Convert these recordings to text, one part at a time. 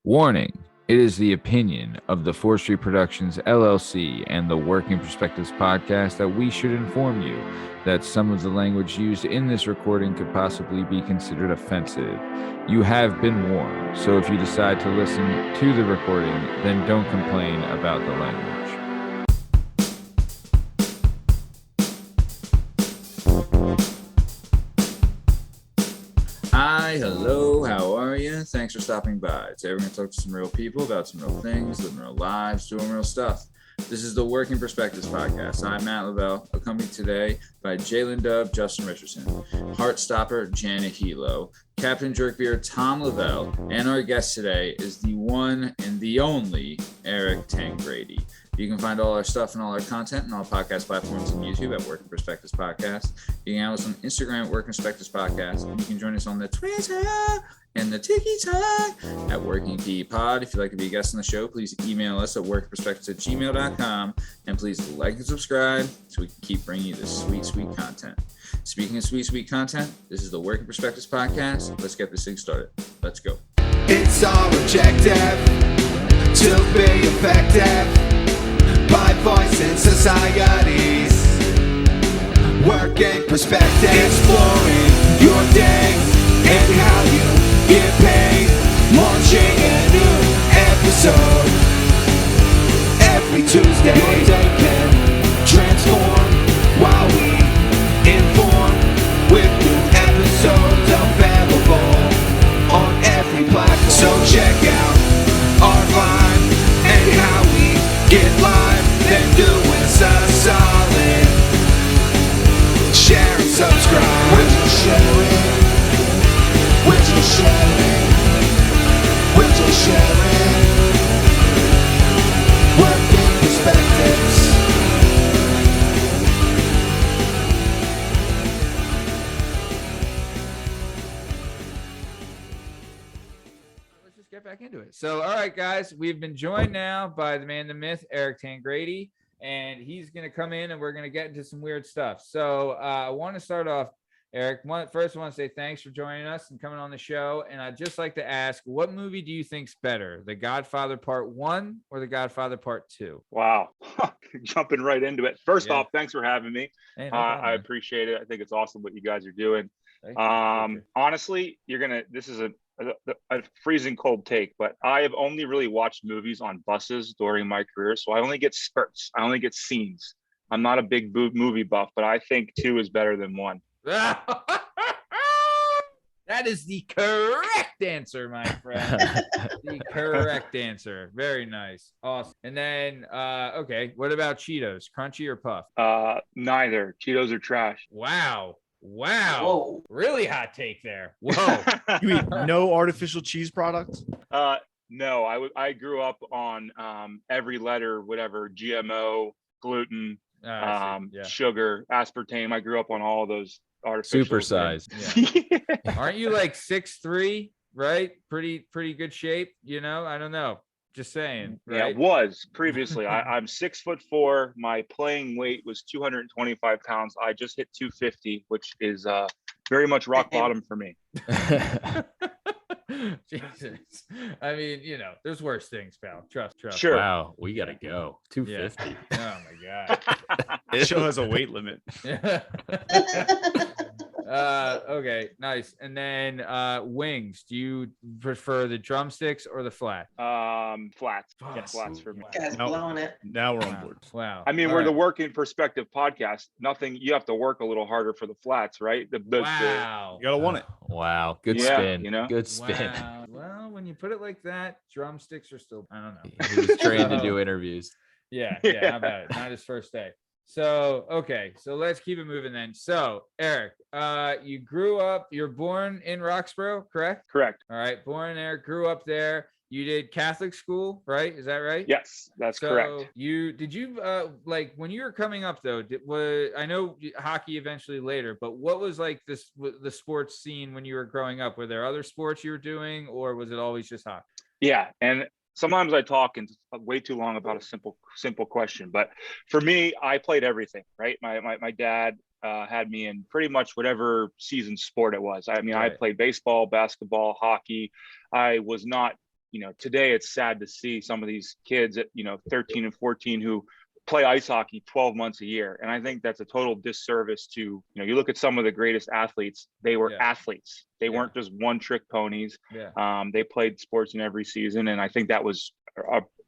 Warning. It is the opinion of the Forestry Productions LLC and the Working Prospectus podcast that we should inform you that some of the language used in this recording could possibly be considered offensive. You have been warned, so if you decide to listen to the recording, then don't complain about the language. Hi, hello, how are you? Thanks for stopping by. Today we're going to talk to some real people about some real things, living real lives, doing real stuff. This is the Working Prospectus podcast. I'm Matt Lavelle, accompanied today by jdub, Justin Richardson, Heartstopper, Jana Hehlo, Captain Jerkbeard, Tom Lavelle, and our guest today is the one and the only Eric Tangradi. You can find all our stuff and all our content and all podcast platforms and YouTube at Working Prospectus Podcast. You can find us on Instagram at Working Prospectus Podcast. And you can join us on the Twitter and the TikTok at Working P Pod. If you'd like to be a guest on the show, please email us at workingprospectus@gmail.com. And please like and subscribe so we can keep bringing you this sweet, sweet content. Speaking of sweet, sweet content, this is the Working Prospectus Podcast. Let's get this thing started. Let's go. It's our objective to be effective by voicing societies, working perspective, exploring your day and how you get paid, launching a new episode every Tuesday. Your day can transform while we inform with new episodes available on every platform. So check out our vibe and how we get live, then do us a solid. Share and subscribe. Would you share it? Would you share it? Would you share it? Working perspectives. Let's just get back into it. So, all right, guys, we've been joined now by the man, the myth, Eric Tangradi, and he's going to come in and we're going to get into some weird stuff. So, I want to start off, Eric. First, I want to say thanks for joining us and coming on the show. And I'd just like to ask, what movie do you think's better, The Godfather Part 1 or The Godfather Part 2? Wow. Jumping right into it. First Yeah. off, thanks for having me. Hey, no problem, I man. appreciate it. I think it's awesome what you guys are doing. Thank you. Honestly, this is a freezing cold take, but I have only really watched movies on buses during my career. So I only get spurts. I only get scenes. I'm not a big movie buff, but I think 2 is better than 1. That is the correct answer, my friend. The correct answer. Very nice. Awesome. And then, okay, what about Cheetos? Crunchy or puff? Neither. Cheetos are trash. Wow. Whoa. Really hot take there. Whoa. You eat no artificial cheese products? No, I grew up on every letter, whatever, GMO, gluten, I see. Yeah. sugar, aspartame. I grew up on all of those artificial Supersize. Yeah. Aren't you like 6'3", right? Pretty good shape, you know? I don't know. Just saying. Yeah, Right? it was previously. I'm 6'4". My playing weight was 225 pounds. I just hit 250, which is very much rock bottom for me. Jesus. I mean, you know, there's worse things, pal. Trust. Sure. Wow, we gotta go. 250. Oh my God. This show has a weight limit. Okay, nice. And then wings. Do you prefer the drumsticks or the flat? Flats. Yeah, Yes. flats for me. Guys No. blowing it. Now we're on board. Wow. I mean, All we're the right. Working Perspective podcast. Nothing. You have to work a little harder for the flats, right? Wow. You gotta want it. Wow, good Yeah, spin. you know? Good spin. Wow. Well, when you put it like that, drumsticks are still, I don't know. He was trained to do interviews. Yeah, how about it? Not his first day. So, okay, so let's keep it moving then. So, Eric, you grew up, you're born in Roxborough, correct? Correct. All right, born there, grew up there. You did Catholic school, right? Is that right? Yes, that's So correct. did you like when you were coming up though? I know hockey eventually later, but what was like the sports scene when you were growing up? Were there other sports you were doing, or was it always just hockey? Yeah, and sometimes I talk and way too long about a simple question, but for me, I played everything. Right, my dad had me in pretty much whatever season sport it was. I mean, I Right. played baseball, basketball, hockey. I was not today it's sad to see some of these kids at 13 and 14 who play ice hockey 12 months a year. And I think that's a total disservice to, you look at some of the greatest athletes, they were athletes. They weren't just one trick ponies. They played sports in every season. And I think that was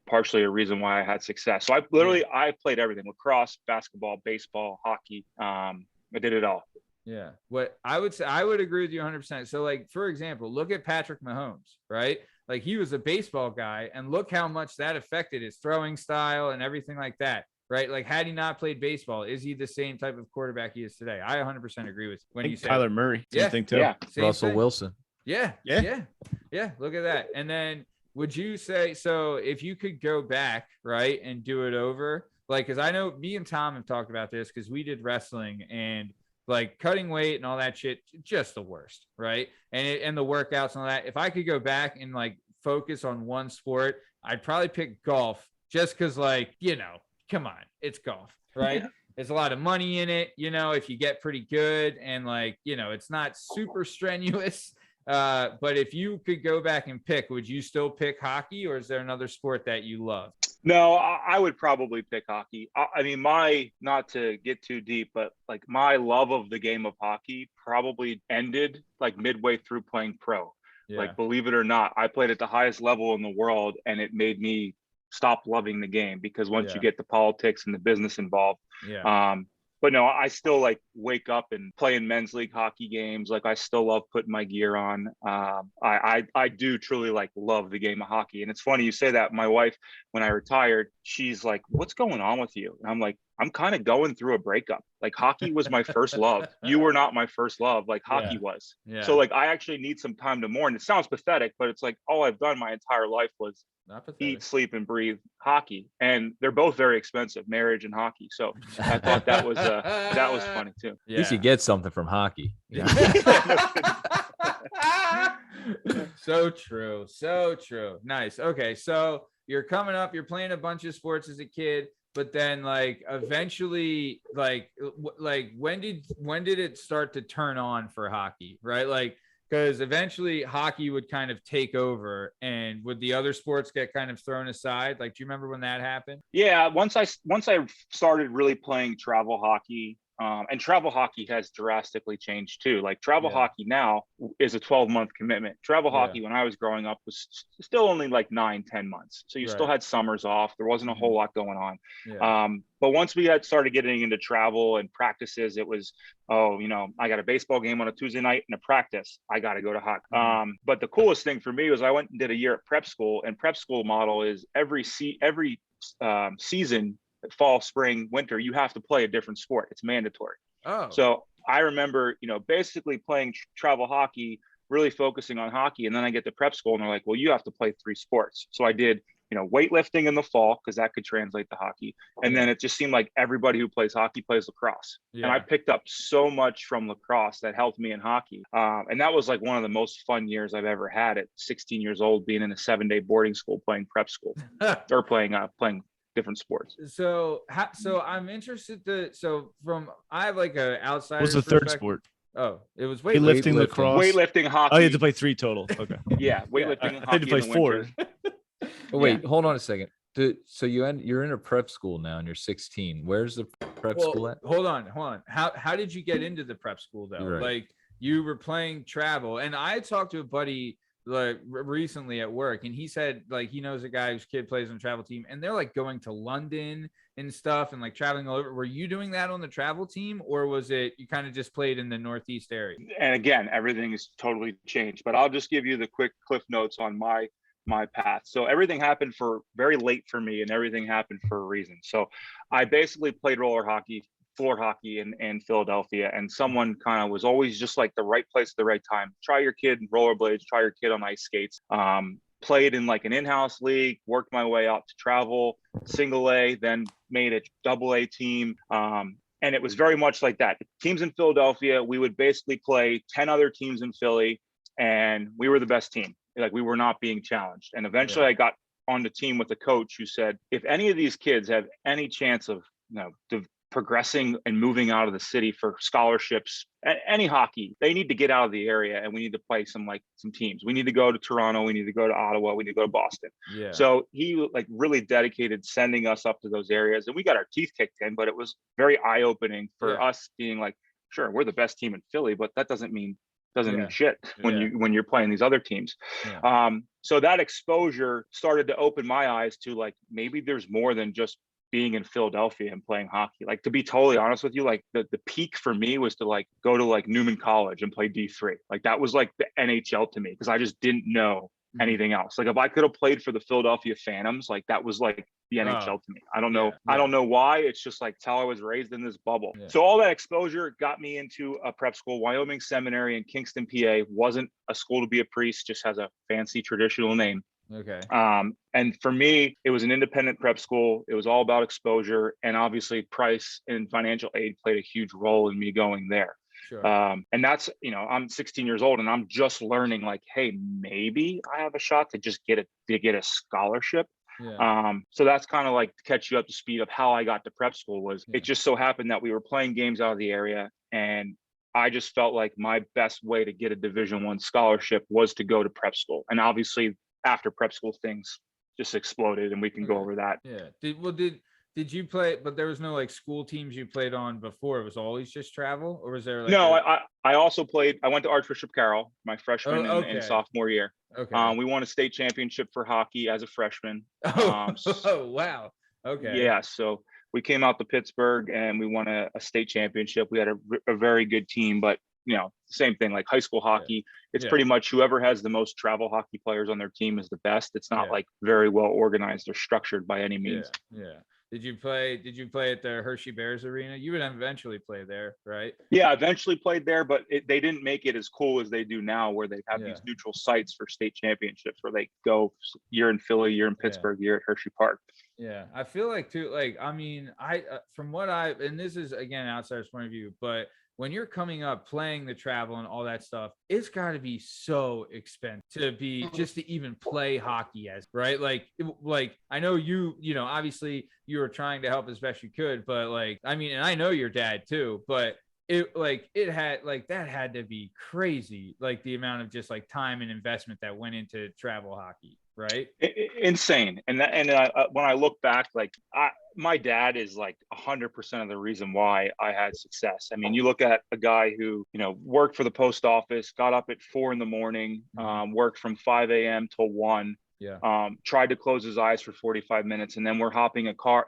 partially a reason why I had success. So I played everything: lacrosse, basketball, baseball, hockey. I did it all. Yeah. What I would say, I would agree with you 100%. So like, for example, look at Patrick Mahomes, right? Like he was a baseball guy and look how much that affected his throwing style and everything like that, right? Like had he not played baseball, is he the same type of quarterback he is today? I 100% agree with when you say Tyler Murray. Same thing too. Yeah. Russell Wilson. Yeah. Look at that. And then would you say, so if you could go back, right, and do it over, like, cause I know me and Tom have talked about this because we did wrestling and like cutting weight and all that shit, just the worst, right? And the workouts and all that. If I could go back and like focus on one sport, I'd probably pick golf just because, like, come on, it's golf, right? There's a lot of money in it, if you get pretty good and like, it's not super strenuous. But if you could go back and pick, would you still pick hockey or is there another sport that you love? No, I would probably pick hockey. I mean, not to get too deep, but like my love of the game of hockey probably ended like midway through playing pro. Like, believe it or not, I played at the highest level in the world and it made me stop loving the game because once you get the politics and the business involved, but no, I still like wake up and play in men's league hockey games. Like I still love putting my gear on. I do truly like love the game of hockey. And it's funny you say that. My wife, when I retired, she's like, "What's going on with you?" And I'm like, "I'm kind of going through a breakup. Like hockey was my first love. You were not my first love. Like hockey was. So like I actually need some time to mourn." It sounds pathetic, but it's like all I've done my entire life was eat, sleep, and breathe hockey, and they're both very expensive, marriage and hockey. So I thought that was funny too. At least you get something from hockey. So true. Nice. Okay, so you're coming up, you're playing a bunch of sports as a kid, but then like eventually, like when did it start to turn on for hockey, right? Like, because eventually hockey would kind of take over, and would the other sports get kind of thrown aside? Like, do you remember when that happened? Yeah, once I started really playing travel hockey, and travel hockey has drastically changed too. Like travel hockey now is a 12-month commitment. Travel hockey when I was growing up was still only like 9-10 months. So you still had summers off. There wasn't a whole lot going on. But once we had started getting into travel and practices, it was, I got a baseball game on a Tuesday night and a practice. I got to go to hockey. But the coolest thing for me was I went and did a year at prep school, and prep school model is every season, fall, spring, winter, you have to play a different sport. It's mandatory. So I remember, basically playing travel hockey, really focusing on hockey. And then I get to prep school and they're like, well, you have to play 3 sports. So I did, weightlifting in the fall, because that could translate to hockey. And then it just seemed like everybody who plays hockey plays lacrosse. And I picked up so much from lacrosse that helped me in hockey. And that was like one of the most fun years I've ever had at 16 years old, being in a 7-day boarding school, playing prep school or playing different sports. So I'm interested I have like a outside. What's the third sport? Oh, it was weightlifting, lacrosse, weightlifting, hockey. Oh, you had to play 3 total. Okay. Weightlifting, and I had to hockey play in the 4. winters. Oh, wait, hold on a second. So you're in a prep school now and you're 16. Where's the prep school at? Hold on. How did you get into the prep school though? Right. Like you were playing travel, and I talked to a buddy like recently at work, and he said like he knows a guy whose kid plays on the travel team, and they're like going to London and stuff and like traveling all over. Were you doing that on the travel team, or was it you kind of just played in the Northeast area? And again, everything has totally changed, but I'll just give you the quick cliff notes on my path. So everything happened very late for me, and everything happened for a reason. So I basically played roller hockey, floor hockey in Philadelphia, and someone kind of was always just like the right place at the right time. Try your kid in rollerblades, try your kid on ice skates. Played in like an in-house league, worked my way out to travel, single A, then made a double A team. And it was very much like that. Teams in Philadelphia, we would basically play 10 other teams in Philly, and we were the best team. Like we were not being challenged. And eventually I got on the team with a coach who said, if any of these kids have any chance of progressing and moving out of the city for scholarships, any hockey, they need to get out of the area, and we need to play some teams. We need to go to Toronto. We need to go to Ottawa. We need to go to Boston. Yeah. So he like really dedicated sending us up to those areas, and we got our teeth kicked in, but it was very eye-opening for us being like, sure, we're the best team in Philly, but that doesn't mean shit when you're playing these other teams. So that exposure started to open my eyes to like, maybe there's more than just being in Philadelphia and playing hockey. Like, to be totally honest with you, like the peak for me was to like go to like Newman College and play D3. Like that was like the NHL to me, because I just didn't know anything else. Like if I could have played for the Philadelphia Phantoms, like that was like the NHL to me. I don't know. I don't know why. It's just like how I was raised in this bubble. So all that exposure got me into a prep school. Wyoming Seminary in Kingston, PA. Wasn't a school to be a priest, just has a fancy traditional name. Okay. And for me, it was an independent prep school. It was all about exposure, and obviously price and financial aid played a huge role in me going there. Sure. And that's, I'm 16 years old and I'm just learning like, hey, maybe I have a shot to just get a scholarship. So that's kind of like to catch you up to speed of how I got to prep school. Was it just so happened that we were playing games out of the area, and I just felt like my best way to get a Division I scholarship was to go to prep school. And obviously after prep school, things just exploded, and we can go over that. Did you play, but there was no like school teams you played on before? It was always just travel, or was there like no, I also played, I went to Archbishop Carroll my freshman and sophomore year. Okay. We won a state championship for hockey as a freshman. Oh, wow. Okay. Yeah. So we came out to Pittsburgh and we won a state championship. We had a very good team, but same thing, like high school hockey. It's pretty much whoever has the most travel hockey players on their team is the best. It's not like very well organized or structured by any means. Yeah. Did you play at the Hershey Bears arena? You would eventually play there, right? Yeah, I eventually played there, but they didn't make it as cool as they do now, where they have these neutral sites for state championships, where they go year in Philly, year in Pittsburgh, year at Hershey Park. Yeah, I feel like too, like, I mean, from what and this is again outsider's point of view, but when you're coming up playing the travel and all that stuff, it's got to be so expensive to be just to even play hockey right? Like I know obviously you were trying to help as best you could, but like, I mean, and I know your dad too, but that had to be crazy. Like the amount of just like time and investment that went into travel hockey, right? Insane. And when I look back, like my dad is like 100% of the reason why I had success. I mean, you look at a guy who, worked for the post office, got up at 4 a.m, worked from 5 a.m. till 1. Tried to close his eyes for 45 minutes. And then we're hopping in a car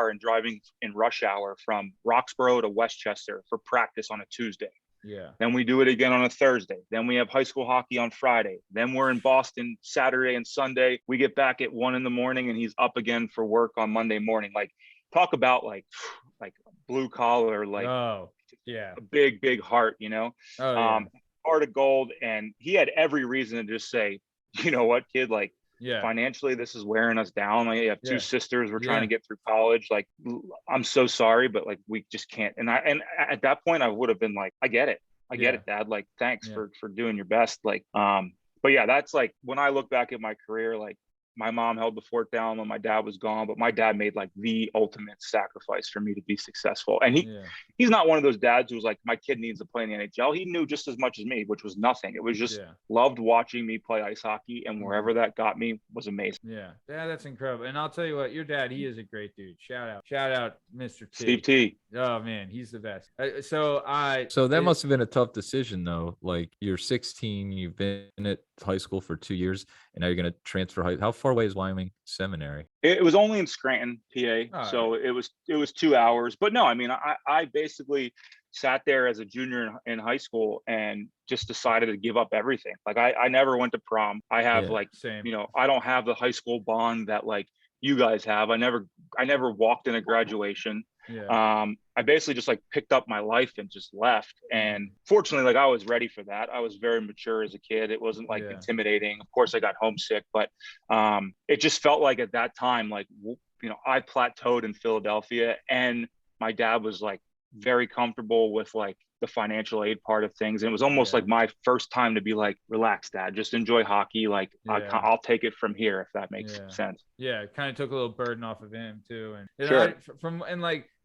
and driving in rush hour from Roxborough to Westchester for practice on a Tuesday. Then we do it again on a Thursday. Then we have high school hockey on Friday. Then we're in Boston Saturday and Sunday. We get back at 1 a.m. and he's up again for work on Monday morning. Like, talk about like blue collar, like a big heart, heart of gold. And he had every reason to just say, you know what, kid, like, financially, this is wearing us down. Like, I have 2 sisters. We're trying to get through college. Like, I'm so sorry, but like, we just can't. And at that point, I would have been like, I get it. I get it, Dad. Like, thanks for doing your best. Like, but yeah, that's like, when I look back at my career, like, my mom held the fort down when my dad was gone, but my dad made like the ultimate sacrifice for me to be successful. And he's not one of those dads who was like, my kid needs to play in the NHL. He knew just as much as me, which was nothing. It was just loved watching me play ice hockey, and wherever that got me was amazing. Yeah, that's incredible. And I'll tell you what, your dad, he is a great dude. Shout out, Mr. T. Steve T. Oh man, he's the best. So that must have been a tough decision though. Like, you're 16, you've been at high school for 2 years, and now you're going to transfer. How far away is Wyoming Seminary? It was only in Scranton, PA. So it was 2 hours. But no, I mean, I basically sat there as a junior in high school and just decided to give up everything. Like, I never went to prom. I have same. I don't have the high school bond that like you guys have. I never walked in a graduation. I basically just like picked up my life and just left. And fortunately, like, I was ready for that. I was very mature as a kid. It wasn't like intimidating. Of course, I got homesick, but it just felt like at that time, like, I plateaued in Philadelphia, and my dad was like very comfortable with like the financial aid part of things. And it was almost like my first time to be like, relax, Dad, just enjoy hockey. Like I'll take it from here, if that makes sense. Yeah, it kind of took a little burden off of him too. And sure.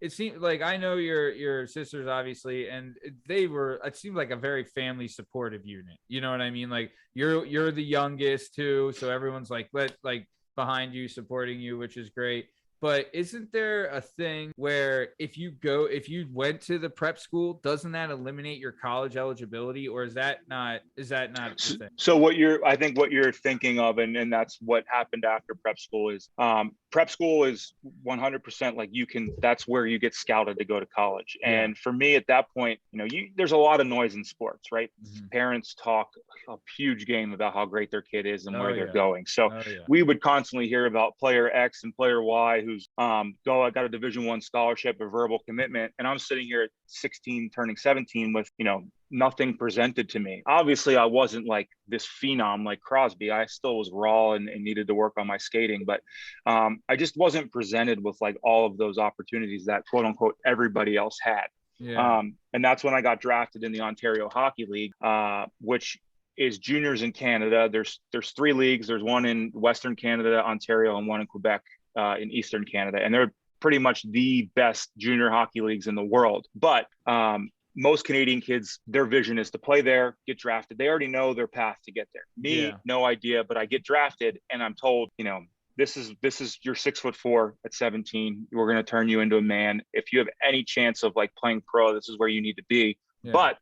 It seemed like, I know your sisters obviously, and it seemed like a very family supportive unit. You know what I mean? Like you're the youngest too, so everyone's like behind you, supporting you, which is great. But isn't there a thing where if you went to the prep school, doesn't that eliminate your college eligibility, or is that not the thing? So I think what you're thinking of, and that's what happened after prep school is, prep school is 100% like that's where you get scouted to go to college. And for me at that point, there's a lot of noise in sports, right? Mm-hmm. Parents talk a huge game about how great their kid is and where they're going. So we would constantly hear about player X and player Y who's I got a Division I scholarship, a verbal commitment, and I'm sitting here at 16 turning 17 with nothing presented to me. Obviously I wasn't like this phenom like Crosby. I still was raw and needed to work on my skating, but I just wasn't presented with like all of those opportunities that quote unquote everybody else had. And that's when I got drafted in the Ontario Hockey League, which is juniors in Canada. There's 3 leagues. There's one in Western Canada, Ontario, and one in Quebec, in Eastern Canada. And they're pretty much the best junior hockey leagues in the world. But most Canadian kids, their vision is to play there, get drafted. They already know their path to get there. Me, no idea, but I get drafted and I'm told, this is you're 6'4" at 17. We're going to turn you into a man. If you have any chance of like playing pro, this is where you need to be. But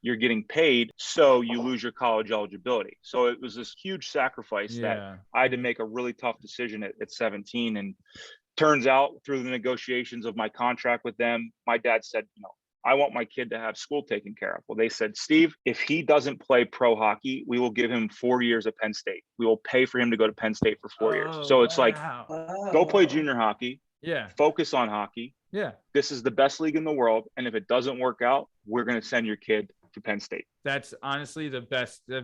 you're getting paid, so you lose your college eligibility. So it was this huge sacrifice that I had to make a really tough decision at 17. And turns out through the negotiations of my contract with them, my dad said, I want my kid to have school taken care of. Well, they said, Steve, if he doesn't play pro hockey, we will give him 4 years at Penn State. We will pay for him to go to Penn State for 4 years. So it's like, go play junior hockey. Focus on hockey. This is the best league in the world. And if it doesn't work out, we're going to send your kid to Penn State. That's honestly the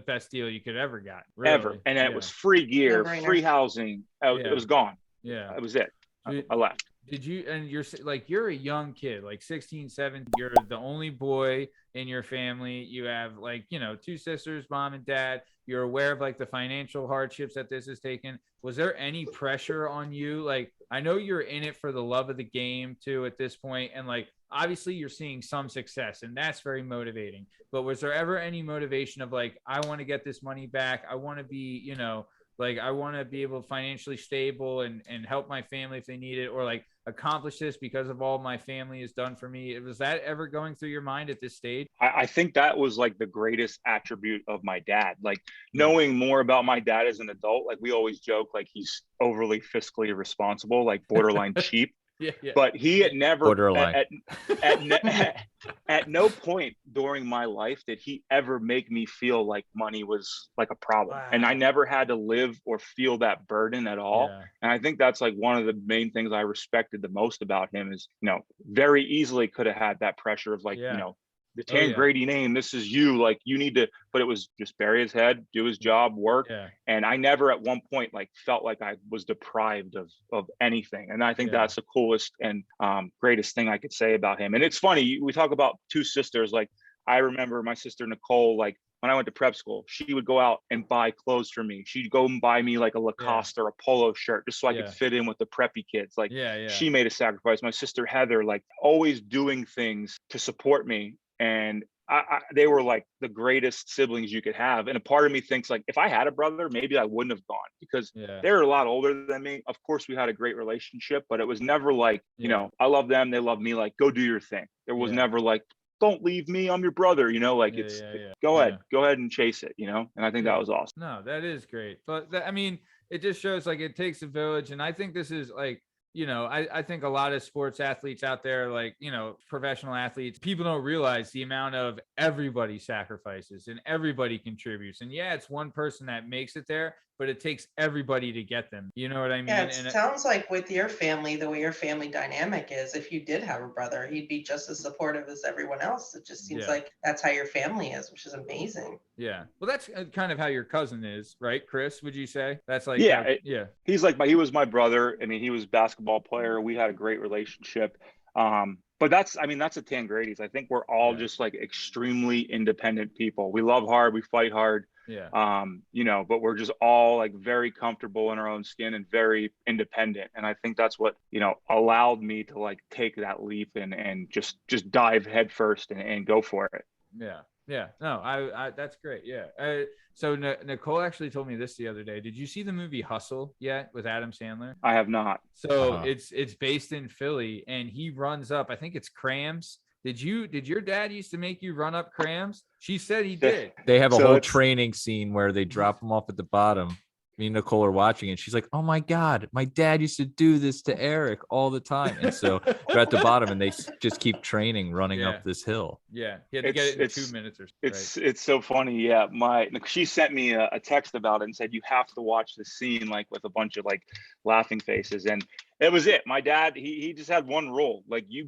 best deal you could ever got. Really. Ever. And it was free gear, free housing. It was gone. That was it. I left. Did you, and you're a young kid, like 16, 17, you're the only boy in your family. You have 2 sisters, mom and dad. You're aware of like the financial hardships that this has taken. Was there any pressure on you? Like, I know you're in it for the love of the game too at this point, and like, obviously you're seeing some success and that's very motivating, but was there ever any motivation of like, I want to get this money back. I want to be, I want to be able to financially stable and help my family if they need it, or like accomplish this because of all my family has done for me. Was that ever going through your mind at this stage? I think that was like the greatest attribute of my dad. Like knowing more about my dad as an adult, like we always joke, like he's overly fiscally responsible, like borderline cheap. But he had never at no point during my life did he ever make me feel like money was like a problem. And I never had to live or feel that burden at all. And I think that's like one of the main things I respected the most about him is, very easily could have had that pressure of like, the Tangradi name, this is you, like you need to, but it was just bury his head, do his job, work. And I never at one point like felt like I was deprived of anything. And I think that's the coolest and greatest thing I could say about him. And it's funny, we talk about 2 sisters. Like I remember my sister Nicole, like when I went to prep school, she would go out and buy clothes for me. She'd go and buy me like a Lacoste or a polo shirt just so I could fit in with the preppy kids. Like she made a sacrifice. My sister Heather, like always doing things to support me. And they were like the greatest siblings you could have. And a part of me thinks like, if I had a brother, maybe I wouldn't have gone because they're a lot older than me. Of course, we had a great relationship, but it was never like, I love them, they love me, like, go do your thing. There was never like, don't leave me, I'm your brother, go ahead and chase it, and I think that was awesome. No, that is great. But it just shows like it takes a village. And I think this is like, I think a lot of sports athletes out there, like, professional athletes, people don't realize the amount of everybody sacrifices and everybody contributes. And it's one person that makes it there, but it takes everybody to get them. You know what I mean? Yeah, it sounds like with your family, the way your family dynamic is, if you did have a brother, he'd be just as supportive as everyone else. It just seems like that's how your family is, which is amazing. Yeah. Well, that's kind of how your cousin is, right, Chris? Would you say that's like, he's like he was my brother. I mean, he was a basketball player. We had a great relationship. But that's a Tangradi's. I think we're all just like extremely independent people. We love hard, we fight hard. Yeah. You know, but we're just all like very comfortable in our own skin and very independent. And I think that's what, you know, allowed me to like take that leap and just dive headfirst and go for it. Yeah. Yeah. No, I that's great. Yeah. So Nicole actually told me this the other day. Did you see the movie Hustle yet with Adam Sandler? I have not. So it's based in Philly, and he runs up, I think it's Crams. Did your dad used to make you run up Crams? She said he did. They have a whole training scene where they drop them off at the bottom. Me and Nicole are watching, and she's like, "Oh my God, my dad used to do this to Eric all the time." And so they're at the bottom, and they just keep training, running up this hill. Yeah, he had to get it in 2 minutes or so. It's so funny. Yeah, she sent me a text about it and said you have to watch the scene like with a bunch of like laughing faces, and it was it. My dad, he just had one rule: like you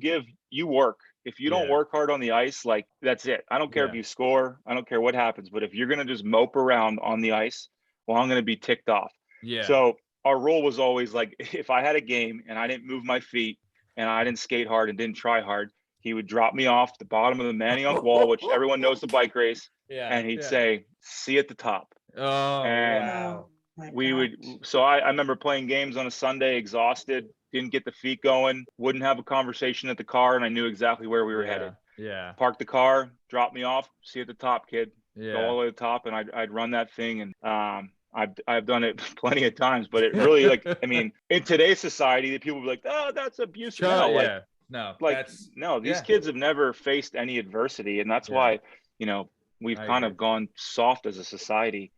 work. If you don't work hard on the ice, like that's it. I don't care if you score. I don't care what happens. But if you're gonna just mope around on the ice, well, I'm going to be ticked off. Yeah. So our rule was always like, if I had a game and I didn't move my feet and I didn't skate hard and didn't try hard, he would drop me off the bottom of the Manioc wall, which everyone knows the bike race. Yeah. And he'd say, "See you at the top." Oh, and wow. We would. So I remember playing games on a Sunday, exhausted, didn't get the feet going, wouldn't have a conversation at the car, and I knew exactly where we were headed. Yeah. Park the car, drop me off, see you at the top, kid. Yeah. Go all the way to the top, and I'd run that thing, and I've done it plenty of times, but it really, like, I mean, in today's society, people will be like, "Oh, that's abuse." These kids have never faced any adversity, and that's why, you know, we've kind of gone soft as a society.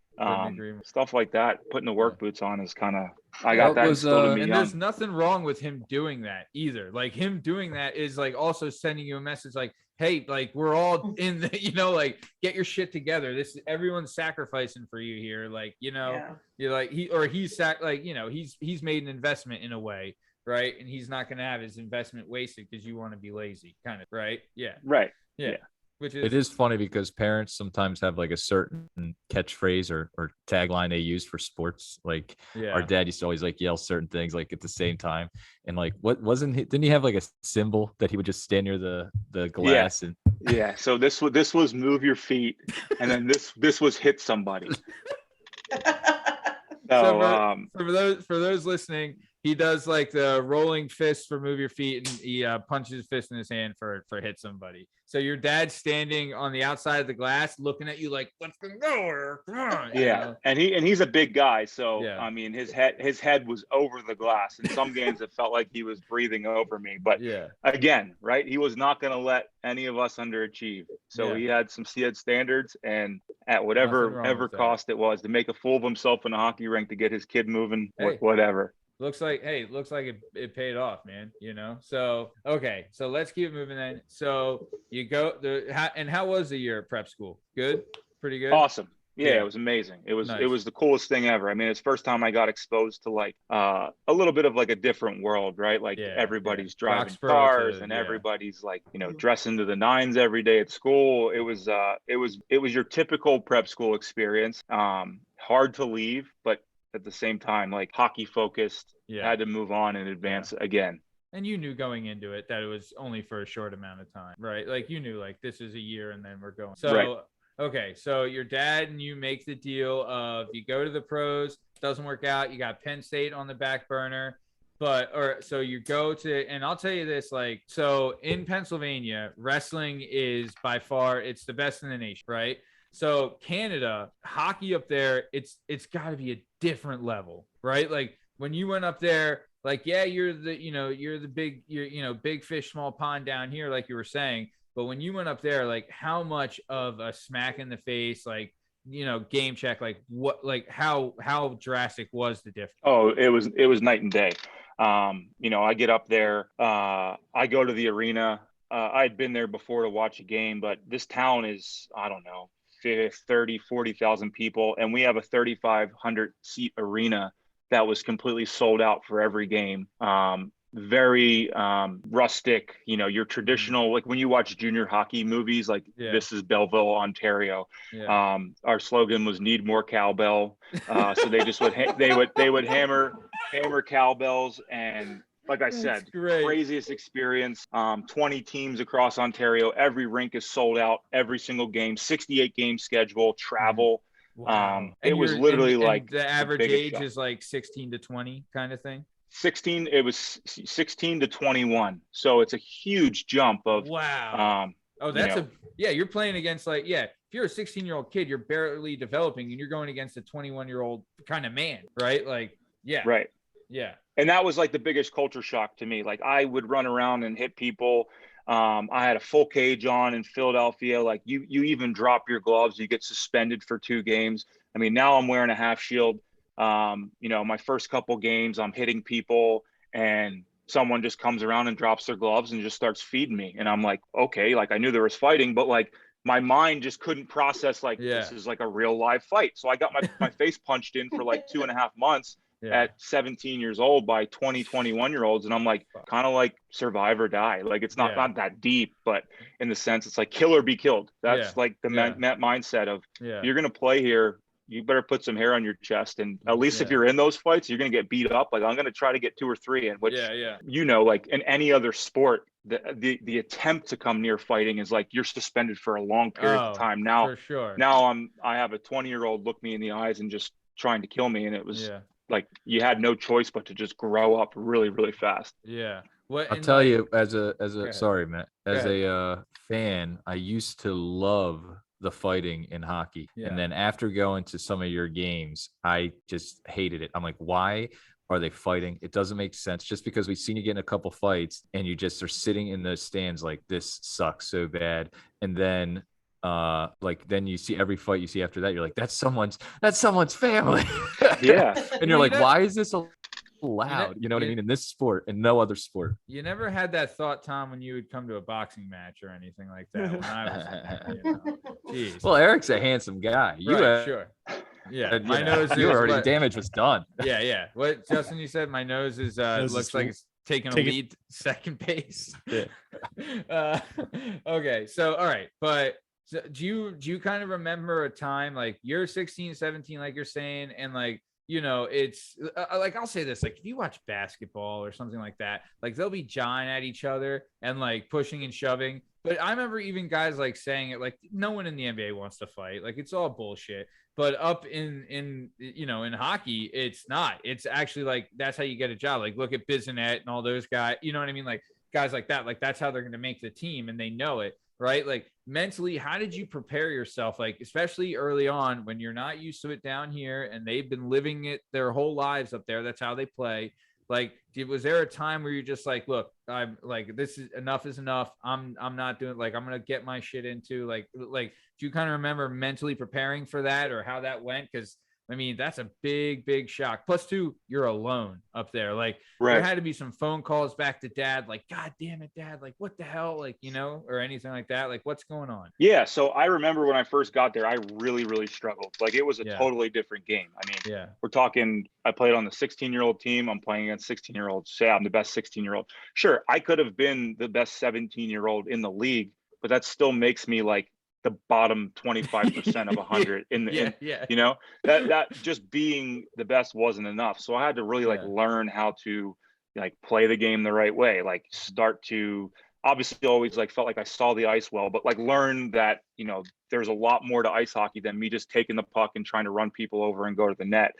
Stuff like that, putting the work boots on is kind of, I got that instilled in me. And there's nothing wrong with him doing that either. Like, him doing that is like also sending you a message like, hey, like, we're all in the, you know, like, get your shit together. Everyone's sacrificing for you here. Like, you know, you're like, he's made an investment in a way, right? And he's not going to have his investment wasted because you want to be lazy, kind of, right? Yeah. Right. Yeah. It is funny because parents sometimes have like a certain catchphrase or tagline they use for sports. Like our dad used to always like yell certain things like at the same time. And like, didn't he have like a symbol that he would just stand near the glass? So this was move your feet. And then this was hit somebody. So for those listening, he does like the rolling fist for move your feet, and he punches his fist in his hand for hit somebody. So your dad's standing on the outside of the glass looking at you like, "Let's go, come on." Yeah. And he's a big guy. So I mean, his head was over the glass. In some games it felt like he was breathing over me. But again, right, he was not going to let any of us underachieve. So he had standards, and at whatever cost it was to make a fool of himself in a hockey rink to get his kid moving, whatever. Looks like it paid off, man, you know? So, okay. So let's keep moving then. So you go and how was the year at prep school? Good? Pretty good? Awesome. Yeah, it was amazing. It was the coolest thing ever. I mean, it's the first time I got exposed to like a little bit of like a different world, right? Like everybody's driving cars and everybody's like, you know, dressing to the nines every day at school. It was your typical prep school experience. Hard to leave, but at the same time, like hockey focused, had to move on and advance again. And you knew going into it that it was only for a short amount of time, right? Like you knew like this is a year and then we're going. So, okay. So your dad and you make the deal of you go to the pros, doesn't work out. You got Penn State on the back burner, so you go to, and I'll tell you this, like, so in Pennsylvania, wrestling is by far, it's the best in the nation, right? So Canada, hockey up there, it's got to be a different level, right? Like when you went up there, like, you're the big fish, small pond down here, like you were saying. But when you went up there, like how much of a smack in the face, like, you know, game check, like what, like how drastic was the difference? Oh, it was night and day. You know, I get up there, I go to the arena. I'd been there before to watch a game, but this town is, I don't know, 40,000 people, and we have a 3,500 seat arena that was completely sold out for every game. Very rustic, you know, your traditional, like when you watch junior hockey movies, like this is Belleville, Ontario. Our slogan was "Need more cowbell." So they just would hammer cowbells, and like I said, craziest experience. 20 teams across Ontario. Every rink is sold out. Every single game. 68 game schedule. Travel. Wow. It was literally like the average age is like 16 to 20 kind of thing. 16. It was 16 to 21. So it's a huge jump of wow. You're playing against if you're a 16-year-old kid, you're barely developing and you're going against a 21-year-old kind of man, right? Like, yeah. Right. Yeah. And that was like the biggest culture shock to me. Like I would run around and hit people. I had a full cage on in Philadelphia. Like you even drop your gloves, you get suspended for 2 games. I mean, now I'm wearing a half shield. My first couple games, I'm hitting people and someone just comes around and drops their gloves and just starts feeding me. And I'm like, okay, like I knew there was fighting, but like my mind just couldn't process this is like a real live fight. So I got my face punched in for like 2.5 months at 17 years old by 21-year-olds. And I'm like, kind of like survive or die. Like it's not that deep, but in the sense it's like kill or be killed. That's like the mindset of you're going to play here. You better put some hair on your chest. And at least if you're in those fights, you're going to get beat up. Like I'm going to try to get 2 or 3 in, which, like in any other sport, the attempt to come near fighting is like, you're suspended for a long period of time. Now, for sure. Now I have a 20-year-old look me in the eyes and just trying to kill me. And it was like, you had no choice but to just grow up really, really fast. Yeah. I'll tell you as a sorry, Matt, as a fan, I used to love the fighting in hockey. And then after going to some of your games, I just hated it. I'm like, why are they fighting? It doesn't make sense. Just because we've seen you get in a couple fights and you just are sitting in the stands like, this sucks so bad. And then then you see every fight you see after that, you're like, that's someone's family. And you're like, why is this allowed? You know what I mean? In this sport and no other sport. You never had that thought, Tom, when you would come to a boxing match or anything like that when I was Well, Eric's a handsome guy. Sure. Yeah, my nose is already damage was done. Yeah. What, Justin, you said my nose is looks like it's taking a lead second base. Okay, so all right, but so do you kind of remember a time like you're 16, 17, like you're saying, and like, it's like, I'll say this, like if you watch basketball or something like that, like they'll be jawing at each other and like pushing and shoving. But I remember even guys like saying it, like no one in the NBA wants to fight. Like it's all bullshit. But up in hockey, it's not. It's actually like, that's how you get a job. Like look at Bissonnette and all those guys, you know what I mean? Like guys like that, like that's how they're going to make the team and they know it. Right? Like mentally, how did you prepare yourself? Like, especially early on when you're not used to it down here and they've been living it their whole lives up there. That's how they play. Like, was there a time where you're just like, look, I'm like, this is enough. I'm not doing, like, I'm going to get my shit into like, do you kind of remember mentally preparing for that or how that went? Cause I mean, that's a big shock. Plus 2, you're alone up there. Like there had to be some phone calls back to dad, like, God damn it, dad. Like, what the hell? Like, or anything like that. Like, what's going on? Yeah. So I remember when I first got there, I really, really struggled. Like it was a totally different game. I mean, we're talking, I played on the 16-year-old team. I'm playing against 16-year-olds. Say I'm the best 16-year-old. Sure. I could have been the best 17-year-old in the league, but that still makes me like the bottom 25% of 100 that just being the best wasn't enough. So I had to really like learn how to like play the game the right way, like start to obviously always like felt like I saw the ice well, but like learn that, there's a lot more to ice hockey than me just taking the puck and trying to run people over and go to the net.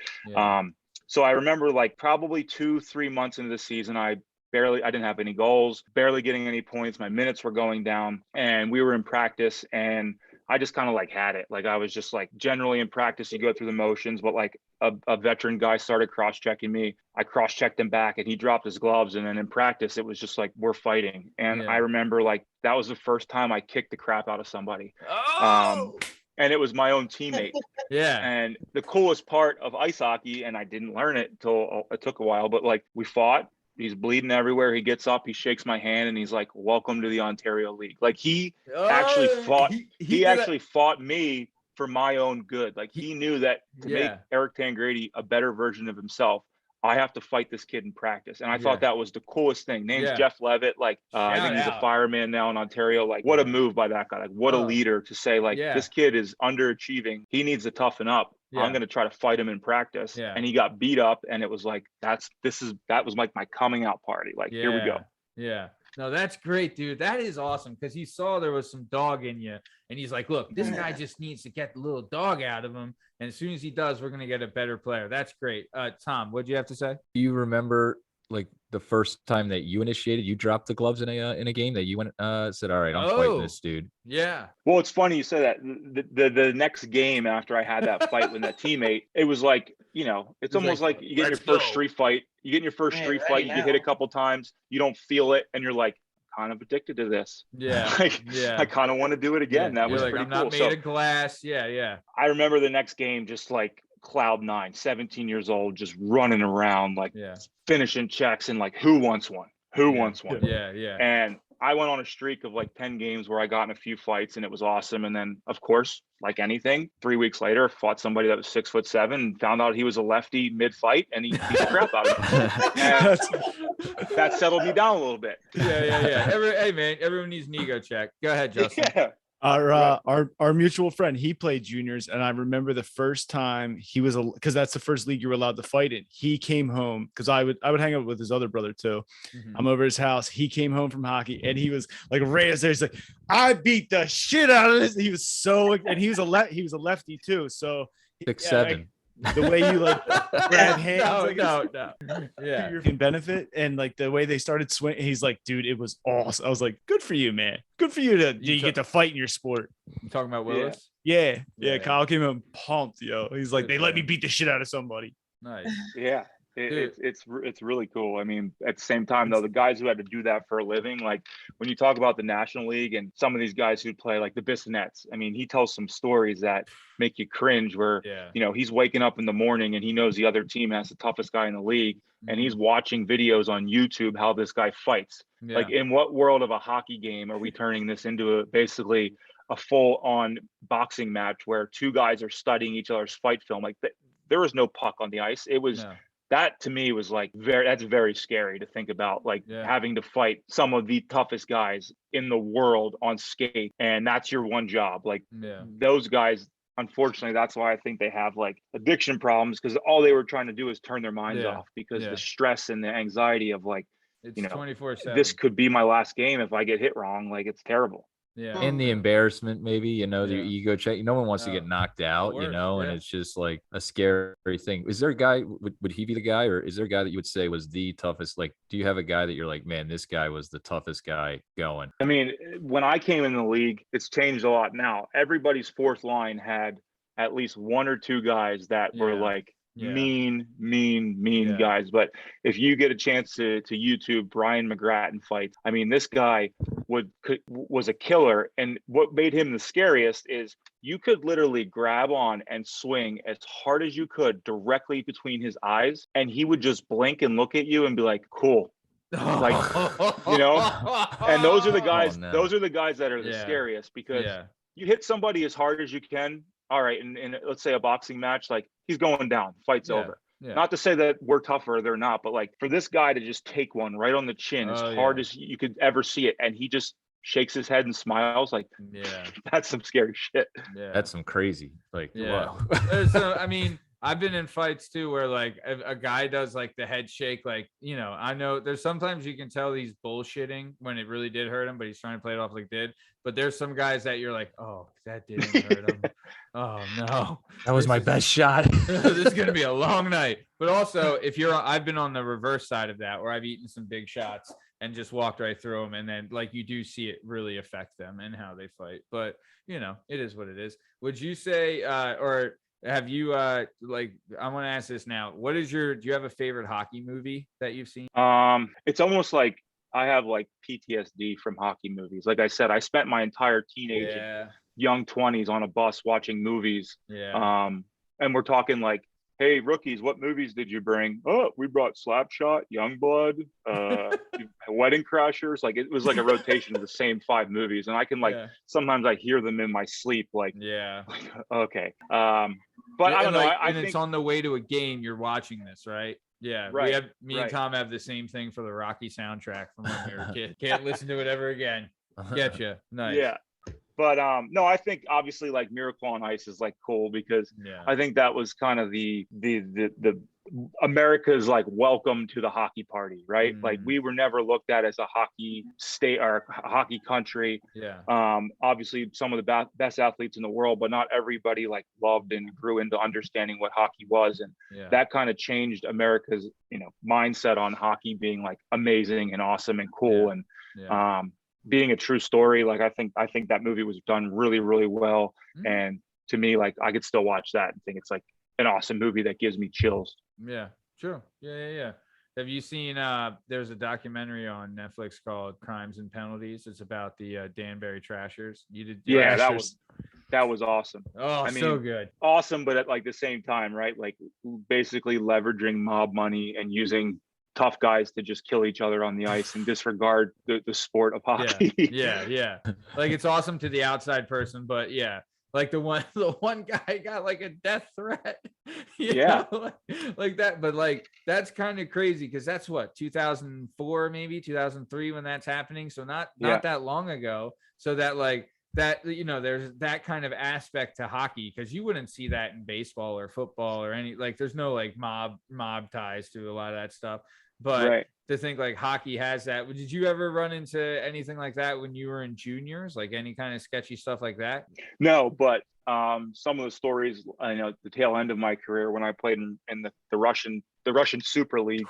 So I remember like probably 2-3 months into the season, I didn't have any goals, barely getting any points. My minutes were going down and we were in practice and I just kind of like had it. Like I was just like generally in practice, you go through the motions, but like a veteran guy started cross-checking me. I cross-checked him back and he dropped his gloves. And then in practice, it was just like, we're fighting. And I remember like, that was the first time I kicked the crap out of somebody. And it was my own teammate. And the coolest part of ice hockey, and I didn't learn it until it took a while, but like we fought. He's bleeding everywhere. He gets up, he shakes my hand and he's like, welcome to the Ontario League. Like he actually fought, he actually fought me for my own good. Like he knew that to make Eric Tangradi a better version of himself, I have to fight this kid in practice. And I thought that was the coolest thing. Name's Jeff Levitt. Like, I think he's a fireman now in Ontario. Like what a move by that guy. Like what a leader to say like, this kid is underachieving. He needs to toughen up. I'm going to try to fight him in practice. And he got beat up, and it was like, that was like my coming out party. Like, here we go. Yeah. No, that's great, dude. That is awesome, because he saw there was some dog in you, and he's like, look, this guy just needs to get the little dog out of him. And as soon as he does, we're going to get a better player. That's great. Tom, what'd you have to say? Do you remember like the first time that you dropped the gloves in a game that you went, said, all right, I'm fighting this dude? Yeah. Well, it's funny you say that. The next game after I had that fight with that teammate, it was like, it's almost like you get your first street fight. You get in your first street fight, you get hit a couple times, you don't feel it, and you're like, kind of addicted to this. Yeah. I kind of want to do it again. That was like, pretty I'm cool. not made of glass. Yeah. I remember the next game, just like cloud 9, 17 years old, just running around, like finishing checks, and like, who wants one? Yeah. And I went on a streak of like 10 games where I got in a few fights, and it was awesome. And then, of course, like anything, 3 weeks later, fought somebody that was 6'7" and found out he was a lefty mid-fight, and he beat the crap out of me. And that settled me down a little bit. Yeah. Hey, man, everyone needs an ego check. Go ahead, Justin. Yeah. Our mutual friend, he played juniors, and I remember the first time he was, because that's the first league you were allowed to fight in. He came home, because I would hang out with his other brother too. I'm over his house. He came home from hockey, and he was like raised there. He's like, I beat the shit out of this. He was so, and he was a lefty too. So 6'7". The way you like grab hands, no. Yeah, you can benefit, and like the way they started swinging, he's like, dude, it was awesome. I was like, good for you, man. Good for you you get to fight in your sport. You talking about Willis? Yeah. Kyle came in pumped, yo. He's like, they let me beat the shit out of somebody. Nice. Yeah. It's really cool. I mean, at the same time, though, the guys who had to do that for a living, like when you talk about the National League and some of these guys who play like the Bissonets, I mean, he tells some stories that make you cringe where, he's waking up in the morning and he knows the other team has the toughest guy in the league, and he's watching videos on YouTube how this guy fights. Like, in what world of a hockey game are we turning this into basically a full-on boxing match where two guys are studying each other's fight film? Like, there was no puck on the ice. It was that, to me, was like that's very scary to think about, like having to fight some of the toughest guys in the world on skate, and that's your one job. Like those guys, unfortunately, that's why I think they have like addiction problems, because all they were trying to do is turn their minds off, because the stress and the anxiety of like, it's 24/7. This could be my last game if I get hit wrong. Like, it's terrible. And the embarrassment, maybe, the ego check. No one wants to get knocked out, and it's just like a scary thing. Is there a guy, would he be the guy, or is there a guy that you would say was the toughest? Like, do you have a guy that you're like, man, this guy was the toughest guy going? I mean, when I came in the league, it's changed a lot now. Everybody's fourth line had at least one or two guys that were like mean guys. But if you get a chance to YouTube Brian McGrattan fights, I mean, this guy was a killer. And what made him the scariest is you could literally grab on and swing as hard as you could directly between his eyes, and he would just blink and look at you and be like, cool. Like, and those are the guys, those are the guys that are the scariest, because you hit somebody as hard as you can. All right, and let's say a boxing match, like, he's going down, fight's over. Not to say that we're tougher, they're not, but like for this guy to just take one right on the chin as hard as you could ever see it, and he just shakes his head and smiles, like, that's some scary shit. That's some crazy, like, wow. So, I mean, I've been in fights too where like a guy does like the head shake, like, I know there's sometimes you can tell he's bullshitting when it really did hurt him, but he's trying to play it off like it did. But there's some guys that you're like, oh, that didn't hurt him. Oh no, that was my best shot. This is gonna be a long night. But also, I've been on the reverse side of that, where I've eaten some big shots and just walked right through them, and then like you do see it really affect them and how they fight. But it is what it is. Would you say, or have you like, I want to ask this now, do you have a favorite hockey movie that you've seen? It's almost like I have like PTSD from hockey movies. Like I said, I spent my entire teenage and young 20s on a bus watching movies. And we're talking like, hey, rookies, what movies did you bring? Oh, we brought Slapshot, Youngblood, Wedding Crashers. Like, it was like a rotation of the same 5 movies. And I can sometimes I hear them in my sleep. Like, okay. But I don't know. I think it's on the way to a game. You're watching this, right? Yeah. Right. Me and Tom have the same thing for the Rocky soundtrack from when we were a kid. Can't listen to it ever again. Getcha. Nice. Yeah. But no, I think obviously like Miracle on Ice is like cool because I think that was kind of the America's like welcome to the hockey party, right? Like we were never looked at as a hockey state or a hockey country. Obviously some of the best athletes in the world, but not everybody like loved and grew into understanding what hockey was. And that kind of changed America's, mindset on hockey being like amazing and awesome and cool. And being a true story, like I think that movie was done really, really well. And to me, like I could still watch that and think it's like an awesome movie that gives me chills. Yeah, sure. Yeah. Have you seen there's a documentary on Netflix called Crimes and Penalties? It's about the Danbury Trashers. That was awesome. Oh, I mean, so good. Awesome, but at like the same time, right? Like basically leveraging mob money and using tough guys to just kill each other on the ice and disregard the sport of hockey. Yeah. Like it's awesome to the outside person, but like the one guy got like a death threat. Like that. But like that's kind of crazy because that's what 2004, maybe 2003 when that's happening. So not that long ago. So that like that, there's that kind of aspect to hockey because you wouldn't see that in baseball or football or any like there's no like mob ties to a lot of that stuff. But to think like hockey has that. Did you ever run into anything like that when you were in juniors, like any kind of sketchy stuff like that? No, but some of the stories, the tail end of my career when I played in the Russian Super League.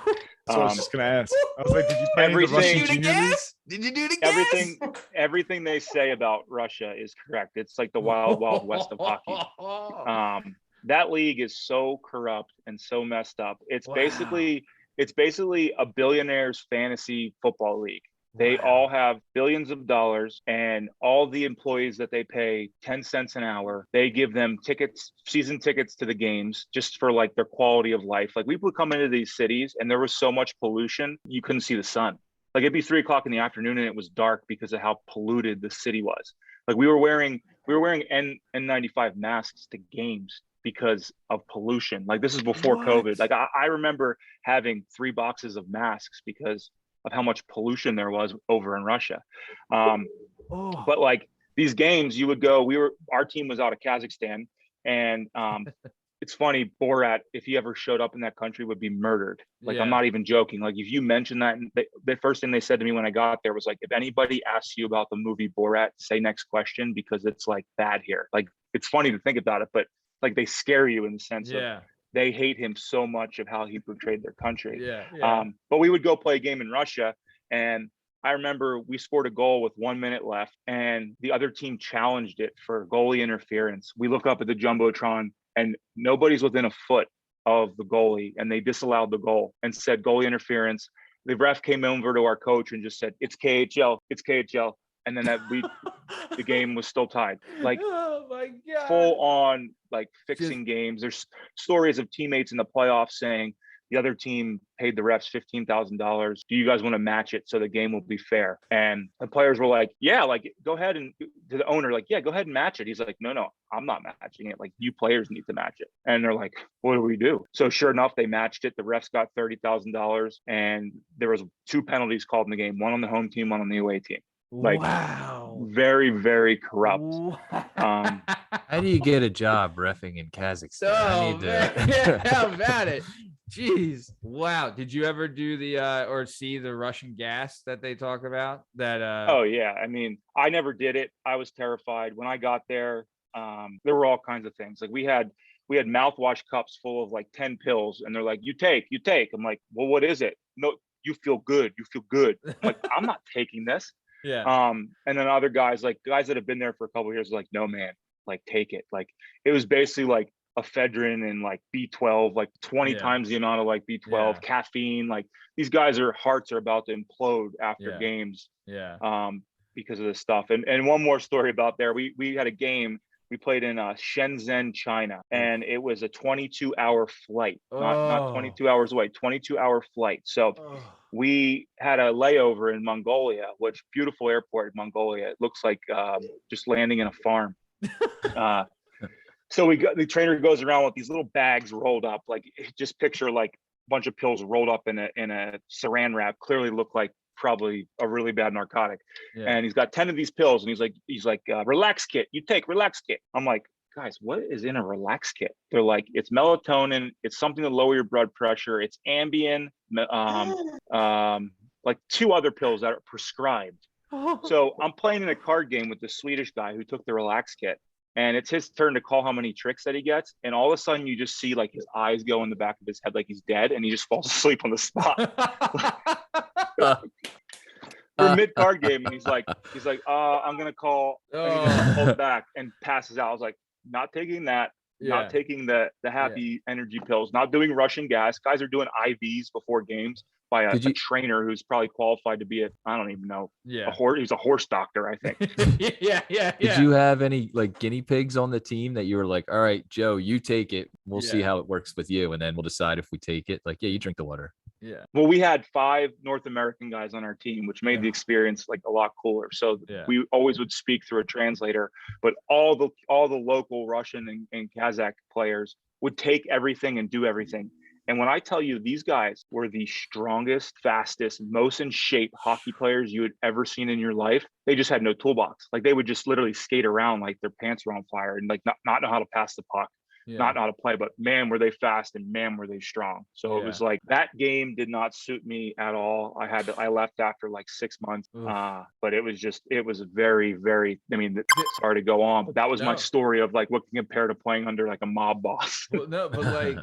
So I was just gonna ask. I was like, did you play in the Russian junior league? Did you do it again? Everything they say about Russia is correct. It's like the wild, wild west of hockey. That league is so corrupt and so messed up. It's basically a billionaire's fantasy football league. They all have billions of dollars, and all the employees that they pay 10 cents an hour, they give them season tickets to the games just for like their quality of life. Like we would come into these cities and there was so much pollution, you couldn't see the sun. Like it'd be 3:00 in the afternoon and it was dark because of how polluted the city was. Like we were wearing N95 masks to games because of pollution. Like this is before COVID. Like I remember having 3 boxes of masks because of how much pollution there was over in Russia. But like these games you would go, our team was out of Kazakhstan, and it's funny, Borat, if he ever showed up in that country, would be murdered. Like I'm not even joking. Like if you mention that, the first thing they said to me when I got there was like, if anybody asks you about the movie Borat, say next question because it's like bad here. Like it's funny to think about it, but like they scare you in the sense of they hate him so much of how he portrayed their country. But we would go play a game in Russia, and I remember we scored a goal with 1 minute left, and the other team challenged it for goalie interference. We look up at the Jumbotron, and nobody's within a foot of the goalie, and they disallowed the goal and said goalie interference. The ref came over to our coach and just said, "It's KHL, it's KHL." And then the game was still tied. Like, oh my God, full on like fixing games. There's stories of teammates in the playoffs saying the other team paid the refs $15,000. Do you guys want to match it so the game will be fair? And the players were like, yeah, like go ahead, and to the owner, like, yeah, go ahead and match it. He's like, no, I'm not matching it. Like you players need to match it. And they're like, what do we do? So sure enough, they matched it. The refs got $30,000, and there was 2 penalties called in the game, one on the home team, one on the away team. Like, wow, very, very corrupt. How do you get a job reffing in Kazakhstan? How about it? Jeez. Wow. Did you ever do or see the Russian gas that they talk about? Oh yeah. I mean, I never did it. I was terrified when I got there. There were all kinds of things. Like we had mouthwash cups full of like 10 pills, and they're like, you take. I'm like, well, what is it? No, you feel good. I'm like, I'm not taking this. Yeah. And then other guys that have been there for a couple of years, like, no, man, like take it. Like it was basically like ephedrine and like B12, like 20 times the amount of like B12, caffeine. Like these guys, hearts are about to implode after games. Because of this stuff. And one more story about there. We had a game. We played in Shenzhen, China, and it was a 22-hour flight, not 22 hours away, 22-hour flight. So we had a layover in Mongolia, which beautiful airport in Mongolia. It looks like just landing in a farm. So the trainer goes around with these little bags rolled up, like just picture like a bunch of pills rolled up in a saran wrap, clearly look like probably a really bad narcotic. Yeah. And he's got 10 of these pills, and he's like, relax kit. You take relax kit. I'm like, guys, what is in a relax kit? They're like, it's melatonin. It's something to lower your blood pressure. It's Ambien, like 2 other pills that are prescribed. So I'm playing in a card game with this Swedish guy who took the relax kit, and it's his turn to call how many tricks that he gets. And all of a sudden you just see like his eyes go in the back of his head like he's dead, and he just falls asleep on the spot. We're mid card game, and he's like, I'm gonna call, hold back, and passes out. I was like, not taking that, not taking the happy energy pills, not doing Russian gas. Guys are doing IVs before games by a trainer who's probably qualified to be I don't even know. Yeah. He's a horse doctor, I think. Yeah. Did you have any like guinea pigs on the team that you were like, all right, Joe, you take it. We'll see how it works with you. And then we'll decide if we take it. Like, yeah, you drink the water. Yeah. Well, we had 5 North American guys on our team, which made the experience like a lot cooler. So we always would speak through a translator, but all the local Russian and Kazakh players would take everything and do everything. And when I tell you, these guys were the strongest, fastest, most in shape hockey players you had ever seen in your life. They just had no toolbox. Like they would just literally skate around like their pants were on fire and like not know how to pass the puck. Not know how to play, but man, were they fast and man, were they strong. So it was like that game did not suit me at all. I left after like 6 months, but it was very, very, I mean, sorry to go on, but that was my story of like what can compare to playing under like a mob boss. Well, no, but like,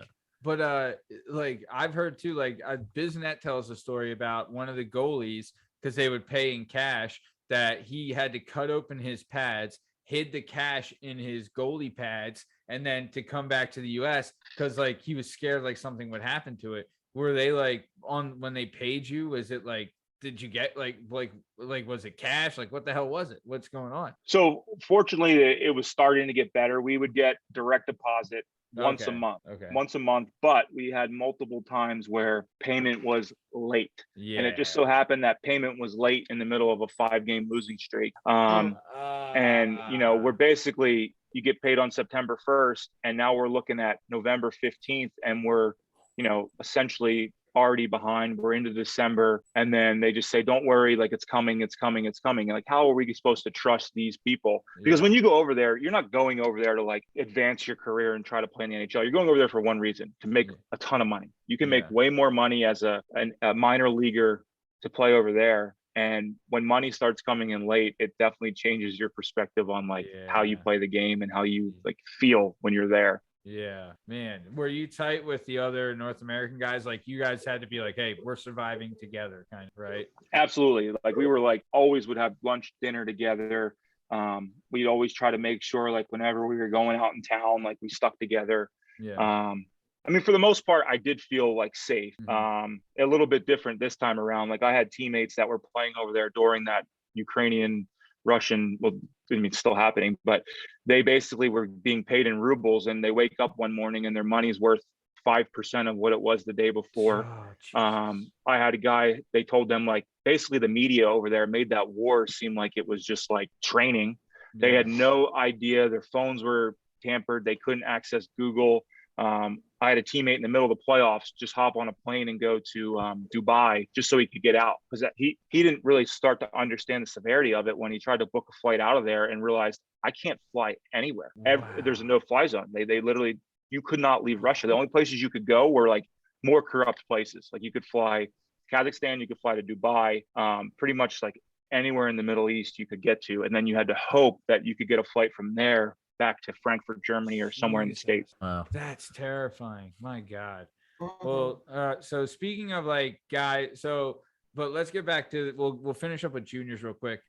like I've heard too, like Biznet tells a story about one of the goalies, because they would pay in cash, that he had to cut open his pads, hid the cash in his goalie pads, and then to come back to the US because like he was scared like something would happen to it. Were they like on when they paid you? Was it like, did you get like was it cash? Like what the hell was it? What's going on? So fortunately it was starting to get better. We would get direct deposit once a month, but we had multiple times where payment was late. And it just so happened that payment was late in the middle of a 5-game losing streak. And you know, we're basically, you get paid on September 1st, and now we're looking at November 15th, and we're, you know, essentially already behind. We're into December, and then they just say, don't worry, like it's coming. And like, how are we supposed to trust these people? Because when you go over there, you're not going over there to like advance your career and try to play in the NHL. You're going over there for one reason: to make a ton of money. You can make way more money as a minor leaguer to play over there. And when money starts coming in late, it definitely changes your perspective on like how you play the game and how you like feel when you're there. Yeah, man. Were you tight with the other North American guys? Like you guys had to be like, hey, we're surviving together, kind of, right? Absolutely. Like we were like always would have lunch, dinner together. We'd always try to make sure like whenever we were going out in town, like we stuck together. I mean, for the most part, I did feel like safe. A little bit different this time around. Like I had teammates that were playing over there during that Ukrainian, Russian, well, I mean, it's still happening, but they basically were being paid in rubles, and they wake up one morning and their money's worth 5% of what it was the day before. I had a guy, they told them like basically the media over there made that war seem like it was just like training. They had no idea. Their phones were tampered. They couldn't access Google. I had a teammate in the middle of the playoffs just hop on a plane and go to Dubai just so he could get out, because he didn't really start to understand the severity of it when he tried to book a flight out of there and realized I can't fly anywhere. There's a no-fly zone. They literally, you could not leave Russia. The only places you could go were like more corrupt places. Like you could fly Kazakhstan, you could fly to Dubai, pretty much like anywhere in the Middle East you could get to, and then you had to hope that you could get a flight from there back to Frankfurt, Germany, or somewhere in the States. Wow. That's terrifying. My God. Well, so speaking of like guys, but let's get back to, we'll finish up with juniors real quick.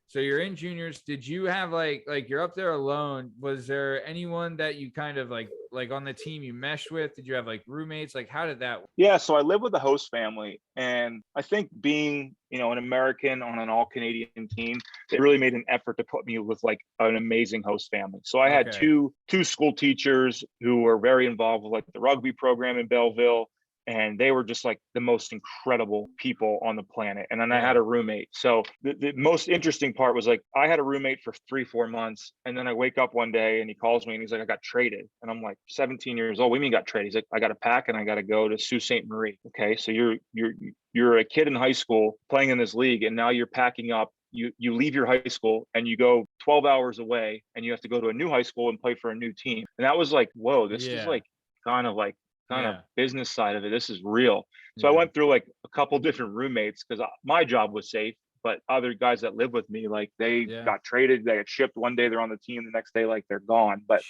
So you're in juniors. Did you have like you're up there alone? Was there anyone that you kind of like on the team you meshed with? Did you have like roommates? Like how did that work? Yeah, so I live with a host family, and I think being, you know, an American on an all Canadian team, they really made an effort to put me with like an amazing host family. So I had two school teachers who were very involved with like the rugby program in Belleville. and they were just like the most incredible people on the planet. And then I had a roommate. So the most interesting part was like, I had a roommate for 3-4 months. And then I wake up one day and he calls me and he's like, I got traded. And I'm like, 17 years old. What do you mean got traded? He's like, I got to pack and I got to go to Sault Ste. Marie. Okay. So you're a kid in high school playing in this league, and now you're packing up. You leave your high school and you go 12 hours away and you have to go to a new high school and play for a new team. And that was like, whoa, this is like kind of business side of it. This is real. So I went through like a couple different roommates because my job was safe, but other guys that live with me, like they got traded, they got shipped. One day they're on the team, the next day like they're gone. But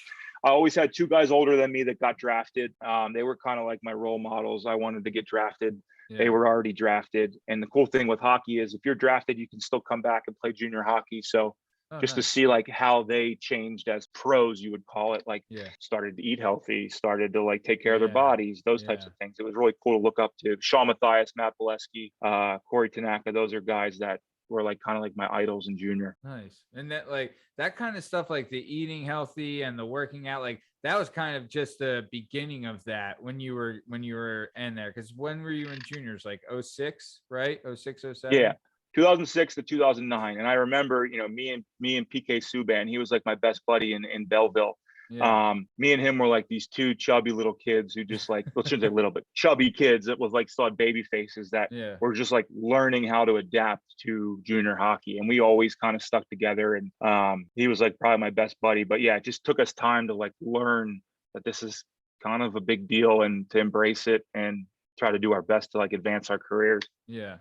I always had 2 guys older than me that got drafted. They were kind of like my role models. I wanted to get drafted. They were already drafted. And the cool thing with hockey is if you're drafted, you can still come back and play junior hockey. So to see like how they changed as pros, you would call it, like started to eat healthy, started to like take care of their bodies, those types of things. It was really cool to look up to. Sean Matthias, Matt Bolesky, Corey Tanaka. Those are guys that were like kind of like my idols in junior. Nice. And that like that kind of stuff, like the eating healthy and the working out, like that was kind of just the beginning of that when you were in there. Because when were you in juniors? Like 06, right? 06, 07? Yeah. 2006 to 2009. And I remember, me and PK Subban, he was like my best buddy in Belleville. Me and him were like these 2 chubby little kids who just like, well, shouldn't say little, but chubby kids that was like still had baby faces that were just like learning how to adapt to junior hockey. And we always kind of stuck together. And he was like probably my best buddy. But yeah, it just took us time to like learn that this is kind of a big deal and to embrace it and try to do our best to like advance our careers. Yeah.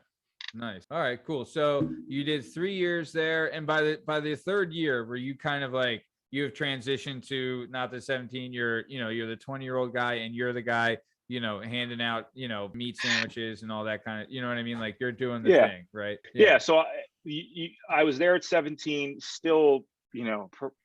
Nice. All right, cool. So you did 3 years there. And by the 3rd year, were you kind of like, you have transitioned to not the 17, you're the 20-year-old guy and you're the guy, handing out, meat sandwiches and all that kind of, you know what I mean? Like you're doing the thing, right? Yeah. So I was there at 17, still,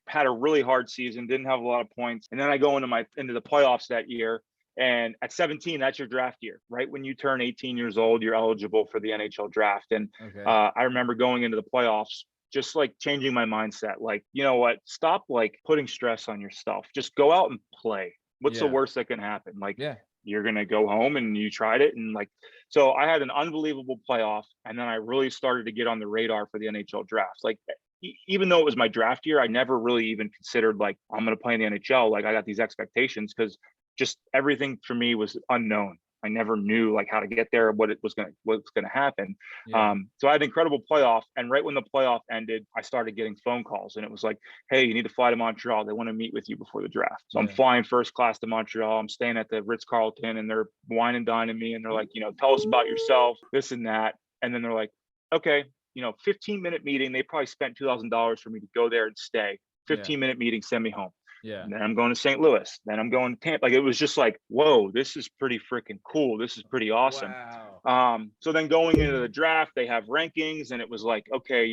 had a really hard season, didn't have a lot of points. And then I go into the playoffs that year. And at 17, that's your draft year, right? When you turn 18 years old, you're eligible for the NHL draft. And I remember going into the playoffs, just like changing my mindset. Like, you know what? Stop like putting stress on yourself. Just go out and play. What's the worst that can happen? Like, you're going to go home and you tried it. And like, so I had an unbelievable playoff. And then I really started to get on the radar for the NHL draft. Like, even though it was my draft year, I never really even considered like, I'm going to play in the NHL. Like I got these expectations because just everything for me was unknown. I never knew like how to get there, what's going to happen. So I had an incredible playoff. And right when the playoff ended, I started getting phone calls and it was like, hey, you need to fly to Montreal. They want to meet with you before the draft. So I'm flying first class to Montreal. I'm staying at the Ritz-Carlton and they're wine and dining me. And they're like, tell us about yourself, this and that. And then they're like, okay, 15-minute meeting. They probably spent $2,000 for me to go there and stay. 15-minute meeting, send me home. And then I'm going to St. Louis. Then I'm going to Tampa. Like it was just like, whoa, this is pretty freaking cool. This is pretty awesome. Wow. So then going into the draft, they have rankings, and it was like, okay,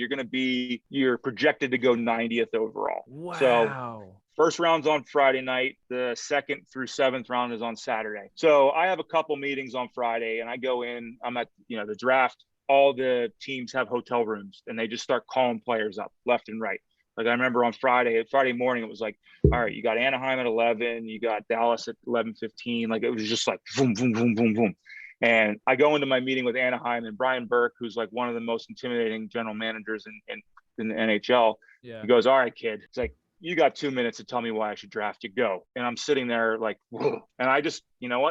you're projected to go 90th overall. Wow. So first round's on Friday night. The 2nd through 7th round is on Saturday. So I have a couple meetings on Friday, and I go in. I'm at the draft. All the teams have hotel rooms, and they just start calling players up left and right. Like I remember on Friday morning, it was like, all right, you got Anaheim at 11, you got Dallas at 11:15. Like it was just like boom, boom, boom, boom, boom. And I go into my meeting with Anaheim and Brian Burke, who's like one of the most intimidating general managers in the NHL. He goes, all right, kid. It's like, you got 2 minutes to tell me why I should draft you. Go. And I'm sitting there like, whoa. And I just,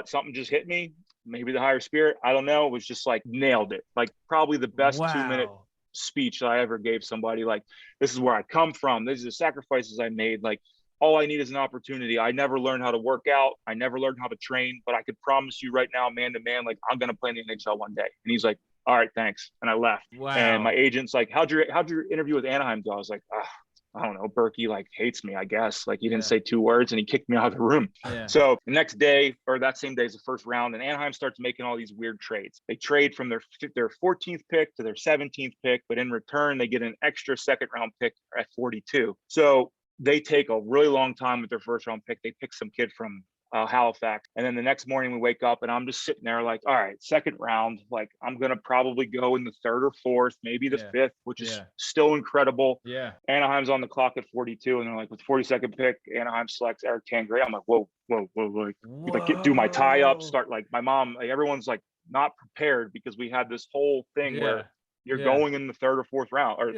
something just hit me. Maybe the higher spirit, I don't know. It was just like nailed it. Like probably the best 2-minute speech that I ever gave somebody. Like, this is where I come from. These are the sacrifices I made. Like, all I need is an opportunity. I never learned how to work out. I never learned how to train, but I could promise you right now, man to man, like I'm going to play in the NHL one day. And he's like, all right, thanks. And I left. Wow. And my agent's like, how'd your interview with Anaheim go? I was like, I don't know. Berkey like hates me, I guess. Like he didn't say 2 words and he kicked me out of the room. So the next day, or that same day is the first round, and Anaheim starts making all these weird trades. They trade from their 14th pick to their 17th pick, but in return, they get an extra 2nd round pick at 42. So they take a really long time with their 1st round pick. They pick some kid from Halifax. And then the next morning we wake up and I'm just sitting there like, all right, second round, like I'm going to probably go in the third or fourth, maybe the fifth, which is still incredible. Yeah. Anaheim's on the clock at 42 and they're like, with 42nd pick, Anaheim selects Eric Tangradi. I'm like, whoa, like do my tie up, start like my mom, like everyone's like not prepared because we had this whole thing where you're going in the third or fourth round. Or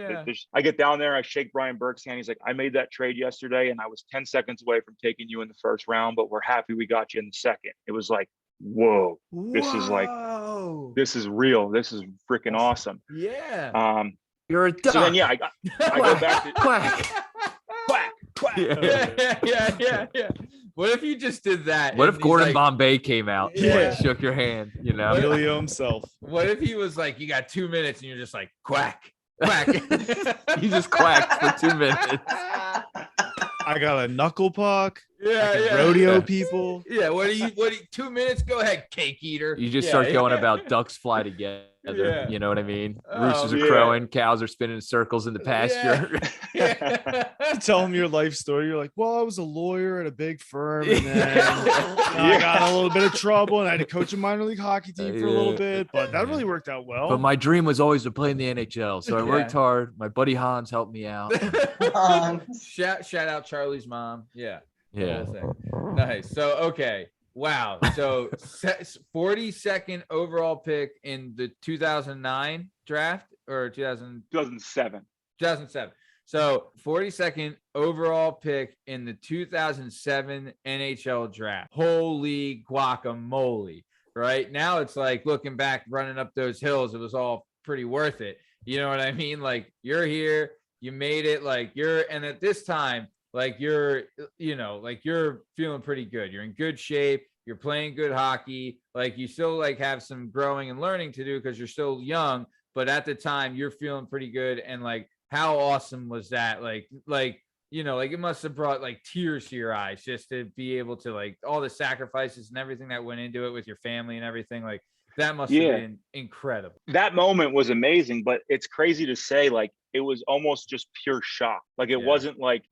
I get down there, I shake Brian Burke's hand. He's like, I made that trade yesterday and I was 10 seconds away from taking you in the first round, but we're happy we got you in the second. It was like, whoa. This is real. This is freaking awesome. Yeah. You're a duck. So then, I go back to quack. quack. Yeah. What if you just did that? What if Gordon Bombay came out and shook your hand, you know? Emilio himself. What if he was like, you got 2 minutes and you're just like, quack. You just quacked for 2 minutes. I got a knuckle puck. Yeah. Rodeo people. Yeah. What do you 2 minutes? Go ahead, cake eater. You just start going about ducks fly together. Yeah. You know what I mean? Roosters are crowing, cows are spinning in circles in the pasture. You tell them your life story. You're like, well, I was a lawyer at a big firm, and then I got in a little bit of trouble, and I had to coach a minor league hockey team for a little bit, but that really worked out well. But my dream was always to play in the NHL, so I worked hard. My buddy Hans helped me out. Shout out Charlie's mom. Yeah. Yeah. Nice. So okay. Wow. So 42nd overall pick in the 2009 draft or 2007. 2007. So 42nd overall pick in the 2007 NHL draft. Holy guacamole. Right now it's like looking back, running up those hills, it was all pretty worth it. You know what I mean? Like you're here, you made it, and at this time, like you're feeling pretty good. You're in good shape. You're playing good hockey. Like you still like have some growing and learning to do because you're still young. But at the time, you're feeling pretty good. And like, how awesome was that? Like it must have brought like tears to your eyes just to be able to like all the sacrifices and everything that went into it with your family and everything. Like that must have been incredible. That moment was amazing, but it's crazy to say like it was almost just pure shock. Like it wasn't like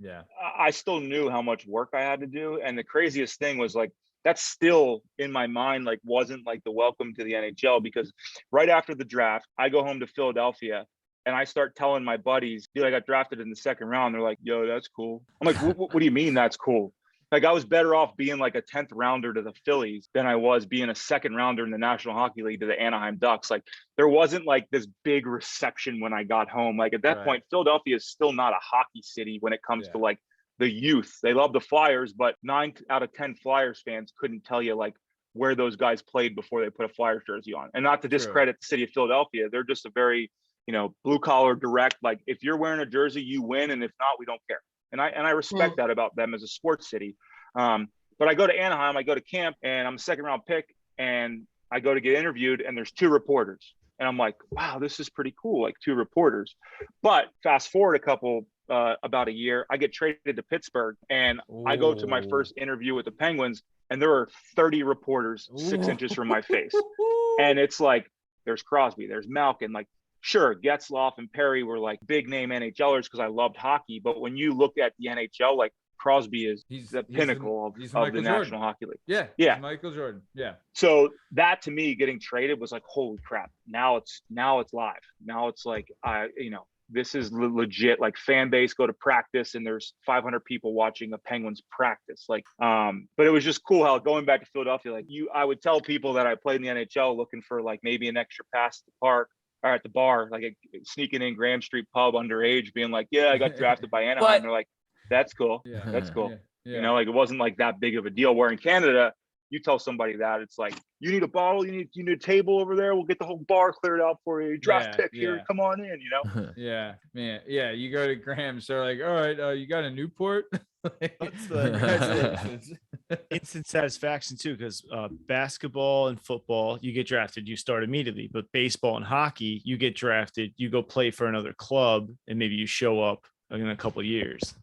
I still knew how much work I had to do. And the craziest thing was like that's still in my mind, like wasn't like the welcome to the NHL, because right after the draft, I go home to Philadelphia and I start telling my buddies, dude, I got drafted in the second round. They're like, yo, that's cool. I'm like, what do you mean that's cool? Like I was better off being like a 10th rounder to the Phillies than I was being a second rounder in the National Hockey League to the Anaheim Ducks. Like there wasn't like this big reception when I got home. Like at that point, Philadelphia is still not a hockey city when it comes to like the youth. They love the Flyers, but 9 out of 10 Flyers fans couldn't tell you like where those guys played before they put a Flyers jersey on. And not to discredit the city of Philadelphia, they're just a very, blue collar, direct, like if you're wearing a jersey, you win. And if not, we don't care. And I respect that about them as a sports city. But I go to Anaheim, I go to camp, and I'm a second round pick, and I go to get interviewed, and there's 2 reporters. And I'm like, wow, this is pretty cool, like 2 reporters. But fast forward about a year, I get traded to Pittsburgh, and I go to my first interview with the Penguins, and there are 30 reporters 6 inches from my face. And it's like, there's Crosby, there's Malkin, like, sure, Getzlaf and Perry were like big name NHLers because I loved hockey. But when you look at the NHL, like Crosby is the pinnacle of the National Hockey League. Yeah. Michael Jordan. Yeah. So that to me, getting traded was like, holy crap. Now it's live. Now it's like, this is legit, like fan base, go to practice and there's 500 people watching a Penguins practice. Like, but it was just cool how going back to Philadelphia, like I would tell people that I played in the NHL looking for like maybe an extra pass at the park or at the bar, like sneaking in Graham Street pub underage, being like, yeah, I got drafted by Anaheim. And they're like, that's cool. Yeah. That's cool. Yeah. Like it wasn't like that big of a deal. Where in Canada, you tell somebody that it's like, you need a bottle, you need a table over there. We'll get the whole bar cleared out for you. Draft pick here. Come on in, Yeah, man. Yeah. You go to Graham's. They're like, all right, you got a Newport? That's the instant satisfaction too, because basketball and football, you get drafted, you start immediately. But baseball and hockey, you get drafted, you go play for another club, and maybe you show up in a couple of years.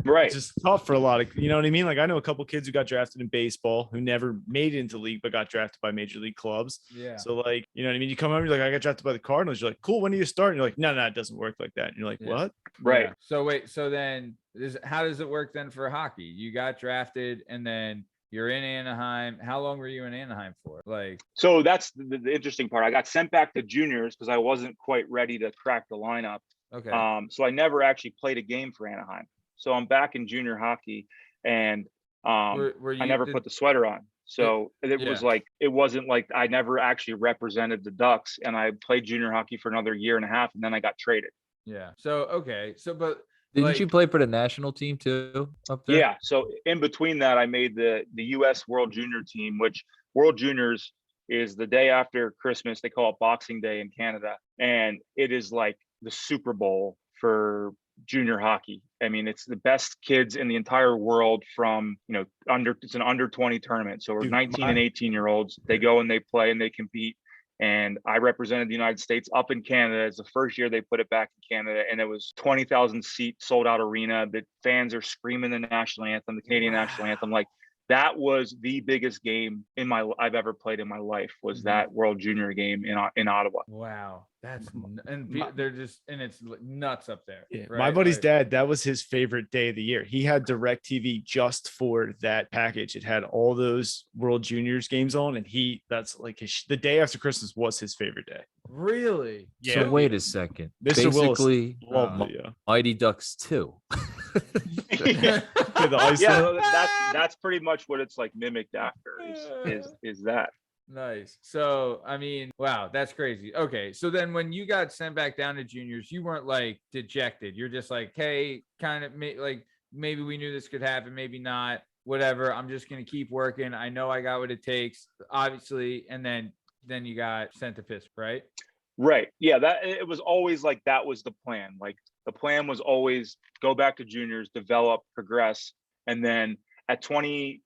Right. It's just tough for a lot of, you know what I mean? Like I know a couple kids who got drafted in baseball who never made it into league, but got drafted by major league clubs. Yeah. So like, you know what I mean? You come over, you're like, I got drafted by the Cardinals. You're like, cool. When do you start? And you're like, no, it doesn't work like that. And you're like, what? Right. Yeah. So wait, so then how does it work then for hockey? You got drafted and then You're in Anaheim. How long were you in Anaheim for? Like, so that's the interesting part. I got sent back to juniors because I wasn't quite ready to crack the lineup. okay. So I never actually played a game for Anaheim. So I'm back in junior hockey, and Were I you never put the sweater on. So it was yeah. like, it wasn't like I never actually represented the Ducks, and I played junior hockey for another year and a half, and then I got traded. Yeah. So, okay. So, but Didn't you play for the national team too up there? Yeah. So in between that, I made the U.S. World Junior team, which World Juniors is the day after Christmas. They call it Boxing Day in Canada, and it is like the Super Bowl for junior hockey. I mean, it's the best kids in the entire world from, it's an under 20 tournament. So we're 19 and 18-year-olds. They go and they play and they compete. And I represented the United States up in Canada. It's the first year they put it back in Canada, and it was 20,000 seat sold out arena. The fans are screaming the national anthem, the Canadian national anthem. Like, that was the biggest game I've ever played in my life, was that World Junior game in Ottawa. Wow. They're just, and it's nuts up there. Yeah. Right? My buddy's dad, that was his favorite day of the year. He had DirecTV just for that package. It had all those World Juniors games on, and that's like the day after Christmas was his favorite day. Really? Yeah. So wait a second. Mr. Basically, Willis, Mighty Ducks 2. Yeah, that's pretty much what it's like mimicked after is that. Nice. So, I mean, wow, that's crazy. Okay. So then when you got sent back down to juniors, you weren't like dejected. You're just like, hey, kind of like, maybe we knew this could happen, maybe not, whatever. I'm just going to keep working. I know I got what it takes, obviously. And then you got sent to Pittsburgh, right? Right. Yeah. It was always like, that was the plan. Like, the plan was always go back to juniors, develop, progress. And then at 20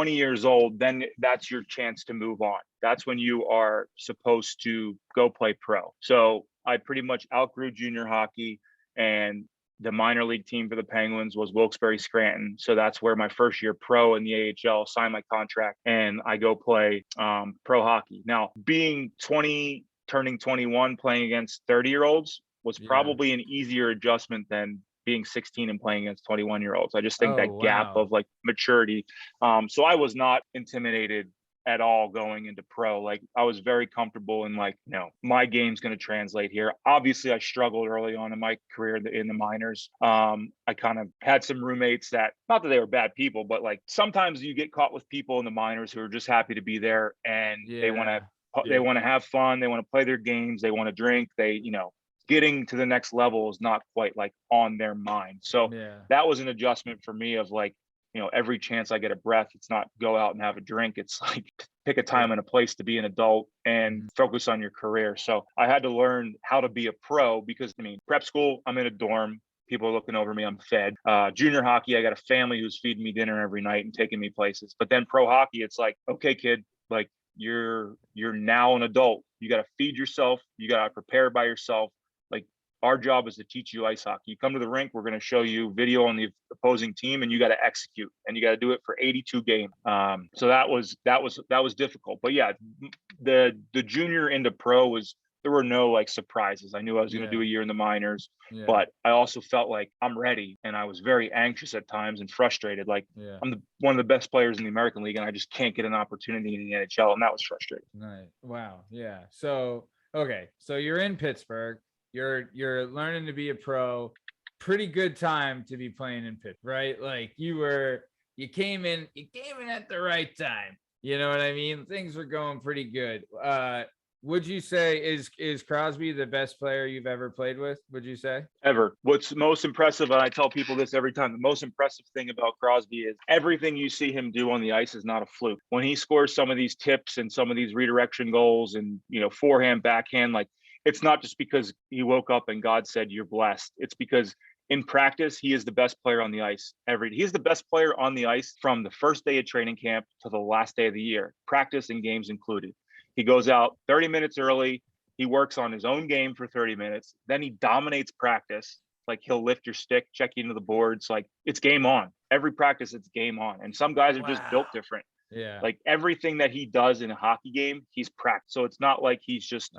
years old, then that's your chance to move on. That's when you are supposed to go play pro. So I pretty much outgrew junior hockey, and the minor league team for the Penguins was Wilkes-Barre Scranton. So that's where my first year pro in the AHL, signed my contract, and I go play pro hockey. Now, being 20, turning 21, playing against 30-year-olds was probably an easier adjustment than being 16 and playing against 21-year-olds. I just think gap of like maturity. So I was not intimidated at all going into pro. Like, I was very comfortable in like, my game's going to translate here. Obviously, I struggled early on in my career in the minors. I kind of had some roommates that, not that they were bad people, but like sometimes you get caught with people in the minors who are just happy to be there, and they want to have fun. They want to play their games. They want to drink. Getting to the next level is not quite like on their mind. So that was an adjustment for me of like, every chance I get a breath, it's not go out and have a drink. It's like pick a time and a place to be an adult and focus on your career. So I had to learn how to be a pro because, prep school, I'm in a dorm. People are looking over me. I'm fed. Junior hockey, I got a family who's feeding me dinner every night and taking me places. But then pro hockey, it's like, okay, kid, like you're now an adult. You got to feed yourself. You got to prepare by yourself. Our job is to teach you ice hockey. You come to the rink, we're going to show you video on the opposing team, and you got to execute, and you got to do it for 82 games. So that was difficult. But yeah, the junior into pro there were no like surprises. I knew I was going to do a year in the minors, but I also felt like I'm ready, and I was very anxious at times and frustrated. Like I'm one of the best players in the American League, and I just can't get an opportunity in the NHL, and that was frustrating. Right. Wow. Yeah. So okay, so you're in Pittsburgh. You're learning to be a pro. Pretty good time to be playing in Pittsburgh, right? Like you came in at the right time. You know what I mean? Things were going pretty good. Would you say is Crosby the best player you've ever played with? Would you say? Ever. What's most impressive, and I tell people this every time, the most impressive thing about Crosby is everything you see him do on the ice is not a fluke. When he scores some of these tips and some of these redirection goals and, forehand, backhand, like, it's not just because he woke up and God said you're blessed. It's because in practice, he is the best player on the ice. He's the best player on the ice from the first day of training camp to the last day of the year, practice and games included. He goes out 30 minutes early. He works on his own game for 30 minutes. Then he dominates practice. Like he'll lift your stick, check you into the boards. Like it's game on. Every practice, it's game on. And some guys are just built different. Yeah. Like everything that he does in a hockey game, he's practiced. So it's not like he's just,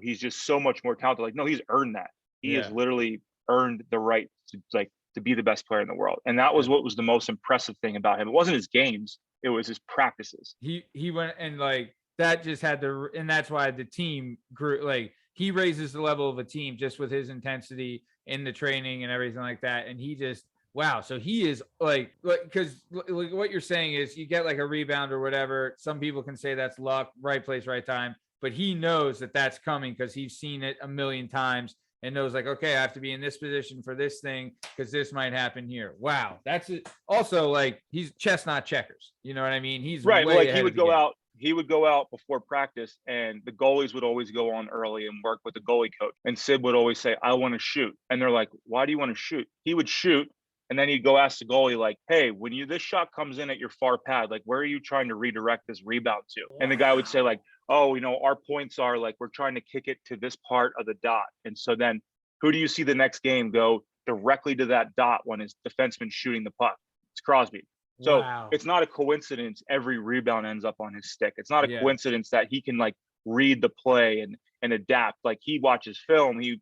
he's just so much more talented. Like, no, he's earned that. He has literally earned the right to be the best player in the world. And that was what was the most impressive thing about him. It wasn't his games. It was his practices. He went and like that just had to, and that's why the team grew. Like he raises the level of a team just with his intensity in the training and everything like that. And he just, wow. So he is like because like what you're saying is you get like a rebound or whatever. Some people can say that's luck, right place, right time. But he knows that that's coming because he's seen it a million times and knows like, okay, I have to be in this position for this thing because this might happen here. Wow. That's it. Also, like he's chess, not checkers. You know what I mean? He's right. Way Like ahead he of would the go game. out. He would go out before practice and the goalies would always go on early and work with the goalie coach. And Sid would always say, I want to shoot. And they're like, why do you want to shoot? He would shoot. And then he'd go ask the goalie, like, hey, when this shot comes in at your far pad, like, where are you trying to redirect this rebound to? Wow. And the guy would say like, oh, our points are like, we're trying to kick it to this part of the dot. And so then who do you see the next game go directly to that dot when his defenseman's shooting the puck? It's Crosby. So It's not a coincidence every rebound ends up on his stick. It's not a coincidence that he can like read the play and adapt. Like he watches film, he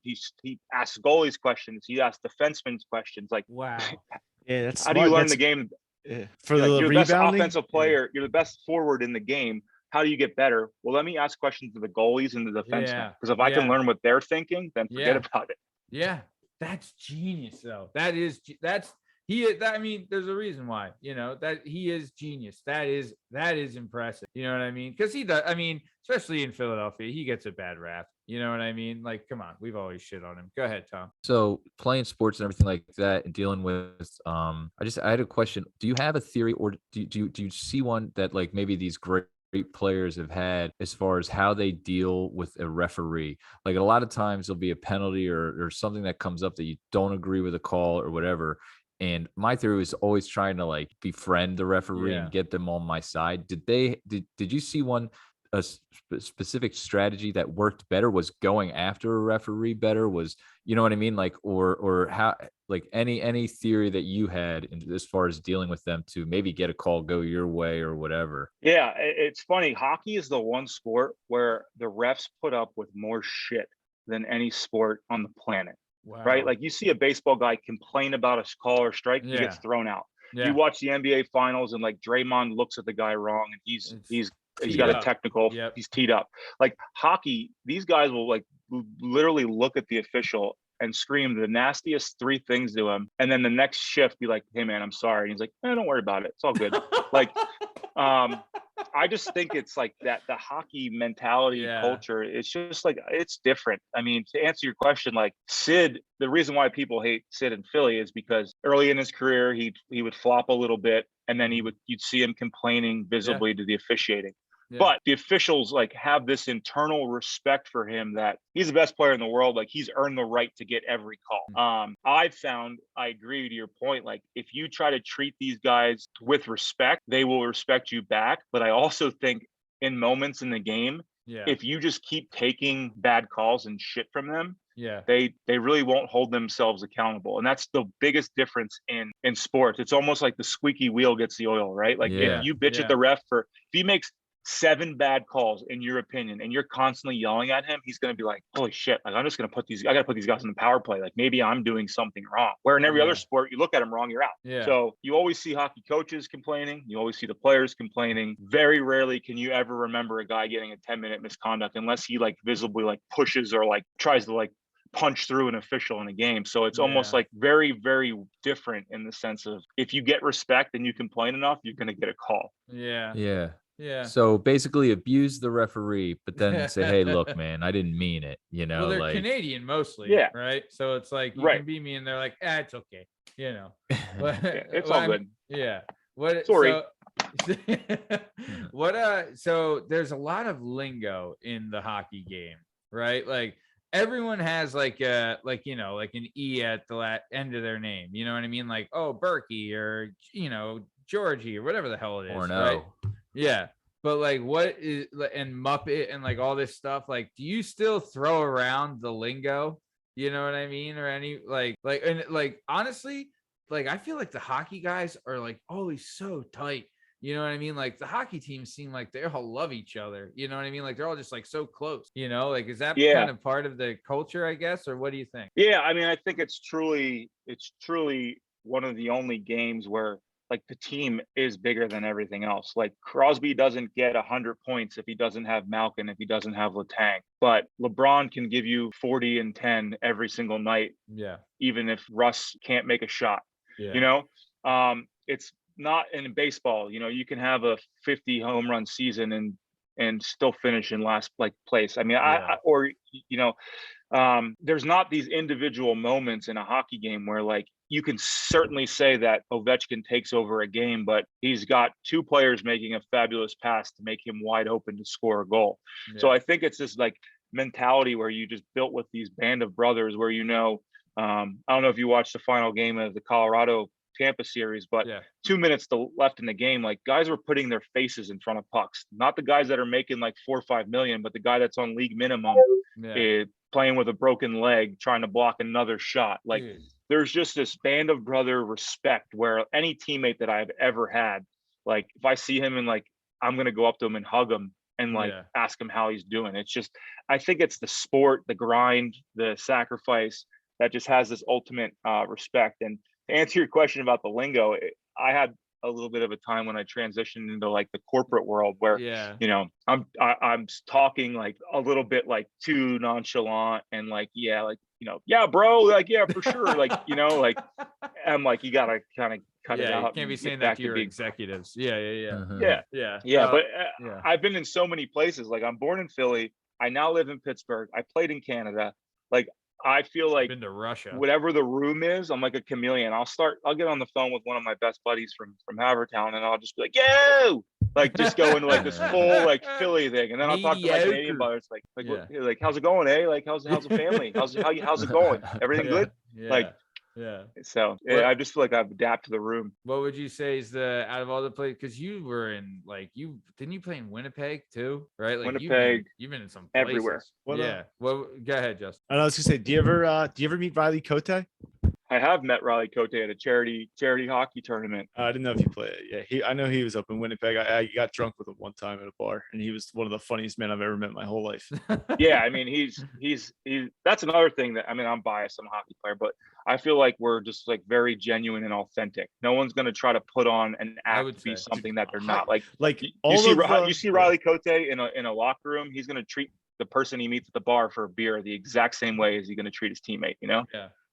asks goalies questions, he asks defensemen's questions. Like, wow. Yeah, that's how smart. do you learn the game? For the you're the best rebounding? offensive player, you're the best forward in the game. How do you get better? Well, let me ask questions to the goalies and the defensemen. Because if I can learn what they're thinking, then forget about it. Yeah, that's genius, though. I mean, there's a reason why, that he is genius. That is impressive. You know what I mean? Because he does. I mean, especially in Philadelphia, he gets a bad rap. You know what I mean? Like, come on, we've always shit on him. Go ahead, Tom. So playing sports and everything like that and dealing with, I had a question. Do you have a theory, or do you see one that like maybe these great players have had as far as how they deal with a referee? Like a lot of times there'll be a penalty or something that comes up that you don't agree with a call or whatever. And my theory was always trying to like befriend the referee and get them on my side. Did you see a specific strategy that worked better? Was going after a referee better? Was, you know what I mean? Like, or how, like any theory that you had as far as dealing with them to maybe get a call go your way or whatever? Yeah, it's funny. Hockey is the one sport where the refs put up with more shit than any sport on the planet. Wow. Right? Like you see a baseball guy complain about a call or strike, he gets thrown out. You watch the NBA finals and like Draymond looks at the guy wrong and he's got a technical, he's teed up. Like hockey, these guys will like literally look at the official and scream the nastiest three things to him. And then the next shift be like, hey man, I'm sorry. And he's like, don't worry about it. It's all good. Like, I just think it's like that, the hockey mentality culture, it's just like, it's different. I mean, to answer your question, like Sid, the reason why people hate Sid in Philly is because early in his career, he would flop a little bit and then you'd see him complaining visibly to the officiating. But the officials like have this internal respect for him that he's the best player in the world. Like he's earned the right to get every call. I've found, I agree to your point. Like if you try to treat these guys with respect, they will respect you back. But I also think in moments in the game, if you just keep taking bad calls and shit from them, they really won't hold themselves accountable. And that's the biggest difference in sports. It's almost like the squeaky wheel gets the oil, right? Like if you bitch at the ref if he makes 7 bad calls in your opinion and you're constantly yelling at him, he's going to be like, holy shit, like I'm just going to I got to put these guys in the power play. Like maybe I'm doing something wrong. Where in every other sport, you look at them wrong, you're out. So you always see hockey coaches complaining. You always see the players complaining. Very rarely can you ever remember a guy getting a 10-minute misconduct unless he like visibly like pushes or like tries to like punch through an official in a game. So it's almost like very, very different in the sense of if you get respect and you complain enough, you're going to get a call. Yeah. So basically abuse the referee, but then say, hey, look, man, I didn't mean it. Well, they're like Canadian mostly. Right. So it's like, you can be me and they're like, it's okay. But, it's all good. Sorry. So there's a lot of lingo in the hockey game, right? Like everyone has like an E at the end of their name. You know what I mean? Like, Berkey or, Georgie or whatever the hell it is. Or no. Right? Yeah. But like what is and Muppet and like all this stuff, like do you still throw around the lingo? You know what I mean? Or any like honestly, like I feel like the hockey guys are like always so tight. You know what I mean? Like the hockey teams seem like they all love each other. You know what I mean? Like they're all just like so close, like is that kind of part of the culture, I guess? Or what do you think? Yeah, I mean, I think it's truly one of the only games where like the team is bigger than everything else. Like Crosby doesn't get 100 points if he doesn't have Malkin, if he doesn't have Letang, but LeBron can give you 40 and 10 every single night. Yeah. Even if Russ can't make a shot, you know, it's not in baseball. You know, you can have a 50 home run season and still finish in last place. I mean, there's not these individual moments in a hockey game where like you can certainly say that Ovechkin takes over a game, but he's got two players making a fabulous pass to make him wide open to score a goal. Yeah. So I think it's this like mentality where you just built with these band of brothers where, you know, I don't know if you watched the final game of the Colorado Tampa series, but 2 minutes left in the game, like guys were putting their faces in front of pucks, not the guys that are making like 4 or 5 million, but the guy that's on league minimum playing with a broken leg, trying to block another shot. Like there's just this band of brother respect where any teammate that I've ever had, like if I see him and like, I'm going to go up to him and hug him and like ask him how he's doing. It's just, I think it's the sport, the grind, the sacrifice that just has this ultimate respect. And to answer your question about the lingo, I had a little bit of a time when I transitioned into like the corporate world where, you know, I'm talking like a little bit like too nonchalant and like, like, you know, yeah, bro, like, yeah, for sure. Like, you know, like, I'm like, you got to kind of cut it out. You can't be saying that to your executives. But I've been in so many places. Like I'm born in Philly. I now live in Pittsburgh. I played in Canada. Like, I feel like been to Russia. Whatever the room is, I'm like a chameleon. I'll get on the phone with one of my best buddies from Havertown and I'll just be like, yo, like just go into like this full like Philly thing. And then I'll talk to my Canadian buddies like how's it going, eh? Like how's the family? How's it going? Everything good? So I just feel like I've adapted to the room. What would you say is the out of all the places? Because you were in like didn't you play in Winnipeg too, right? Like Winnipeg, you've been in some places. Everywhere. Well, go ahead, Justin. I was gonna say, do you ever meet Riley Cote? I have met Riley Cote at a charity hockey tournament. I didn't know if you played it. Yeah, I know he was up in Winnipeg. I got drunk with him one time at a bar, and he was one of the funniest men I've ever met in my whole life. Yeah, I mean, he's that's another thing that, I mean, I'm biased, I'm a hockey player, but I feel like we're just like very genuine and authentic. No one's going to try to put on an act to be something that they're not. Like you see Riley Cote in a locker room, he's going to treat the person he meets at the bar for a beer the exact same way as he's going to treat his teammate, you know?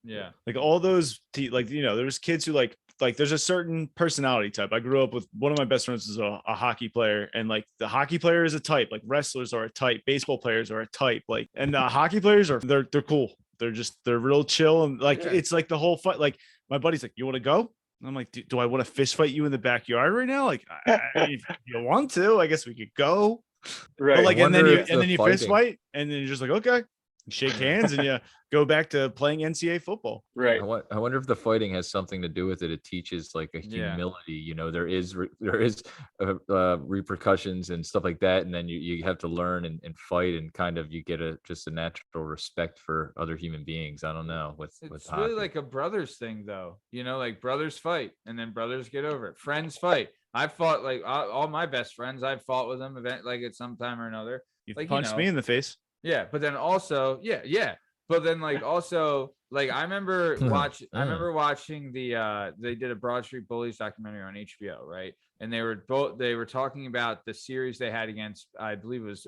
Yeah. Like all those, like, you know, there's kids who like there's a certain personality type. I grew up with one of my best friends is a hockey player, and like the hockey player is a type, like wrestlers are a type, baseball players are a type, like, and the hockey players they're cool. They're real chill. And like, it's like the whole fight. Like my buddy's like, you want to go? And I'm like, do I want to fist fight you in the backyard right now? Like, if you want to, I guess we could go. Right. But like, and then you fist fight, and then you're just like, okay. You shake hands and you go back to playing NCAA football. Right. I wonder if the fighting has something to do with it. It teaches like a humility. You know, there is repercussions and stuff like that, and then you have to learn and fight, and kind of you get just a natural respect for other human beings. I don't know. It's really like a brothers thing, though. You know, like brothers fight, and then brothers get over it. Friends fight. I've fought like all my best friends. I've fought with them like at some time or another. You like, punched me in the face. Yeah, but then also, but then like also like I remember watching the they did a Broad Street Bullies documentary on HBO, right? And they were talking about the series they had against, I believe it was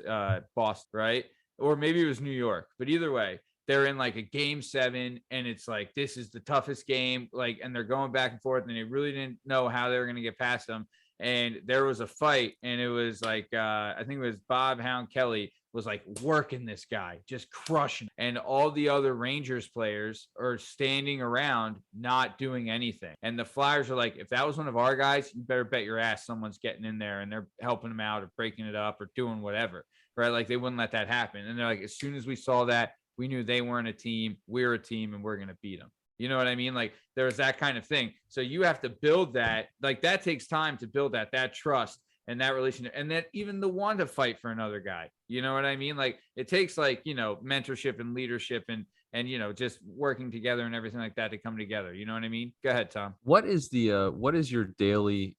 Boston, right? Or maybe it was New York, but either way, they're in like a game 7 and it's like, this is the toughest game, like, and they're going back and forth and they really didn't know how they were going to get past them. And there was a fight, and it was like I think it was Bob Hound Kelly was like working this guy, just crushing, and all the other Rangers players are standing around not doing anything. And the Flyers are like, if that was one of our guys, you better bet your ass someone's getting in there and they're helping him out or breaking it up or doing whatever, right? Like they wouldn't let that happen. And they're like, as soon as we saw that, we knew they weren't a team, we're a team, and we're gonna beat them. You know what I mean? Like there's that kind of thing. So you have to build that. Like that takes time to build that trust and that relationship, and that even the want to fight for another guy. You know what I mean? Like it takes like, you know, mentorship and leadership and you know, just working together and everything like that to come together. You know what I mean? Go ahead, Tom. What is your daily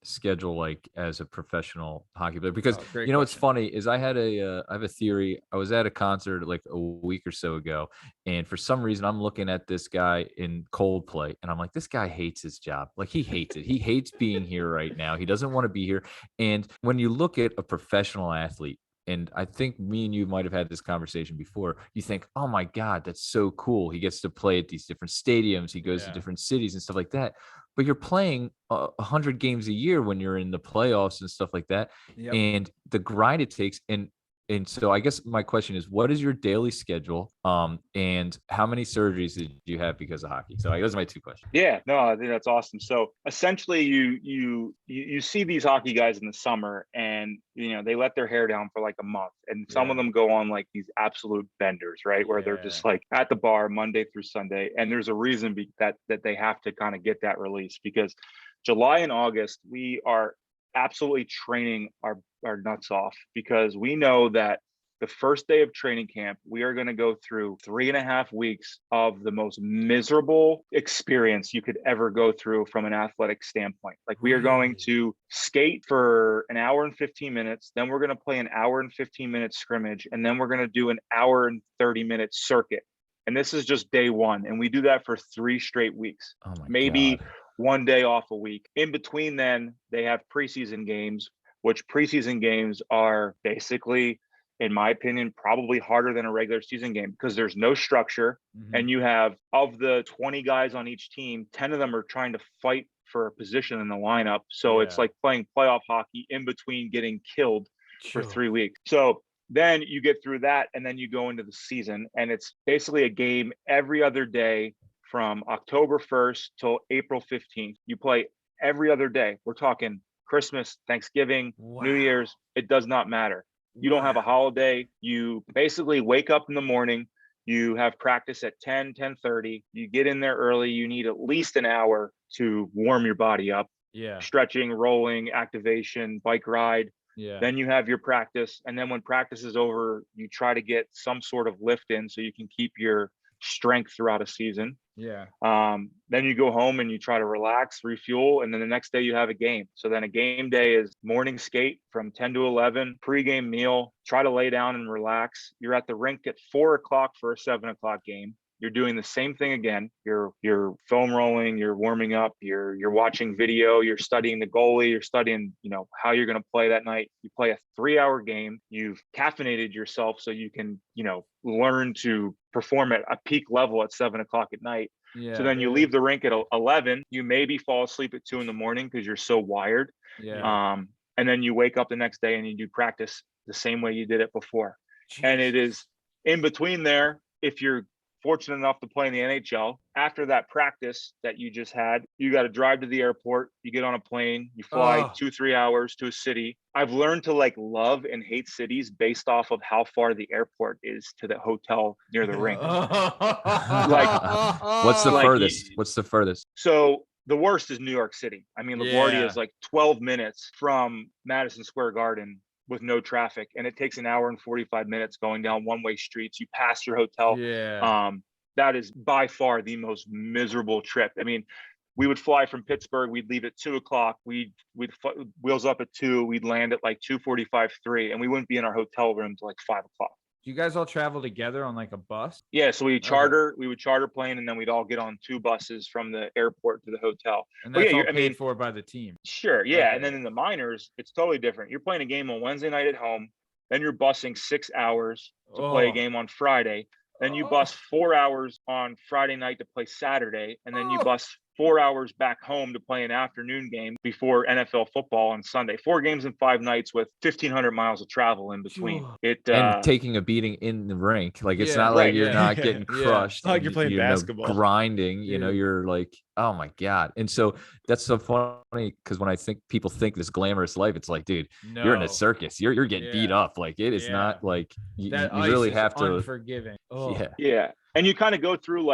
schedule like as a professional hockey player? Because great you know what's question. funny is I have a theory. I was at a concert like a week or so ago, and for some reason I'm looking at this guy in Coldplay, and I'm like, this guy hates his job. Like he hates it. He hates being here right now. He doesn't want to be here. And when you look at a professional athlete, and I think me and you might have had this conversation before, you think, oh my God, that's so cool. He gets to play at these different stadiums. He goes to Yeah. different cities and stuff like that. But you're playing 100 games a year when you're in the playoffs and stuff like that. Yep. And the grind it takes. And so I guess my question is, what is your daily schedule? And how many surgeries did you have because of hockey? So those are my two questions. Yeah, no, I think that's awesome. So essentially you see these hockey guys in the summer, and they let their hair down for like a month, and some of them go on like these absolute benders, right? Where they're just like at the bar Monday through Sunday. And there's a reason that they have to kind of get that release, because July and August, we are absolutely training our nuts off, because we know that the first day of training camp, we are going to go through 3.5 weeks of the most miserable experience you could ever go through from an athletic standpoint. Like, we are going to skate for an hour and 15 minutes. Then we're going to play an hour and 15-minute scrimmage. And then we're going to do an hour and 30-minute circuit. And this is just day one. And we do that for 3 straight weeks. Oh my Maybe God. one day off a week. In between then, they have preseason games, which preseason games are basically, in my opinion, probably harder than a regular season game, because there's no structure. And you have, of the 20 guys on each team, 10 of them are trying to fight for a position in the lineup. So it's like playing playoff hockey in between getting killed for 3 weeks. So then you get through that, and then you go into the season, and it's basically a game every other day from October 1st till April 15th. You play every other day. We're talking Christmas, Thanksgiving, New Year's. It does not matter. You don't have a holiday. You basically wake up in the morning. You have practice at 10:30. You get in there early. You need at least an hour to warm your body up. Yeah. Stretching, rolling, activation, bike ride. Yeah. Then you have your practice. And then when practice is over, you try to get some sort of lift in so you can keep your strength throughout a season. Yeah. Then you go home and you try to relax, refuel, and then the next day you have a game. So then a game day is morning skate from 10 to 11, pregame meal, try to lay down and relax. You're at the rink at 4 o'clock for a 7 o'clock game. You're doing the same thing again. You're foam rolling, you're warming up, you're watching video, you're studying the goalie, you're studying, how you're going to play that night. You play a 3-hour game. You've caffeinated yourself so you can, learn to perform at a peak level at 7 o'clock at night. Yeah. So then you leave the rink at 11. You maybe fall asleep at 2 in the morning because you're so wired. Yeah. And then you wake up the next day and you do practice the same way you did it before. And it is in between there, if you're fortunate enough to play in the NHL, after that practice that you just had, you got to drive to the airport, you get on a plane, you fly 2-3 hours to a city. I've learned to love and hate cities based off of how far the airport is to the hotel near the rink. What's the furthest? What's the furthest? So the worst is New York City. I mean, LaGuardia is 12 minutes from Madison Square Garden with no traffic, and it takes an hour and 45 minutes going down one-way streets. You pass your hotel. That is by far the most miserable trip. I mean, we would fly from Pittsburgh. We'd leave at 2 o'clock. We'd wheels up at 2. We'd land at 2:45, 3, and we wouldn't be in our hotel room till 5 o'clock. Do you guys all travel together on a bus? Yeah, so we would charter plane, and then we'd all get on 2 buses from the airport to the hotel. And that's all paid for by the team. Sure, yeah. Okay. And then in the minors, it's totally different. You're playing a game on Wednesday night at home, then you're busing 6 hours to play a game on Friday. Then you bus 4 hours on Friday night to play Saturday, and then you bus 4 hours back home to play an afternoon game before NFL football on Sunday. 4 games in 5 nights with 1,500 miles of travel in between. And taking a beating in the rink. It's not like you're not getting crushed. It's not like you're playing basketball. Grinding, you're oh my God. And so that's so funny, because when people think this glamorous life, it's dude, you're in a circus. You're getting beat up. It is not you really have to. Unforgiving. Oh. Yeah. And you kind of go through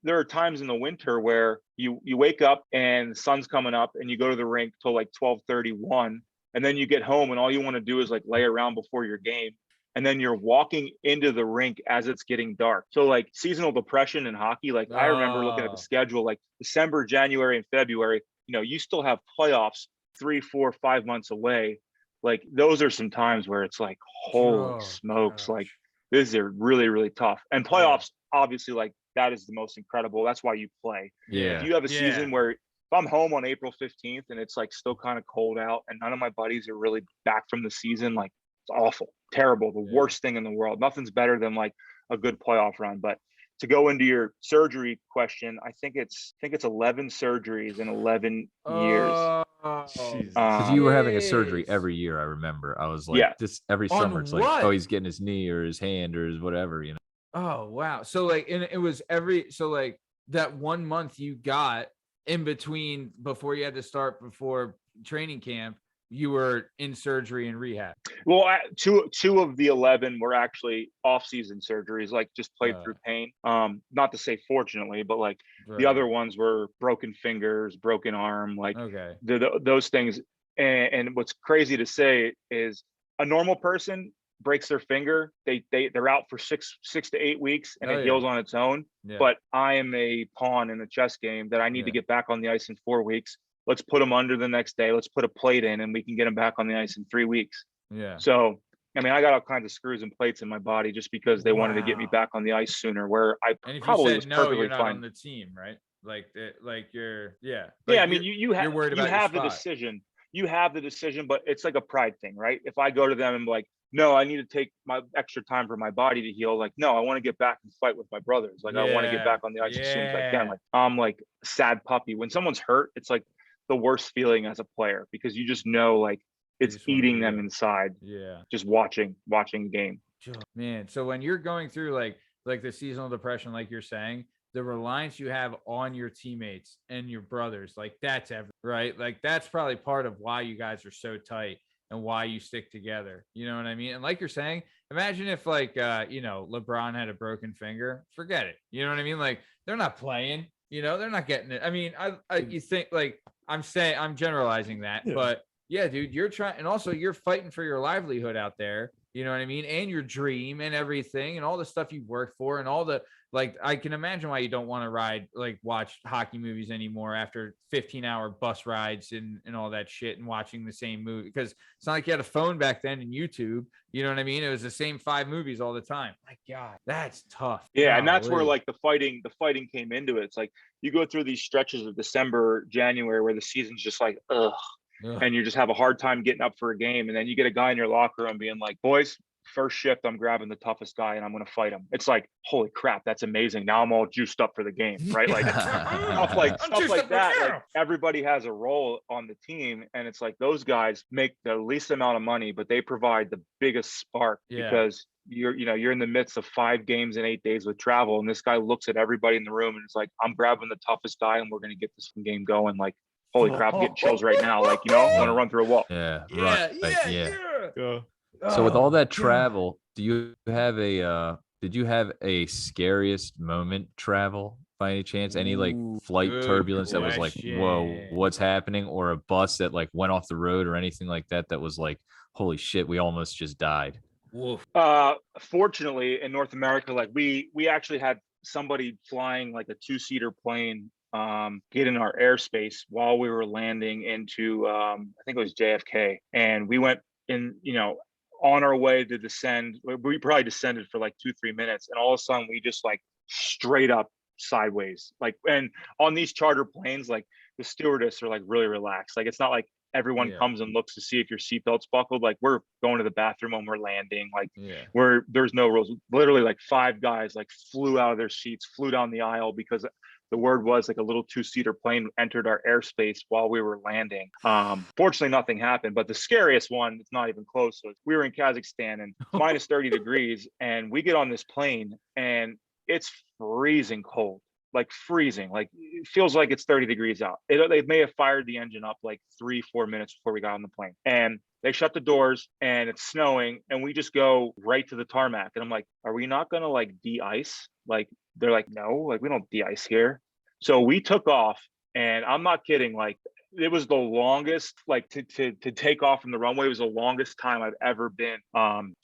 there are times in the winter where you wake up and the sun's coming up and you go to the rink till 12:31, and then you get home and all you want to do is lay around before your game. And then you're walking into the rink as it's getting dark. So seasonal depression in hockey, I remember looking at the schedule, December, January, and February, you still have playoffs 3, 4, 5 months away, like those are some times where it's like, holy smokes, like this is really, really tough. And playoffs, obviously, like that is the most incredible. That's why you play. Yeah. If you have a season where if I'm home on April 15th and it's like still kind of cold out and none of my buddies are really back from the season, like it's awful, terrible, the worst thing in the world. Nothing's better than like a good playoff run. But to go into your surgery question, I think it's 11 surgeries in 11 years. Because you were having a surgery every year. I remember. I was like, this every summer. It's like, oh, he's getting his knee or his hand or his whatever, you know. Oh wow. So like, and it was like that 1 month you got in between before you had to start before training camp, you were in surgery and rehab. Well, two of the 11 were actually off-season surgeries, like just played through pain. Not to say fortunately, but like the other ones were broken fingers, broken arm, like those things. And what's crazy to say is a normal person breaks their finger, they're out for six to 8 weeks and it heals on its own. But I am a pawn in a chess game that I need to get back on the ice in 4 weeks. Let's put them under the next day. Let's put a plate in and we can get them back on the ice in 3 weeks. So, I mean, I got all kinds of screws and plates in my body just because they wanted to get me back on the ice sooner, where I probably was perfectly you're not fine. on the team, right? Like you're, I mean, you have the decision. You have the decision, but it's like a pride thing, right? If I go to them and be like, no, I need to take my extra time for my body to heal. Like, no, I want to get back and fight with my brothers. Like, I want to get back on the ice as soon as I can. Like, I'm like a sad puppy. When someone's hurt, it's like the worst feeling as a player because you just know like it's eating them inside. Just watching the game. Man, so when you're going through like the seasonal depression, like you're saying, the reliance you have on your teammates and your brothers, like that's right? Like that's probably part of why you guys are so tight and why you stick together. You know what I mean? And like you're saying, imagine if like, LeBron had a broken finger, forget it. You know what I mean? Like they're not playing, they're not getting it. I mean, you think like, I'm generalizing that, but yeah, dude, you're trying, and also you're fighting for your livelihood out there. You know what I mean? And your dream and everything and all the stuff you work for and all the, like, I can imagine why you don't want to watch hockey movies anymore after 15-hour bus rides and all that shit and watching the same movie. Because it's not like you had a phone back then and YouTube, you know what I mean? It was the same 5 movies all the time. My God, that's tough. Yeah. And that's where like the fighting came into it. It's like you go through these stretches of December, January, where the season's just like, ugh. And you just have a hard time getting up for a game. And then you get a guy in your locker room being like, boys, first shift, I'm grabbing the toughest guy and I'm going to fight him. It's like, holy crap, that's amazing. Now I'm all juiced up for the game, right? Like stuff like that. Like everybody has a role on the team. And it's like those guys make the least amount of money, but they provide the biggest spark because you're in the midst of 5 games in 8 days with travel. And this guy looks at everybody in the room and it's like, I'm grabbing the toughest guy and we're going to get this game going. Like, holy crap, I'm getting chills right now. Like, I want to run through a wall. So with all that travel, did you have a scariest moment travel by any chance? Any like flight turbulence that was like, whoa, what's happening? Or a bus that like went off the road or anything like that was like, holy shit, we almost just died? Fortunately in North America, like we actually had somebody flying like a 2-seater plane get in our airspace while we were landing into I think it was JFK, and we went in, on our way to descend. We probably descended for like 2-3 minutes, and all of a sudden we just like straight up sideways, like, and on these charter planes, like the stewardess are like really relaxed. Like it's not like everyone comes and looks to see if your seatbelt's buckled. Like we're going to the bathroom when we're landing. Like there's no rules. Literally like 5 guys like flew out of their seats, flew down the aisle because the word was like a little 2-seater plane entered our airspace while we were landing. Fortunately, nothing happened. But the scariest one, it's not even close. So we were in Kazakhstan and minus 30 degrees, and we get on this plane and it's freezing cold, like freezing. Like it feels like it's 30 degrees out. They may have fired the engine up like 3-4 minutes before we got on the plane. And they shut the doors and it's snowing and we just go right to the tarmac. And I'm like, are we not going to like de-ice? Like, they're like, no, like we don't de-ice here. So we took off, and I'm not kidding. Like it was the longest, like to take off from the runway was the longest time I've ever been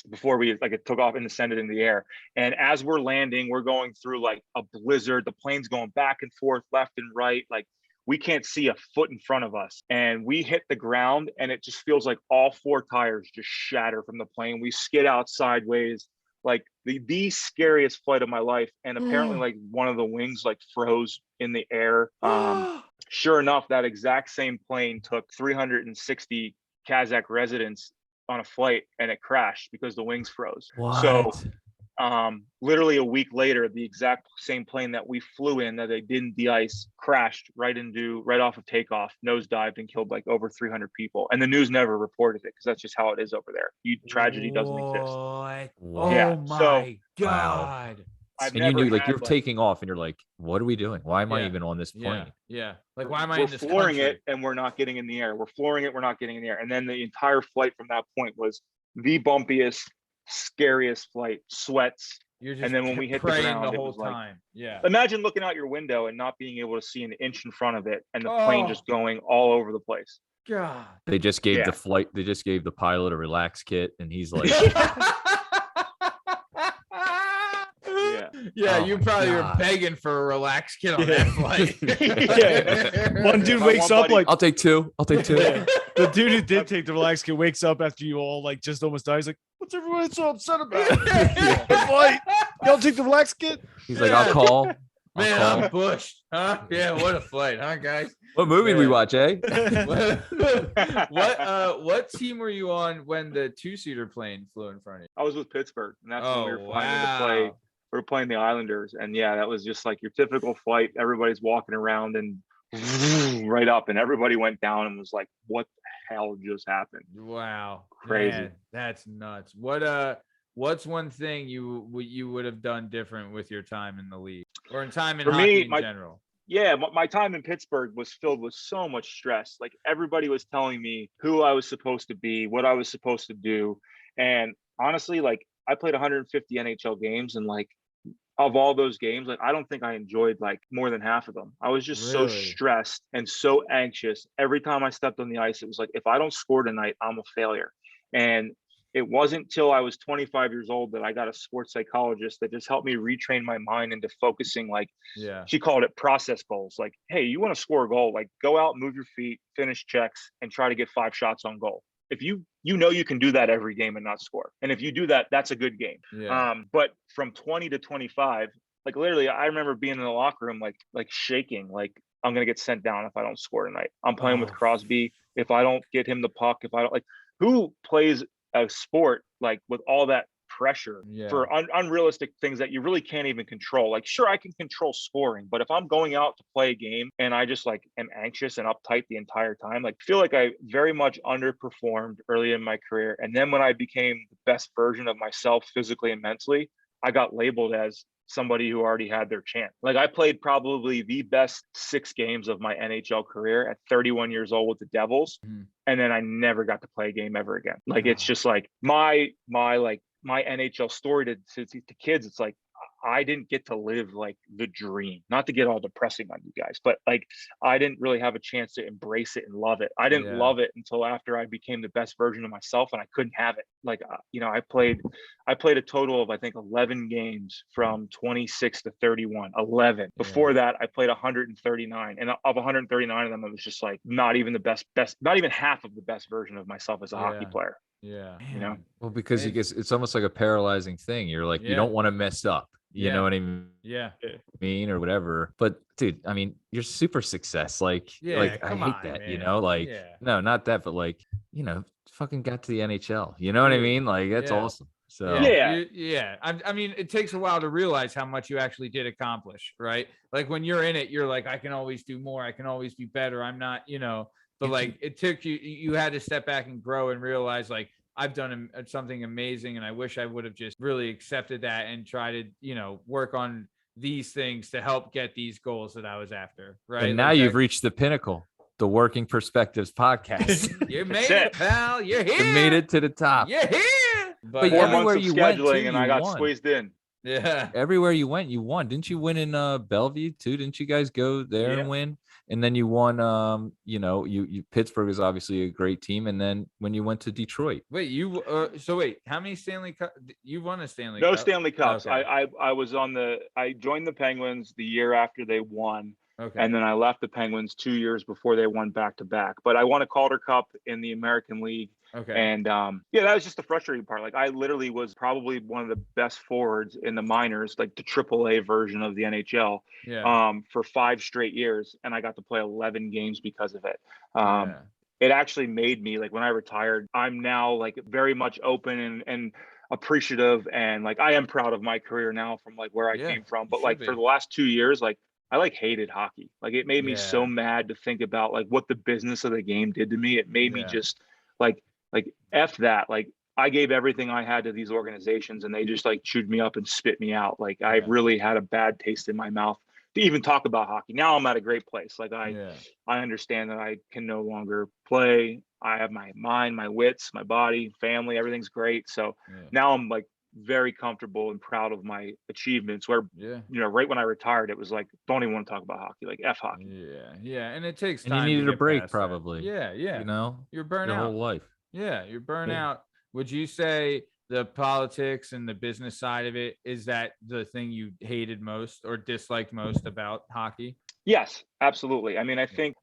before we like it took off and descended in the air. And as we're landing, we're going through like a blizzard. The plane's going back and forth, left and right. Like we can't see a foot in front of us. And we hit the ground and it just feels like all 4 tires just shatter from the plane. We skid out sideways, like the scariest flight of my life. And apparently like one of the wings like froze in the air. Sure enough, that exact same plane took 360 Kazakh residents on a flight and it crashed because the wings froze. What? So literally a week later, the exact same plane that we flew in that they didn't de-ice crashed right off of takeoff, nosedived and killed like over 300 people. And the news never reported it because that's just how it is over there. Tragedy doesn't exist. What? Yeah, Oh my Wow. God. I've And you knew like had, you're taking off and you're like, what are we doing? Why am I even on this plane? Yeah. Like, why am I we're in this flooring country? it and we're not getting in the air. We're flooring it, we're not getting in the air. And then the entire flight from that point was the bumpiest, scariest flight, sweats. You're just And then when we hit the praying ground, the it whole was like, time. Yeah. imagine looking out your window and not being able to see an inch in front of it and the plane just going all over the place. God. They just gave Yeah. they just gave the pilot a relax kit and he's like, Yeah, Oh you my probably were God. begging for a relaxed kid on that flight. One dude My wakes one up buddy- like I'll take two. Yeah. The dude who did take the relax kit wakes up after you all like just almost die. He's like, "What's everyone so upset about?" Like, y'all take the relax kit. He's like, I'll call. Man, I'll I'm call. bushed. Huh? Yeah, what a flight, huh, guys? What movie did we Yeah. watch, eh? What team were you on when the 2-seater plane flew in front of you? I was with Pittsburgh, and that's when we Oh, were flying into play. wow. We were playing the Islanders, and yeah, that was just like your typical flight. Everybody's walking around and right up, and everybody went down and was like, "What the hell just happened?" Wow. Crazy. Man, that's nuts. What's one thing you would have done different with your time in the league or in time in For hockey me, in my- general? Yeah, my time in Pittsburgh was filled with so much stress. Like everybody was telling me who I was supposed to be, what I was supposed to do. And honestly, like I played 150 NHL games and like of all those games, like I don't think I enjoyed like more than half of them. I was just so Really? stressed and so anxious. Every time I stepped on the ice, it was like, if I don't score tonight, I'm a failure. And it wasn't till I was 25 years old that I got a sports psychologist that just helped me retrain my mind into focusing. Like Yeah. she called it process goals. Like, hey, you want to score a goal, like go out, move your feet, finish checks, and try to get 5 shots on goal. If you know you can do that every game and not score. And if you do that, that's a good game. Yeah. But from 20 to 25, like literally, I remember being in the locker room, like shaking, like I'm gonna get sent down if I don't score tonight. I'm playing with Oh. Crosby. If I don't get him the puck, if I don't like, who plays a sport like with all that pressure for unrealistic things that you really can't even control? Like, sure, I can control scoring, but if I'm going out to play a game and I just like am anxious and uptight the entire time, like feel like I very much underperformed early in my career. And then when I became the best version of myself physically and mentally, I got labeled as somebody who already had their chance. Like I played probably the best 6 games of my NHL career at 31 years old with the Devils. Mhm. And then I never got to play a game ever again. Like, it's just like my NHL story to kids. It's like, I didn't get to live like the dream, not to get all depressing on you guys, but like, I didn't really have a chance to embrace it and love it. I didn't love it until after I became the best version of myself and I couldn't have it. Like, I played a total of, I think 11 games from 26 to 31, 11. Before that, I played 139. And of 139 of them, it was just like, not even the best, not even half of the best version of myself as a hockey player. Yeah. You know? Well, because it's almost like a paralyzing thing. You're like, you don't want to mess up. You know what I mean? Or whatever. But dude, I mean, you're super success. Like, I hate that, you know, like, no, not that, but like, fucking got to the NHL. You know what I mean? Like, that's awesome. So I mean, it takes a while to realize how much you actually did accomplish, right? Like when you're in it, you're like, I can always do more. I can always be better. I'm not, but like it took you had to step back and grow and realize like, I've done something amazing and I wish I would have just really accepted that and tried to, work on these things to help get these goals that I was after. Right. And now you've reached the pinnacle, the Working Perspectives podcast. You made it, pal. You're here. You made it to the top. You're here. But everywhere you went to, and I got squeezed in. Yeah. Everywhere you went, you won. Didn't you win in Bellevue too? Didn't you guys go there and win? And then you won, you Pittsburgh is obviously a great team. And then when you went to Detroit. Wait, how many Stanley Cup? You won a Stanley Cup? No Cup? Stanley Cups. Okay. I joined the Penguins the year after they won. Okay. And then I left the Penguins 2 years before they won back-to-back. But I won a Calder Cup in the American League. Okay. And yeah, that was just the frustrating part. Like I literally was probably one of the best forwards in the minors, like the AAA version of the NHL, for 5 straight years. And I got to play 11 games because of it. It actually made me, like when I retired, I'm now like very much open and appreciative. And like, I am proud of my career now from like where I came from. But like for the last 2 years, like I like hated hockey. Like it made me so mad to think about like what the business of the game did to me. It made me just like F that. Like I gave everything I had to these organizations and they just like chewed me up and spit me out. Like I really had a bad taste in my mouth to even talk about hockey. Now I'm at a great place. Like I understand that I can no longer play. I have my mind, my wits, my body, family, everything's great. So now I'm like very comfortable and proud of my achievements where, you know, right when I retired, it was like, don't even want to talk about hockey, like F hockey. Yeah. And it takes time. And you needed to a get break past probably. that. Yeah. You know, you're burnt your out. whole life. Yeah. You're burnt out. Would you say the politics and the business side of it, is that the thing you hated most or disliked most about hockey? Yes, absolutely. I mean, I think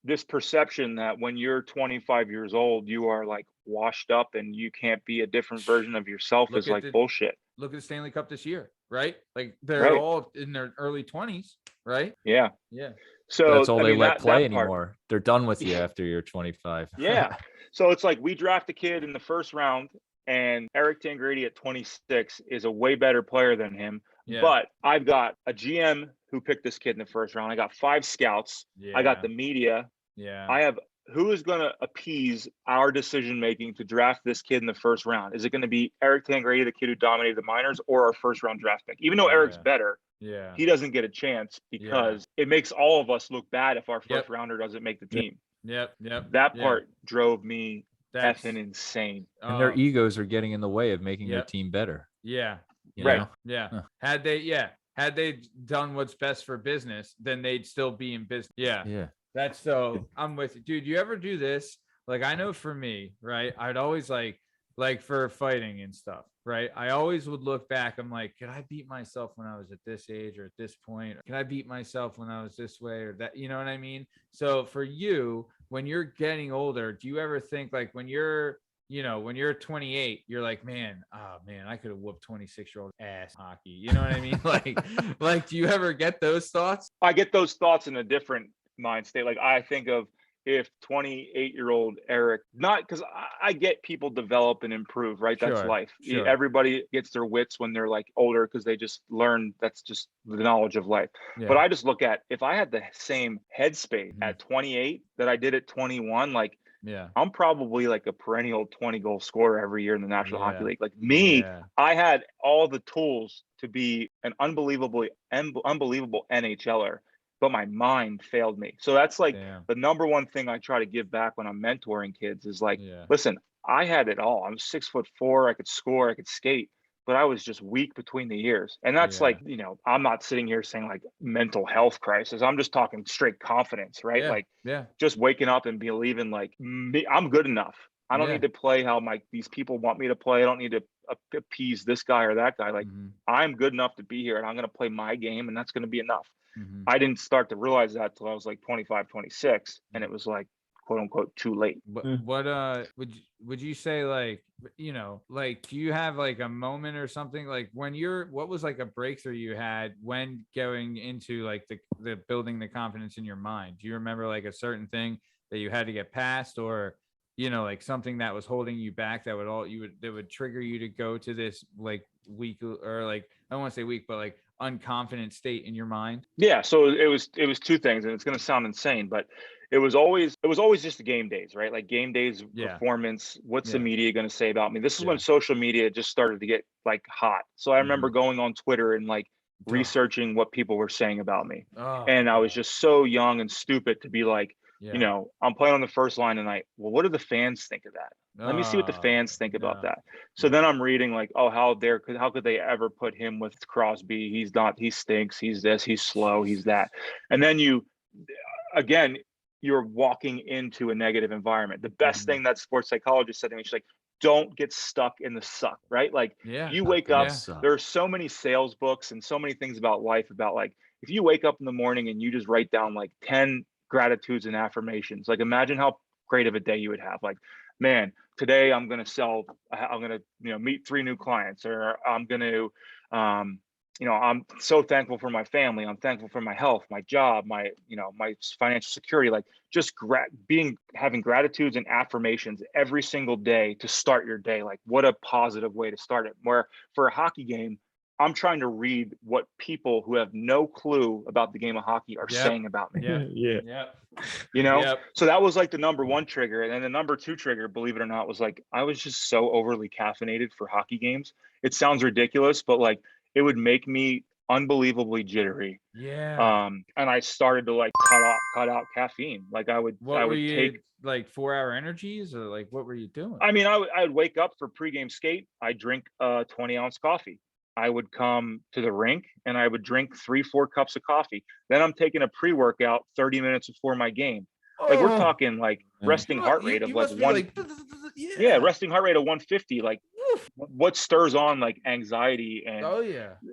this perception that when you're 25 years old, you are like washed up and you can't be a different version of yourself is like bullshit. Look at the Stanley Cup this year, right? Like they're all in their early 20s, right? Yeah. So that's all they let play anymore. They're done with you after you're 25. Yeah. So it's like we draft a kid in the first round and Eric Tangradi at 26 is a way better player than him. But I've got a GM who picked this kid in the first round. I got 5 scouts. I got the media. I have who is going to appease our decision making to draft this kid in the first round? Is it going to be Eric Tangradi, the kid who dominated the minors, or our first round draft pick? Even though Eric's better, he doesn't get a chance because it makes all of us look bad if our first rounder doesn't make the team. That part drove me effing insane. And their egos are getting in the way of making their team better. You know? Had they done what's best for business, then they'd still be in business. That's so I'm with you, dude. You ever do this? Like, I know for me, right, I'd always like for fighting and stuff, right, I always would look back. I'm like, could I beat myself when I was at this age or at this point? Can I beat myself when I was this way or that? You know what I mean? So for you, when you're getting older, do you ever think like when you're 28, you're like, man, I could have whooped 26-year-old ass hockey. You know what I mean? like, do you ever get those thoughts? I get those thoughts in a different mind state. Like I think of if 28-year-old Eric, not because I get people develop and improve, right? That's life. Everybody gets their wits when they're like older because they just learn. That's just the knowledge of life. But I just look at if I had the same headspace at 28 that I did at 21, like, I'm probably like a perennial 20 goal scorer every year in the National Hockey League. Like me, I had all the tools to be an unbelievable NHLer, but my mind failed me. So that's like the number one thing I try to give back when I'm mentoring kids is like, listen, I had it all. I'm 6'4". I could score, I could skate, but I was just weak between the ears. And that's like, you know, I'm not sitting here saying like mental health crisis. I'm just talking straight confidence, right? Just waking up and believing like me, I'm good enough. I don't need to play how these people want me to play. I don't need to appease this guy or that guy. Like I'm good enough to be here and I'm going to play my game and that's going to be enough. I didn't start to realize that till I was like 25, 26. And it was like, quote unquote, too late. What would you say, like, you know, like, do you have like a moment or something like what was like a breakthrough you had when going into like the building the confidence in your mind? Do you remember like a certain thing that you had to get past, or, you know, like something that was holding you back that would trigger you to go to this like weak, or like, I don't want to say weak, but like unconfident state in your mind? Yeah. So it was 2 things, and it's going to sound insane, but it was always just the game days, right? Like game days, performance. What's the media going to say about me? This is when social media just started to get like hot. So I remember going on Twitter and like researching what people were saying about me. And I was just so young and stupid to be like, you know, I'm playing on the first line tonight. Well, what do the fans think of that? Let me see what the fans think about that. So then I'm reading like, oh, how could they ever put him with Crosby? He stinks. He's this, he's slow, he's that. And then you're walking into a negative environment. The best thing that sports psychologist said to me, she's like, don't get stuck in the suck, right? Like you wake up, there are so many sales books and so many things about life about like, if you wake up in the morning and you just write down like 10 gratitudes and affirmations, like imagine how great of a day you would have. Like, man, today I'm going to, meet 3 new clients, or I'm going to, I'm so thankful for my family. I'm thankful for my health, my job, my financial security, like just having gratitudes and affirmations every single day to start your day. Like what a positive way to start it. Where for a hockey game, I'm trying to read what people who have no clue about the game of hockey are saying about me. So that was like the number 1 trigger. And then the number 2 trigger, believe it or not, was like, I was just so overly caffeinated for hockey games. It sounds ridiculous, but like it would make me unbelievably jittery. And I started to like cut out caffeine. Like I would take like 4-hour energies, or like what were you doing? I mean, I would wake up for pregame skate. I drink a 20-ounce coffee. I would come to the rink and I would drink 3-4 cups of coffee. Then I'm taking a pre-workout 30 minutes before my game. Like we're talking like resting heart rate of like resting heart rate of 150. Like what stirs on like anxiety and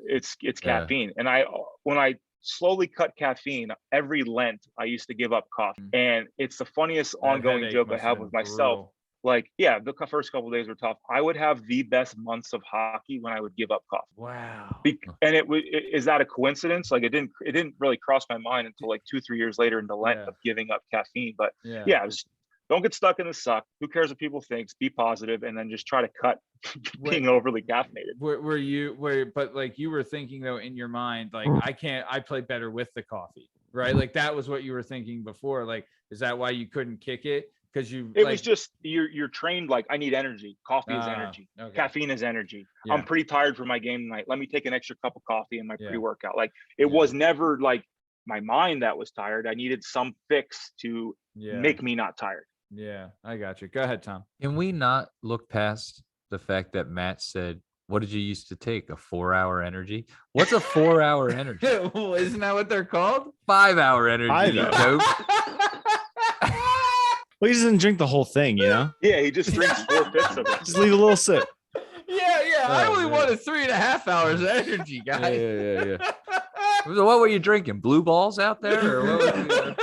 it's caffeine. And when I slowly cut caffeine, every Lent I used to give up coffee. And it's the funniest ongoing joke I have with myself. Like, the first couple of days were tough. I would have the best months of hockey when I would give up coffee. Wow. And is that a coincidence? Like it didn't really cross my mind until like 2-3 years later in the Lent of giving up caffeine. But don't get stuck in the suck. Who cares what people think? Be positive, and then just try to cut being overly caffeinated. But like you were thinking though in your mind, like I play better with the coffee, right? Like that was what you were thinking before. Like, is that why you couldn't kick it? Because it was just you're trained like I need energy. Coffee is energy. Okay. Caffeine is energy. I'm pretty tired for my game tonight. Let me take an extra cup of coffee in my pre-workout. Like it was never like my mind that was tired. I needed some fix to make me not tired. Yeah, I got you. Go ahead, Tom. Can we not look past the fact that Matt said, what did you used to take? A 4-hour energy? What's a 4-hour energy? Isn't that what they're called? 5-hour energy. Well, he doesn't drink the whole thing, you know? Yeah, he just drinks 4/5 of it. Just leave a little sip. I only wanted 3.5 hours of energy, guys. Yeah. So what were you drinking? Blue balls out there? Or what was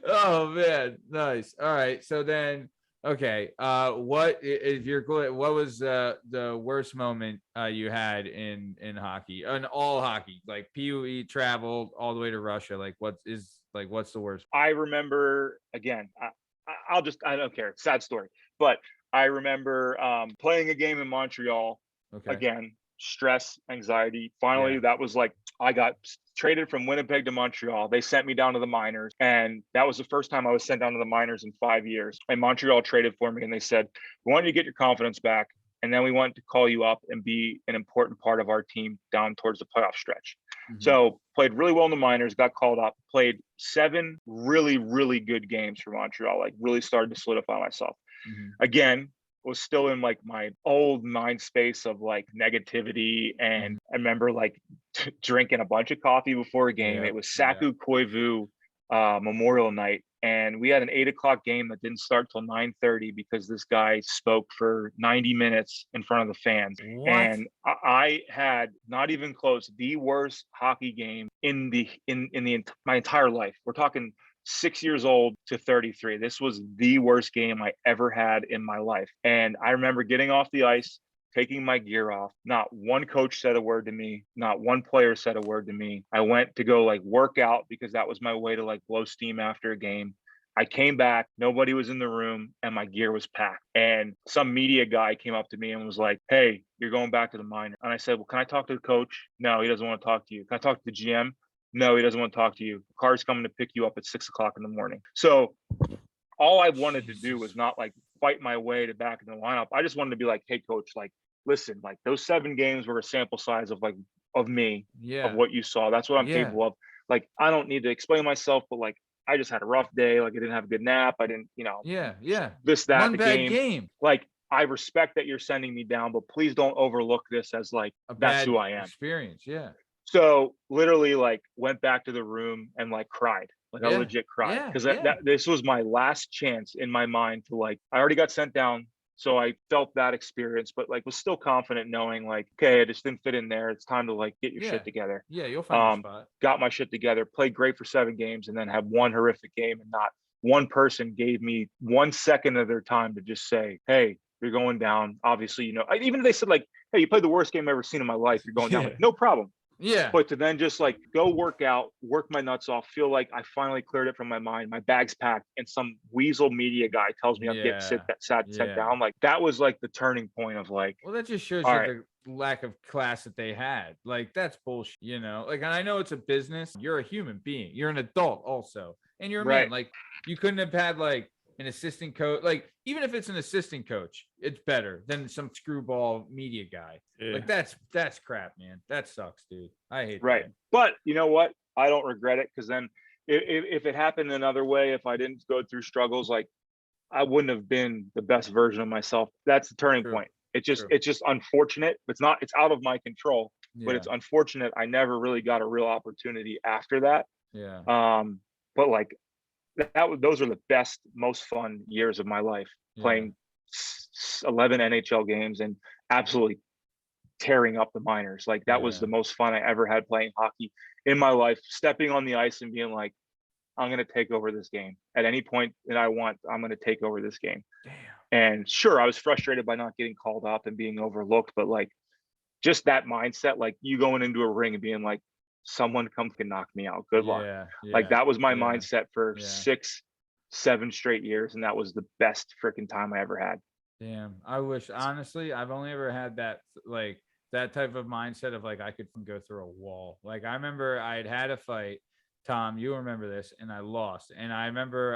Oh, man. Nice. All right. So then, okay. What was the worst moment you had in hockey, in all hockey, like PUE, traveled all the way to Russia? Like what's the worst? I remember, again, I don't care. Sad story. But I remember playing a game in Montreal. Again, stress, anxiety. Finally, that was like, I got traded from Winnipeg to Montreal. They sent me down to the minors. And that was the first time I was sent down to the minors in 5 years. And Montreal traded for me and they said, we want you to get your confidence back. And then we want to call you up and be an important part of our team down towards the playoff stretch. Mm-hmm. So played really well in the minors, got called up, played 7 really, really good games for Montreal, like really started to solidify myself. Mm-hmm. Again, was still in like my old mind space of like negativity. And I remember like drinking a bunch of coffee before a game. It was Saku Koivu Memorial Night. And we had an 8:00 game that didn't start till 9:30 because this guy spoke for 90 minutes in front of the fans. What? And I had, not even close, the worst hockey game in my entire life. We're talking 6 years old to 33. This was the worst game I ever had in my life. And I remember getting off the ice, taking my gear off. Not one coach said a word to me. Not one player said a word to me. I went to go like work out because that was my way to like blow steam after a game. I came back, nobody was in the room, and my gear was packed. And some media guy came up to me and was like, hey, you're going back to the minor. And I said, well, can I talk to the coach? No, he doesn't want to talk to you. Can I talk to the GM? No, he doesn't want to talk to you. The car's coming to pick you up at 6:00 in the morning. So all I wanted to do was not like fight my way to back in the lineup. I just wanted to be like, hey, coach, like, listen, like those 7 games were a sample size of like, of me, of what you saw. That's what I'm capable of. Like, I don't need to explain myself, but like, I just had a rough day. Like I didn't have a good nap. I didn't, this, that, one the bad game. Like, I respect that you're sending me down, but please don't overlook this as like, that's who I am. Experience. Yeah. So literally like went back to the room and like cried, like I legit cried because this was my last chance in my mind to like, I already got sent down So I felt that experience, but like was still confident knowing like, okay, I just didn't fit in there. It's time to like get your shit together. Yeah, you'll find your spot. Got my shit together, played great for 7 games, and then had one horrific game, and not one person gave me 1 second of their time to just say, hey, you're going down. Obviously, even if they said like, hey, you played the worst game I've ever seen in my life, you're going down. Like, no problem. Yeah. But to then just like go work out, work my nuts off, feel like I finally cleared it from my mind, my bag's packed, and some weasel media guy tells me I'm getting sent down. Like that was like the turning point of like, well, that just shows you the lack of class that they had. Like that's bullshit, like, and I know it's a business. You're a human being. You're an adult also. And you're a man. Like you couldn't have had like an assistant coach. Like even if it's an assistant coach, it's better than some screwball media guy. Like that's crap, man. That sucks, dude. I hate that. But you know what? I don't regret it, because then if it happened another way, if I didn't go through struggles, like I wouldn't have been the best version of myself. That's the turning point. It's just unfortunate. It's out of my control, but it's unfortunate. I never really got a real opportunity after that. But like those are the best, most fun years of my life, playing 11 NHL games and absolutely tearing up the minors. Like that was the most fun I ever had playing hockey in my life, stepping on the ice and being like, I'm going to take over this game at any point that I want. I'm going to take over this game. Damn. And sure, I was frustrated by not getting called up and being overlooked, but like just that mindset, like you going into a ring and being like, someone come can knock me out. Good luck. Like that was my mindset for 6-7 straight years. And that was the best freaking time I ever had. Damn. I wish, honestly, I've only ever had that, like that type of mindset of like, I could go through a wall. Like I remember I had a fight, Tom, you remember this, and I lost. And I remember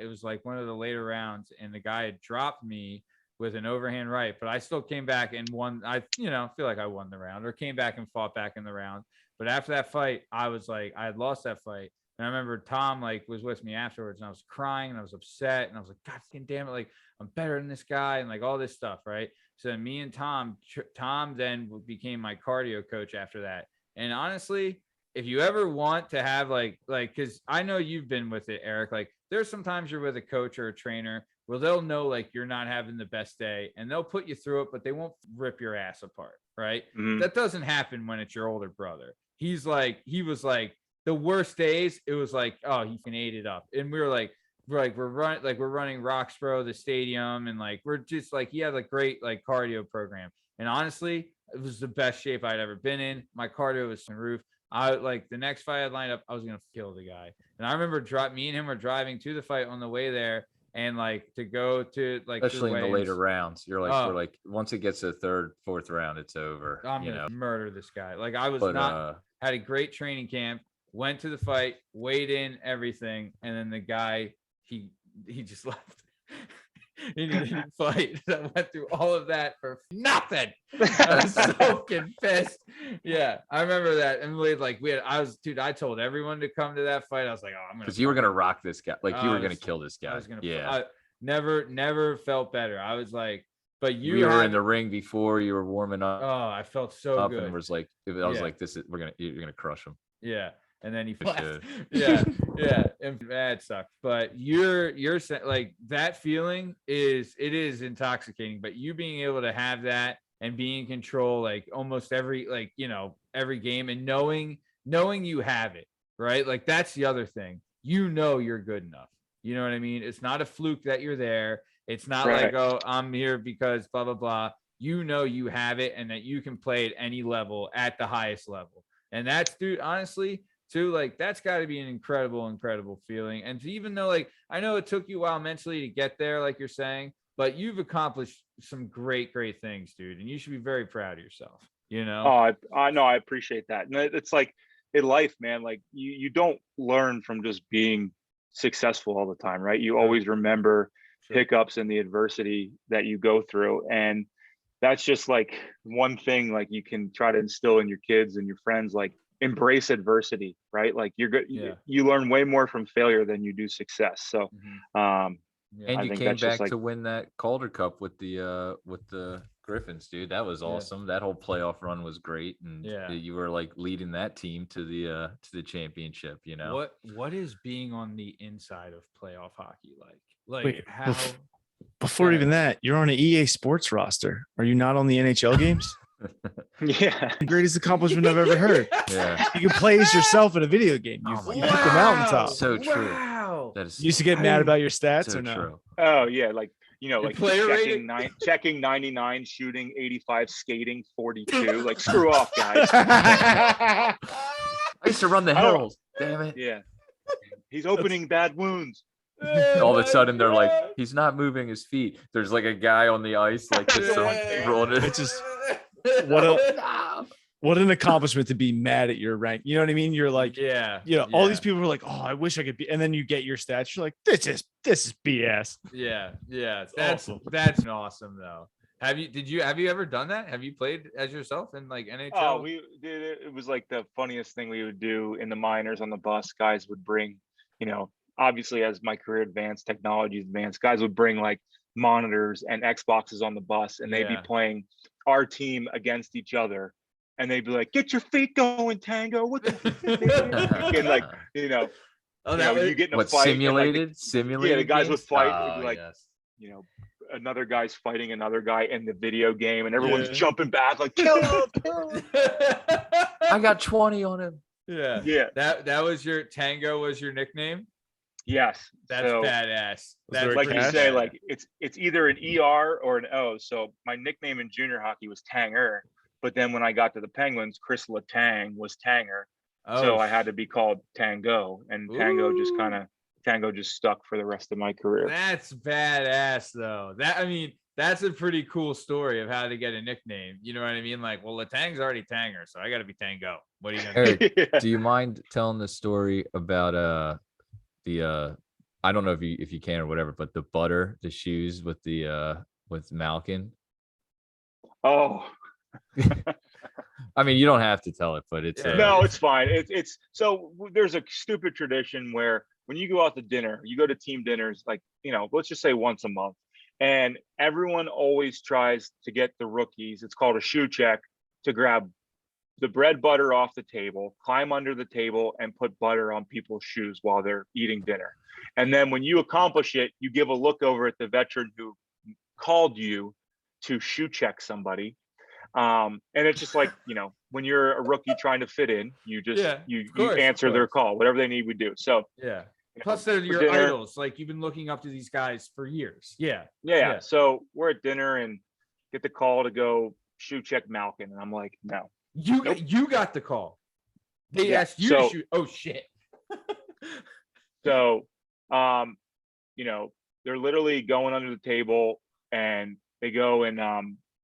it was like one of the later rounds and the guy had dropped me with an overhand right, but I still came back and won. I feel like I won the round, or came back and fought back in the round. But after that fight, I was like, I had lost that fight. And I remember Tom like was with me afterwards, and I was crying and I was upset, and I was like, God damn it, like I'm better than this guy, and like all this stuff, right? So then me and Tom then became my cardio coach after that. And honestly, if you ever want to have like, because I know you've been with it, Eric, like there's sometimes you're with a coach or a trainer where they'll know like you're not having the best day and they'll put you through it, but they won't rip your ass apart, right? That doesn't happen when it's your older brother. He was like the worst days, it was like, oh, he can ate it up. And we're running Roxborough, the stadium, and like we're just like, he had a great like cardio program. And honestly, it was the best shape I'd ever been in. My cardio was on the roof. I like the next fight I'd lined up, I was gonna kill the guy. And I remember me and him were driving to the fight on the way there, and like to go to like, especially in the later rounds, you're like, we're like, once it gets to the third, fourth round, it's over. I'm gonna murder this guy. Like I was had a great training camp, went to the fight, weighed in, everything, and then the guy he just left. He didn't fight. I went through all of that for nothing. I was so pissed. Yeah, I remember that. And I told everyone to come to that fight. I was like, oh, I'm gonna, because you were gonna rock this guy. Like you were gonna kill this guy. I never felt better. I was like, but you were in the ring before, you were warming up. Oh, I felt so good. And was like, I was like, you're gonna crush him. Yeah. And then he left. Yeah. And that sucked. But you're like, that feeling is intoxicating, but you being able to have that and being in control, like almost every, like, every game, and knowing you have it, right? Like that's the other thing, you're good enough. You know what I mean? It's not a fluke that you're there. It's not like, oh, I'm here because blah, blah, blah. You have it, and that you can play at any level, at the highest level. And that's, dude, honestly, too, like that's got to be an incredible feeling. And even though, like, I know it took you a while mentally to get there, like you're saying, but you've accomplished some great things, dude, and you should be very proud of yourself. Oh, I know, I appreciate that. And it's like in life, man, like you don't learn from just being successful all the time, right? You always remember hiccups and the adversity that you go through, and that's just like one thing, like you can try to instill in your kids and your friends, like embrace adversity, right? Like you're good. You learn way more from failure than you do success. So, and you came back to win that Calder Cup with the Griffins, dude. That was awesome. That whole playoff run was great, and you were like leading that team to the championship. What is being on the inside of playoff hockey like? Like how? Before even that, you're on an EA Sports roster. Are you not on the NHL games? Yeah. The greatest accomplishment I've ever heard. Yeah. You can play as yourself in a video game. You, Oh my you God. hit the mountaintop. So true. Wow. That is You used to get mad about your stats so or no? true. Oh yeah, like Your like player checking rating? checking 99, shooting 85, skating 42. Like screw off, guys. I used to run the I don't- hills. Damn it. Yeah. He's opening bad wounds. All of a sudden they're like, he's not moving his feet. There's like a guy on the ice, like just rolling it. It's just what an accomplishment to be mad at your rank. You know what I mean? You're like, all these people are like, oh, I wish I could be. And then you get your stats. You're like, this is BS. Yeah. That's That's awesome though. Have you ever done that? Have you played as yourself in like NHL? Oh, we did it. It was like the funniest thing we would do in the minors on the bus. Guys would bring, obviously as my career advanced, technology advanced, guys would bring like monitors and Xboxes on the bus, and they'd be playing our team against each other. And they'd be like, "Get your feet going, Tango." What the and like, you get in a What, fight. simulated? Yeah, the guys would games? fight. Oh, It'd be like, yes. another guy's fighting another guy in the video game, and everyone's jumping back like, "Kill him, kill him." I got 20 on him. Yeah. Yeah. That was your Tango was your nickname? Yes. That's So, badass. there That's like a you catch? say, like it's either an ER or an O. So my nickname in junior hockey was Tanger, but then when I got to the Penguins, Chris Letang was Tanger. So I had to be called Tango, and Tango just stuck for the rest of my career. That's badass though. That's a pretty cool story of how to get a nickname. You know what I mean? Like, well, Latang's already Tanger, so I got to be Tango. What are you gonna do? Eric, do you mind telling the story about I don't know if you can or whatever, but the shoes with with Malkin? Oh. I mean, you don't have to tell it, but it's No, it's fine. It's so there's a stupid tradition where when you go out to dinner, you go to team dinners, like, let's just say once a month, and everyone always tries to get the rookies. It's called a shoe check, to grab the bread butter off the table, climb under the table, and put butter on people's shoes while they're eating dinner. And then when you accomplish it, you give a look over at the veteran who called you to shoe check somebody. And it's just like, when you're a rookie trying to fit in, you just you answer their call, whatever they need, we do. So Plus they're your idols. Like, you've been looking up to these guys for years. Yeah. So we're at dinner and get the call to go shoe check Malkin, and I'm like, no. You got the call. They asked you to shoot. Oh shit. So they're literally going under the table, and they go and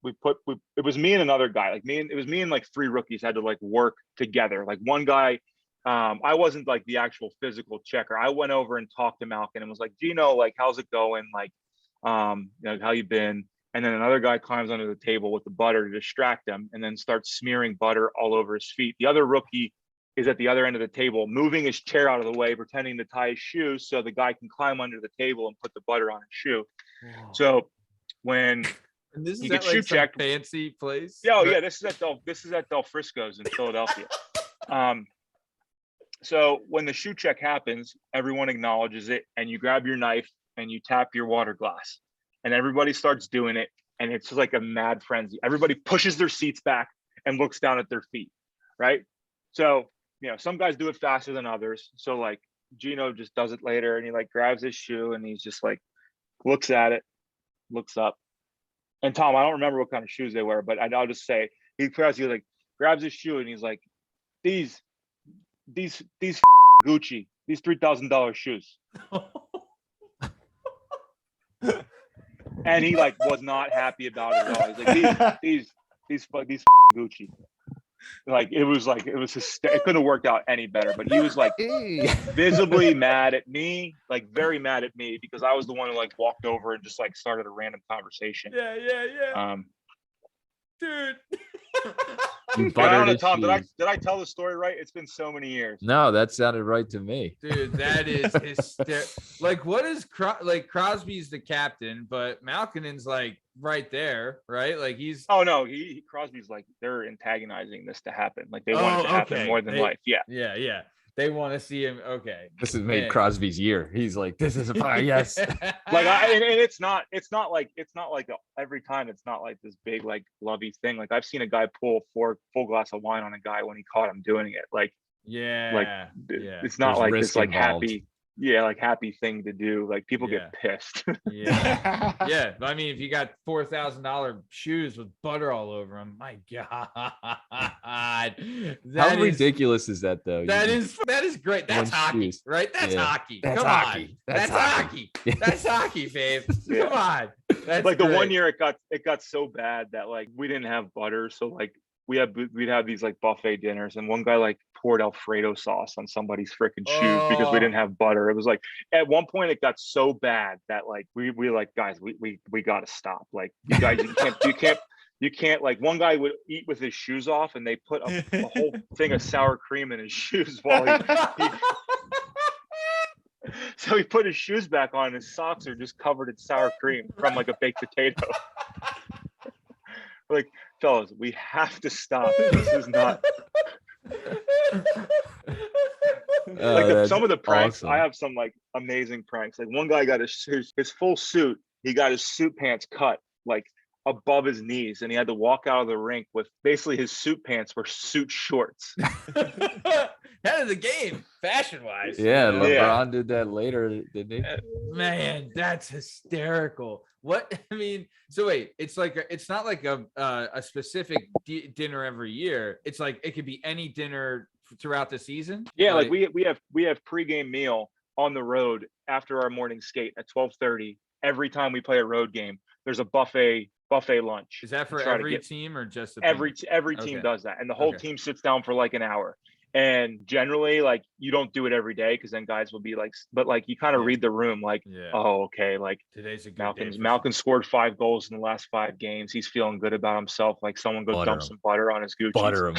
it was me and another guy. It was me and like three rookies had to like work together. Like one guy, I wasn't like the actual physical checker. I went over and talked to Malkin and was like, Gino, like, how's it going? Like, how you been? And then another guy climbs under the table with the butter to distract him, and then starts smearing butter all over his feet. The other rookie is at the other end of the table, moving his chair out of the way, pretending to tie his shoes so the guy can climb under the table and put the butter on his shoe. Wow. So when this you get shoe checked, fancy place. This is at Del Frisco's in Philadelphia. So when the shoe check happens, everyone acknowledges it, and you grab your knife and you tap your water glass. And everybody starts doing it, and it's just like a mad frenzy. Everybody pushes their seats back and looks down at their feet, right? So, some guys do it faster than others. So like Gino just does it later, and he like grabs his shoe and he's just like, looks at it, looks up. And Tom, I don't remember what kind of shoes they were, but I'll just say he grabs his shoe and he's like, these Gucci, these $3,000 shoes. And he like was not happy about it at all. He's like, these Gucci. It couldn't have worked out any better, but he was like visibly mad at me, like very mad at me, because I was the one who like walked over and just like started a random conversation. Dude. I don't know, Tom, did I tell the story right? It's been so many years. No, that sounded right to me. Dude, that is like, what is Crosby's the captain, but Malkinen's like right there, right? Like he's Crosby's like, they're antagonizing this to happen. Like they want it to happen more than life. Yeah. They want to see him. Okay. This has made Man. Crosby's year. He's like, this is a fire. Yes. Like, and it's not like every time it's not like this big, like lovey thing. Like I've seen a guy pull a full glass of wine on a guy when he caught him doing it. Like, it's not There's like risk this like involved. happy thing to do. Like people get pissed. Yeah. I mean, if you got $4,000 shoes with butter all over them, my God. How ridiculous is that though? That is great. That's hockey, shoes. right? That's hockey. That's Come hockey. on. That's hockey. That's hockey, Faith. Yeah. Come on. That's like the great. one year it got so bad that like we didn't have butter, so like we'd have these like buffet dinners, and one guy like poured Alfredo sauce on somebody's freaking shoes because we didn't have butter. It was like at one point it got so bad that like we like, guys, we got to stop. Like you guys, you can't like, one guy would eat with his shoes off and they put a whole thing of sour cream in his shoes while he so he put his shoes back on and his socks are just covered in sour cream from like a baked potato. Like, fellas, we have to stop. This is not like some of the pranks. Awesome. I have some like amazing pranks. Like one guy got his full suit. He got his suit pants cut like above his knees, and he had to walk out of the rink with basically his suit pants were suit shorts. Head of the game, fashion wise. Yeah, LeBron did that later, didn't he? Man, that's hysterical. What I mean, so wait, it's not like a specific dinner every year. It's like it could be any dinner throughout the season. Yeah, like we have pregame meal on the road after our morning skate at 12:30. Every time we play a road game, there's a buffet lunch. Is that for every team or just every team does that, and the whole team sits down for like an hour. And generally, like you don't do it every day because then guys will be like, but like you kind of read the room, like, oh, okay, like today's a good Malcolm scored 5 goals in the last 5 games. He's feeling good about himself. Like someone go dump some butter on his Gucci. Butter him.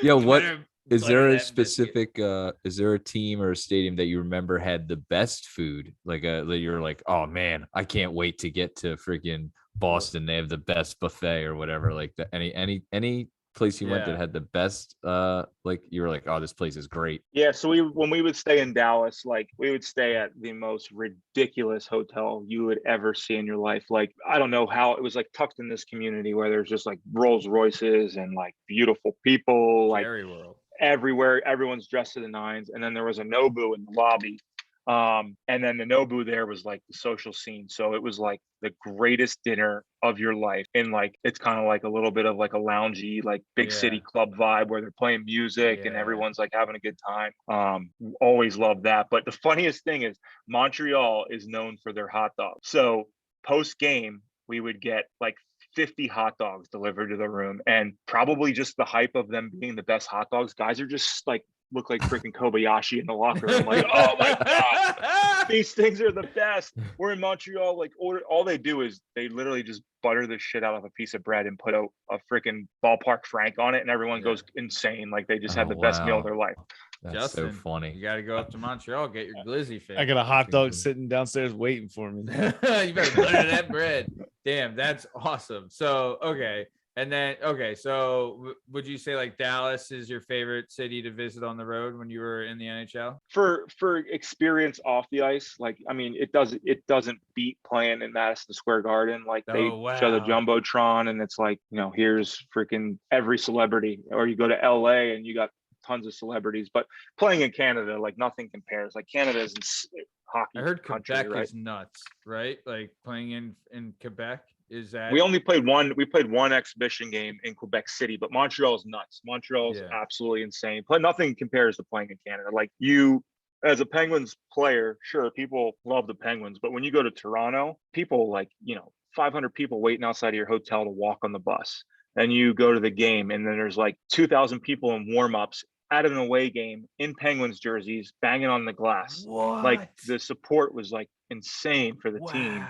Yo, what is there a specific? Is there a team or a stadium that you remember had the best food? Like that you're like, oh man, I can't wait to get to freaking Boston. They have the best buffet or whatever. Like any place you went that had the best like you were like, oh, this place is great? Yeah, so when we would stay in Dallas, like we would stay at the most ridiculous hotel you would ever see in your life. Like I don't know how it was like tucked in this community where there's just like Rolls Royces and like beautiful people like everywhere. Everyone's dressed to the nines, and then there was a Nobu in the lobby. And then the Nobu there was like the social scene. So it was like the greatest dinner of your life. And like, it's kind of like a little bit of like a loungy, like big city club vibe where they're playing music and everyone's like having a good time. Always love that. But the funniest thing is Montreal is known for their hot dogs. So post game, we would get like 50 hot dogs delivered to the room, and probably just the hype of them being the best hot dogs. Guys are just like, look like freaking Kobayashi in the locker room. Like, oh my God, these things are the best. We're in Montreal. Like all they do is they literally just butter the shit out of a piece of bread and put a freaking ballpark Frank on it, and everyone goes insane. Like they just had the best meal of their life. That's Justin, so funny. You got to go up to Montreal, get your glizzy fix. I got a hot dog sitting downstairs waiting for me. You better butter that bread. Damn, that's awesome. So, okay. And then, so would you say like Dallas is your favorite city to visit on the road when you were in the NHL? For experience off the ice, like, I mean, it doesn't beat playing in Madison Square Garden. Like they show the Jumbotron and it's like, you know, here's freaking every celebrity. Or you go to LA and you got tons of celebrities, but playing in Canada, like nothing compares. Like Canada is hockey. I heard country, Quebec right? is nuts, right? Like playing in Quebec. Is that we played one exhibition game in Quebec City, but Montreal is nuts. Montreal is absolutely insane. But nothing compares to playing in Canada. Like you, as a Penguins player, sure, people love the Penguins, but when you go to Toronto, people like, you know, 500 people waiting outside of your hotel to walk on the bus. And you go to the game, and then there's like 2,000 people in warm-ups at an away game in Penguins jerseys, banging on the glass. What? Like the support was like insane for the team.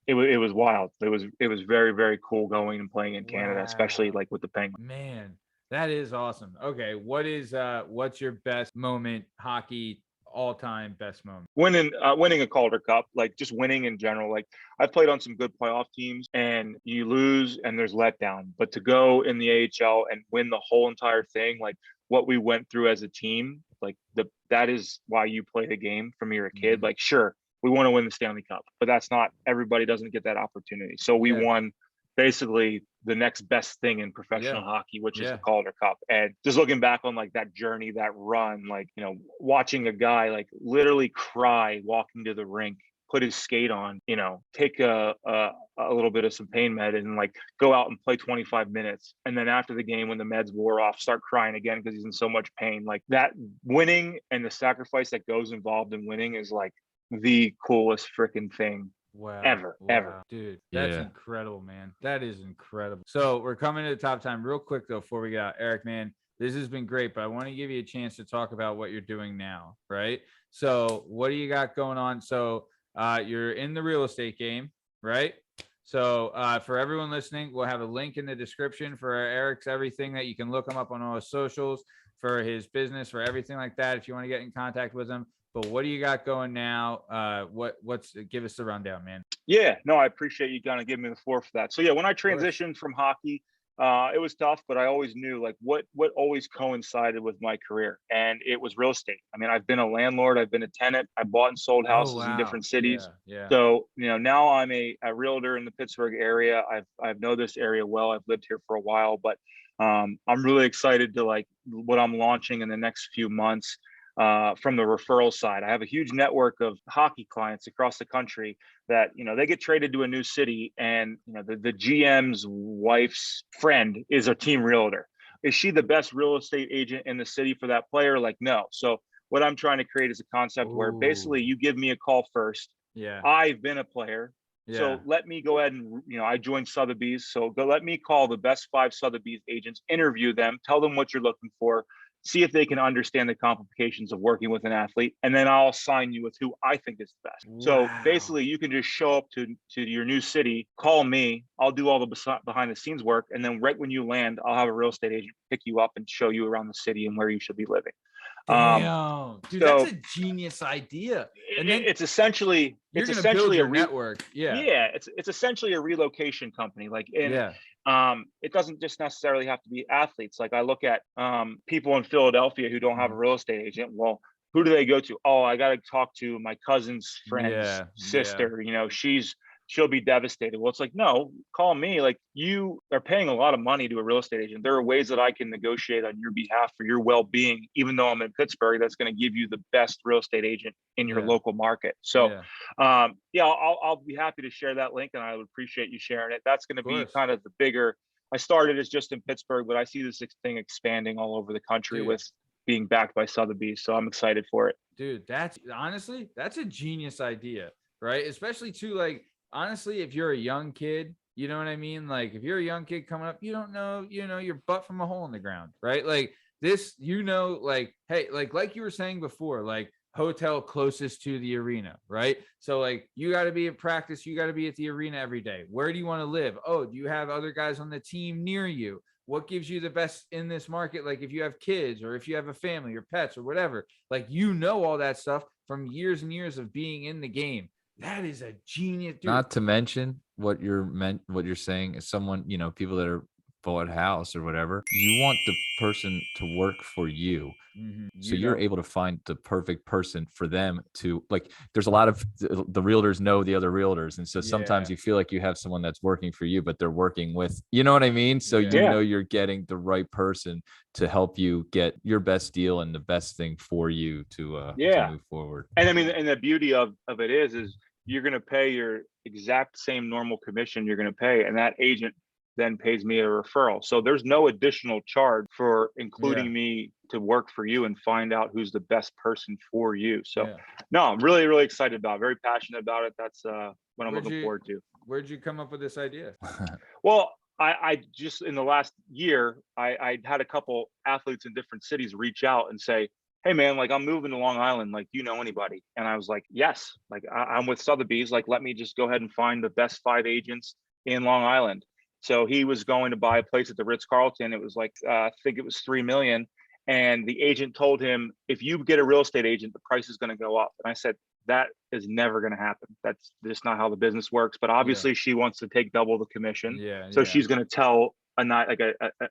It was wild. It was very, very cool going and playing in Canada, especially like with the Penguins. Man, that is awesome. Okay, what's your best moment hockey all-time best moment? Winning a Calder Cup, like just winning in general. Like I've played on some good playoff teams and you lose and there's letdown, but to go in the AHL and win the whole entire thing, like what we went through as a team, like that is why you play the game from you're a kid. Like, sure, we want to win the Stanley Cup, but that's not, everybody doesn't get that opportunity. So we won basically the next best thing in professional hockey, which is the Calder Cup. And just looking back on like that journey, that run, like, you know, watching a guy like literally cry walking to the rink, put his skate on, you know, take a little bit of some pain med and like go out and play 25 minutes. And then after the game, when the meds wore off, start crying again because he's in so much pain. Like that winning and the sacrifice that goes involved in winning is like the coolest freaking thing ever. Dude, that's incredible, man. That is incredible. So we're coming to the top time real quick though before we get out. Eric, man, this has been great, but I want to give you a chance to talk about what you're doing now, right? So what do you got going on? So you're in the real estate game, right? So for everyone listening, we'll have a link in the description for Eric's everything that you can look him up on all his socials, for his business, for everything like that, if you want to get in contact with him. But what do you got going now? Give us the rundown, man. Yeah, no, I appreciate you kind of giving me the floor for that. So yeah, when I transitioned from hockey, it was tough, but I always knew like what always coincided with my career, and it was real estate. I mean, I've been a landlord, I've been a tenant, I bought and sold houses in different cities. Yeah. So, you know, now I'm a realtor in the Pittsburgh area. I know this area well. I've lived here for a while, but I'm really excited to like what I'm launching in the next few months. From the referral side, I have a huge network of hockey clients across the country that, you know, they get traded to a new city and, you know, the GM's wife's friend is a team realtor. Is she the best real estate agent in the city for that player? Like, no. So what I'm trying to create is a concept where basically you give me a call first. Yeah. I've been a player. Yeah. So let me go ahead and, you know, I joined Sotheby's. So let me call the best 5 Sotheby's agents, interview them, tell them what you're looking for, see if they can understand the complications of working with an athlete, and then I'll assign you with who I think is the best. Wow. So basically you can just show up to your new city, call me, I'll do all the behind the scenes work, and then right when you land, I'll have a real estate agent pick you up and show you around the city and where you should be living. Damn, dude, so that's a genius idea. And then it's essentially a network. Yeah, it's essentially a relocation company. Like, it doesn't just necessarily have to be athletes. Like I look at people in Philadelphia who don't have a real estate agent. Well, who do they go to? Oh, I got to talk to my cousin's friend's sister. You know, she'll be devastated. Well, it's like, no, call me. Like, you are paying a lot of money to a real estate agent. There are ways that I can negotiate on your behalf for your well-being, even though I'm in Pittsburgh, that's going to give you the best real estate agent in your local market. So, I'll be happy to share that link, and I would appreciate you sharing it. That's going to be kind of the bigger, I started as just in Pittsburgh, but I see this thing expanding all over the country with being backed by Sotheby's. So I'm excited for it. Dude, that's a genius idea, right? Especially too, like, honestly, if you're a young kid, you know what I mean? Like if you're a young kid coming up, you don't know, you know, your butt from a hole in the ground, right? Like this, you know, like, hey, like you were saying before, like hotel closest to the arena, right? So like you got to be at practice, you got to be at the arena every day. Where do you want to live? Oh, do you have other guys on the team near you? What gives you the best in this market? Like if you have kids or if you have a family or pets or whatever, like, you know, all that stuff from years and years of being in the game. That is a genius, dude. Not to mention what you're saying is someone, you know, people that are bought a house or whatever, you want the person to work for you. Mm-hmm. So you're able to find the perfect person for them to, like, there's a lot of the realtors know the other realtors. And so sometimes you feel like you have someone that's working for you, but they're working with, you know what I mean? So you know, you're getting the right person to help you get your best deal and the best thing for you to move forward. And I mean, and the beauty of it is you're going to pay your exact same normal commission you're going to pay, and that agent then pays me a referral. So there's no additional charge for including me to work for you and find out who's the best person for you. So no, I'm really, really excited about it. Very passionate about it. That's what I'm looking forward to. Where'd you come up with this idea? Well, I just, in the last year, I had a couple athletes in different cities reach out and say, hey man, like I'm moving to Long Island. Like, do you know anybody? And I was like, yes, like I'm with Sotheby's. Like, let me just go ahead and find the best 5 agents in Long Island. So he was going to buy a place at the Ritz-Carlton. It was like, I think it was $3 million. And the agent told him, if you get a real estate agent, the price is going to go up. And I said, that is never going to happen. That's just not how the business works. But obviously she wants to take double the commission. So she's going to tell an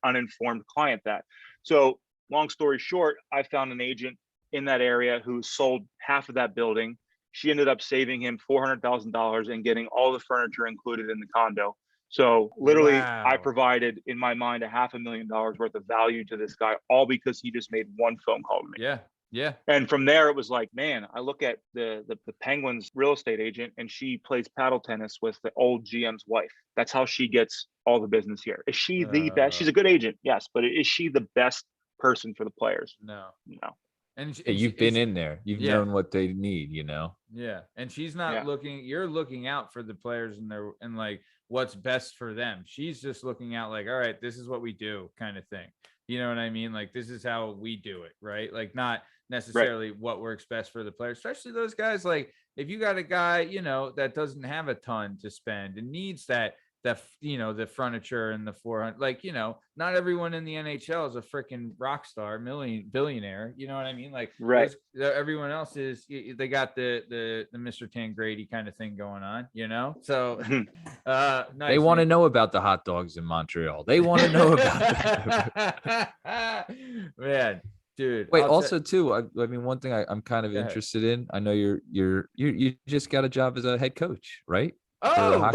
uninformed client that. So long story short, I found an agent in that area who sold half of that building. She ended up saving him $400,000 and getting all the furniture included in the condo. So literally I provided, in my mind, $500,000 worth of value to this guy, all because he just made one phone call to me. Yeah. And from there, it was like, man, I look at the Penguins real estate agent, and she plays paddle tennis with the old GM's wife. That's how she gets all the business here. Is she the best? She's a good agent, yes, but is she the best person for the players? No. And you've been in there. You've known what they need, you know? Yeah. And she's not looking, you're looking out for the players and like what's best for them. She's just looking out like, all right, this is what we do kind of thing. You know what I mean? Like, this is how we do it, right? Like, not necessarily what works best for the players, especially those guys. Like, if you got a guy, you know, that doesn't have a ton to spend and needs that, you know, the furniture and the 400, like, you know, not everyone in the NHL is a freaking rock star, billionaire. You know what I mean? Like, everyone else is, they got the Mr. Tangradi kind of thing going on, you know? So nice, they want to know about the hot dogs in Montreal. They want to know about that. Man, dude. Wait, also too, I mean, one thing I'm kind of interested in, I know you just got a job as a head coach, right? Oh,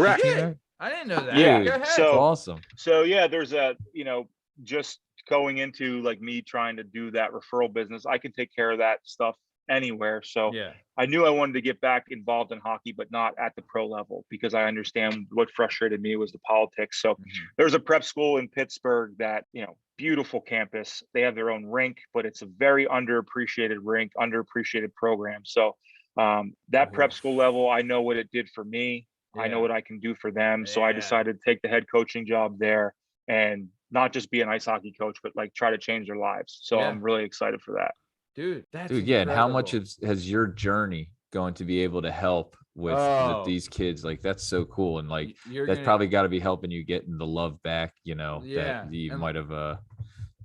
I didn't know that. Yeah. Go ahead. So awesome. So yeah, there's a, you know, just going into like me trying to do that referral business, I can take care of that stuff anywhere. So I knew I wanted to get back involved in hockey, but not at the pro level, because I understand what frustrated me was the politics. So there's a prep school in Pittsburgh that, you know, beautiful campus. They have their own rink, but it's a very underappreciated rink, underappreciated program. So that prep school level, I know what it did for me. I know what I can do for them. So I decided to take the head coaching job there and not just be an ice hockey coach, but like try to change their lives. So I'm really excited for that. Dude, that's and how much has your journy going to be able to help with these kids? Like, that's so cool. And like, that's probably got to be helping you getting the love back, you know, that you might have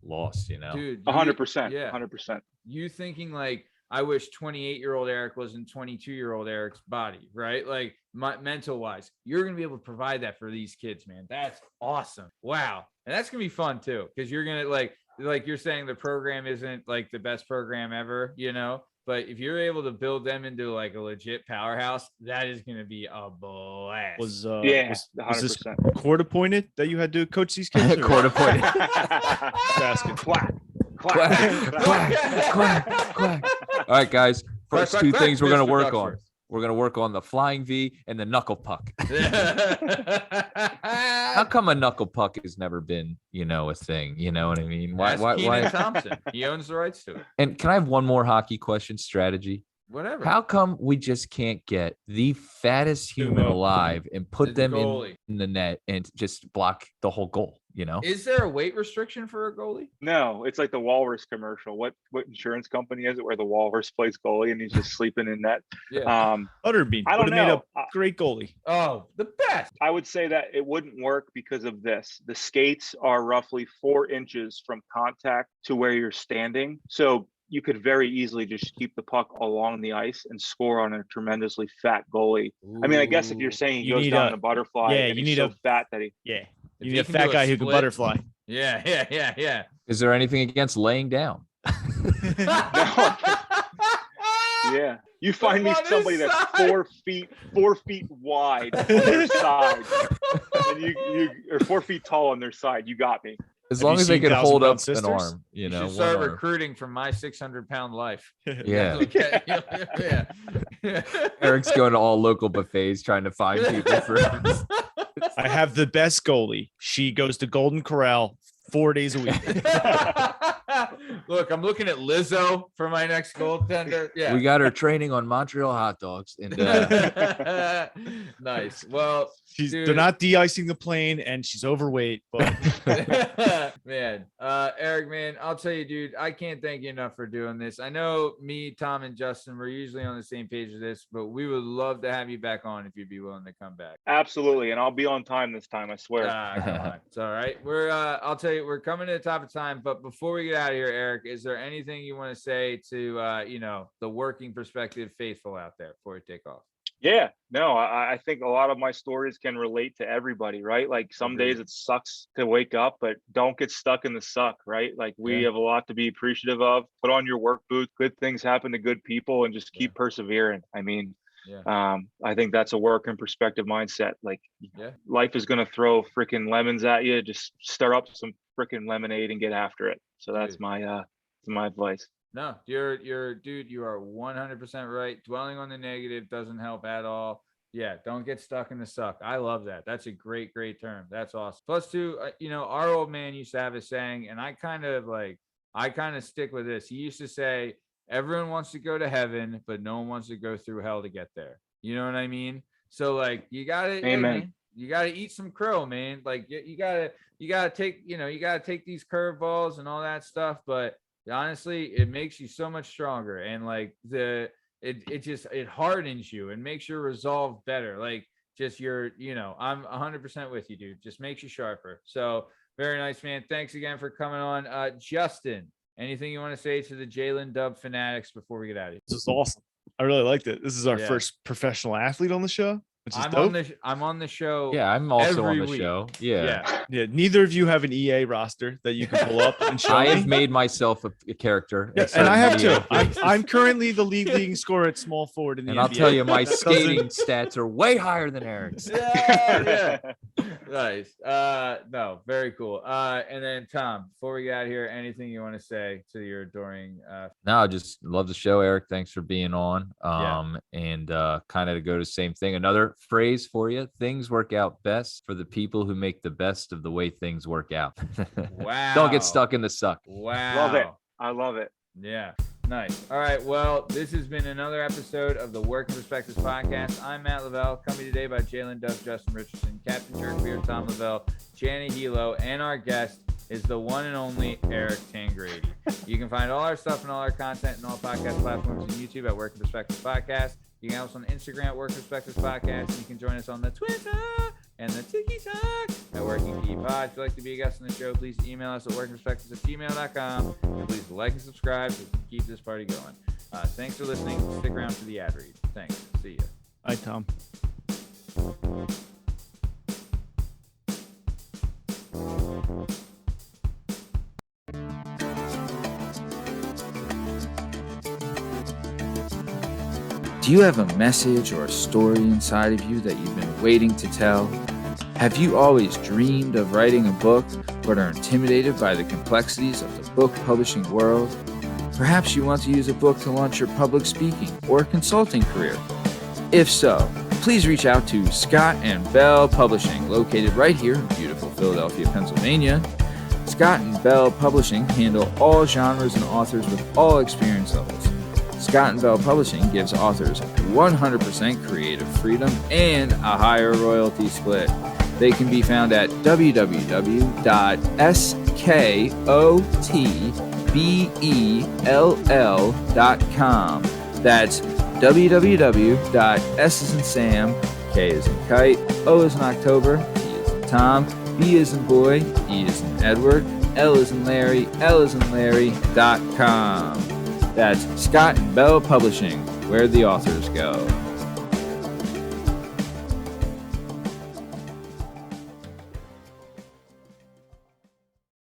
lost, you know. Dude, 100%. 100%. You thinking like, I wish 28-year-old Eric was in 22-year-old Eric's body, right? Like, mental wise, you're going to be able to provide that for these kids, man. That's awesome. Wow. And that's going to be fun too, because you're going to like you're saying the program isn't like the best program ever, you know, but if you're able to build them into like a legit powerhouse, that is going to be a blast. Was this court appointed that you had to coach these kids? Court appointed. Basket. Quack. All right, guys. First two things we're going to work on. We're going to work on the flying V and the knuckle puck. How come a knuckle puck has never been, you know, a thing? You know what I mean? Why? Thompson. He owns the rights to it. And can I have one more hockey question? Strategy. Whatever. How come we just can't get the fattest human alive and put them in the net and just block the whole goal? You know, is there a weight restriction for a goalie? No, it's like the Walrus commercial. What insurance company is it where the Walrus plays goalie and he's just sleeping in net? Butterbean. I don't know. Made a great goalie. Oh, the best. I would say that it wouldn't work because of this. The skates are roughly 4 inches from contact to where you're standing. So you could very easily just keep the puck along the ice and score on a tremendously fat goalie. Ooh. I mean, I guess if you're saying he goes down a butterfly, and he's so fat that he you need a fat guy who can butterfly. Yeah. Is there anything against laying down? Yeah. You find me somebody that's 4 feet wide on their side, and you are 4 feet tall on their side. You got me. As long as they can hold up an arm, you know. You should start recruiting from my 600-pound life. Yeah. Eric's going to all local buffets trying to find people for. I have the best goalie. She goes to Golden Corral 4 days a week. Look, I'm looking at Lizzo for my next goaltender. Yeah, we got her training on Montreal hot dogs. And nice. Well, they're not de-icing the plane, and she's overweight. But man, Eric, man, I'll tell you, dude, I can't thank you enough for doing this. I know me, Tom, and Justin, we're usually on the same page with this, but we would love to have you back on if you'd be willing to come back. Absolutely, and I'll be on time this time. I swear. Come on. It's all right. I'll tell you, we're coming to the top of time, but before we get out of here, Eric, is there anything you want to say to, the working perspective faithful out there before we take off? Yeah, no, I think a lot of my stories can relate to everybody, right? Like some days it sucks to wake up, but don't get stuck in the suck, right? Like we have a lot to be appreciative of. Put on your work boots. Good things happen to good people, and just keep persevering. I mean, I think that's a working perspective mindset. Like life is going to throw freaking lemons at you. Just stir up some freaking lemonade and get after it. So that's my advice. No, dude, you are 100% right. Dwelling on the negative doesn't help at all. Yeah, don't get stuck in the suck. I love that. That's a great term. That's awesome. Plus, too, our old man used to have a saying, and I kind of stick with this. He used to say, everyone wants to go to heaven, but no one wants to go through hell to get there. You know what I mean? So, like, you gotta, amen. You gotta eat some crow, man. Like, you gotta take these curveballs and all that stuff, but honestly, it makes you so much stronger, and like it hardens you and makes your resolve better. Like just I'm 100% with you, dude. Just makes you sharper. So very nice, man. Thanks again for coming on. Justin, anything you want to say to the jdub fanatics before we get out of here? This is awesome. I really liked it. This is our first professional athlete on the show. I'm on the show. Yeah, I'm also on the show. Yeah. Neither of you have an EA roster that you can pull up and show. I have made myself a character. Yeah, and I have too. I'm currently the leading scorer at small forward in the NBA. I'll tell you, my skating stats are way higher than Eric's. Yeah. Nice. No, very cool. And then Tom, before we get out of here, anything you want to say to your adoring No, I just love the show, Eric. Thanks for being on. And kind of to go to the same thing. Another phrase for you: things work out best for the people who make the best of the way things work out. Wow. Don't get stuck in the suck. Wow. Love it. I love it. Yeah. Nice. All right. Well, this has been another episode of the Working Prospectus podcast. I'm Matt Lavelle, coming today by jdub, Justin Richardson, Captain Jerkbeard, Tom Lavelle, Jana Hehlo, and our guest is the one and only Eric Tangradi. You can find all our stuff and all our content and all podcast platforms and YouTube at Working Prospectus Podcast. You can help us on Instagram at Working Prospectus Podcast. And you can join us on the Twitter and the TikTok at Working P Pod. If you'd like to be a guest on the show, please email us at workingprospectus@gmail.com. And please like and subscribe so we can keep this party going. Thanks for listening. Stick around for the ad read. Thanks. See ya. Hi, Tom. Do you have a message or a story inside of you that you've been waiting to tell? Have you always dreamed of writing a book, but are intimidated by the complexities of the book publishing world? Perhaps you want to use a book to launch your public speaking or consulting career. If so, please reach out to Scott and Bell Publishing, located right here in beautiful Philadelphia, Pennsylvania. Scott and Bell Publishing handle all genres and authors with all experience levels. Scott and Bell Publishing gives authors 100% creative freedom and a higher royalty split. They can be found at www.skotbell.com. That's www.s as in Sam, K as in Kite, O as in October, T as in Tom, B as in Boy, E as in Edward, L as in Larry, L as in Larry.com. That's Scott and Bell Publishing, where the authors go.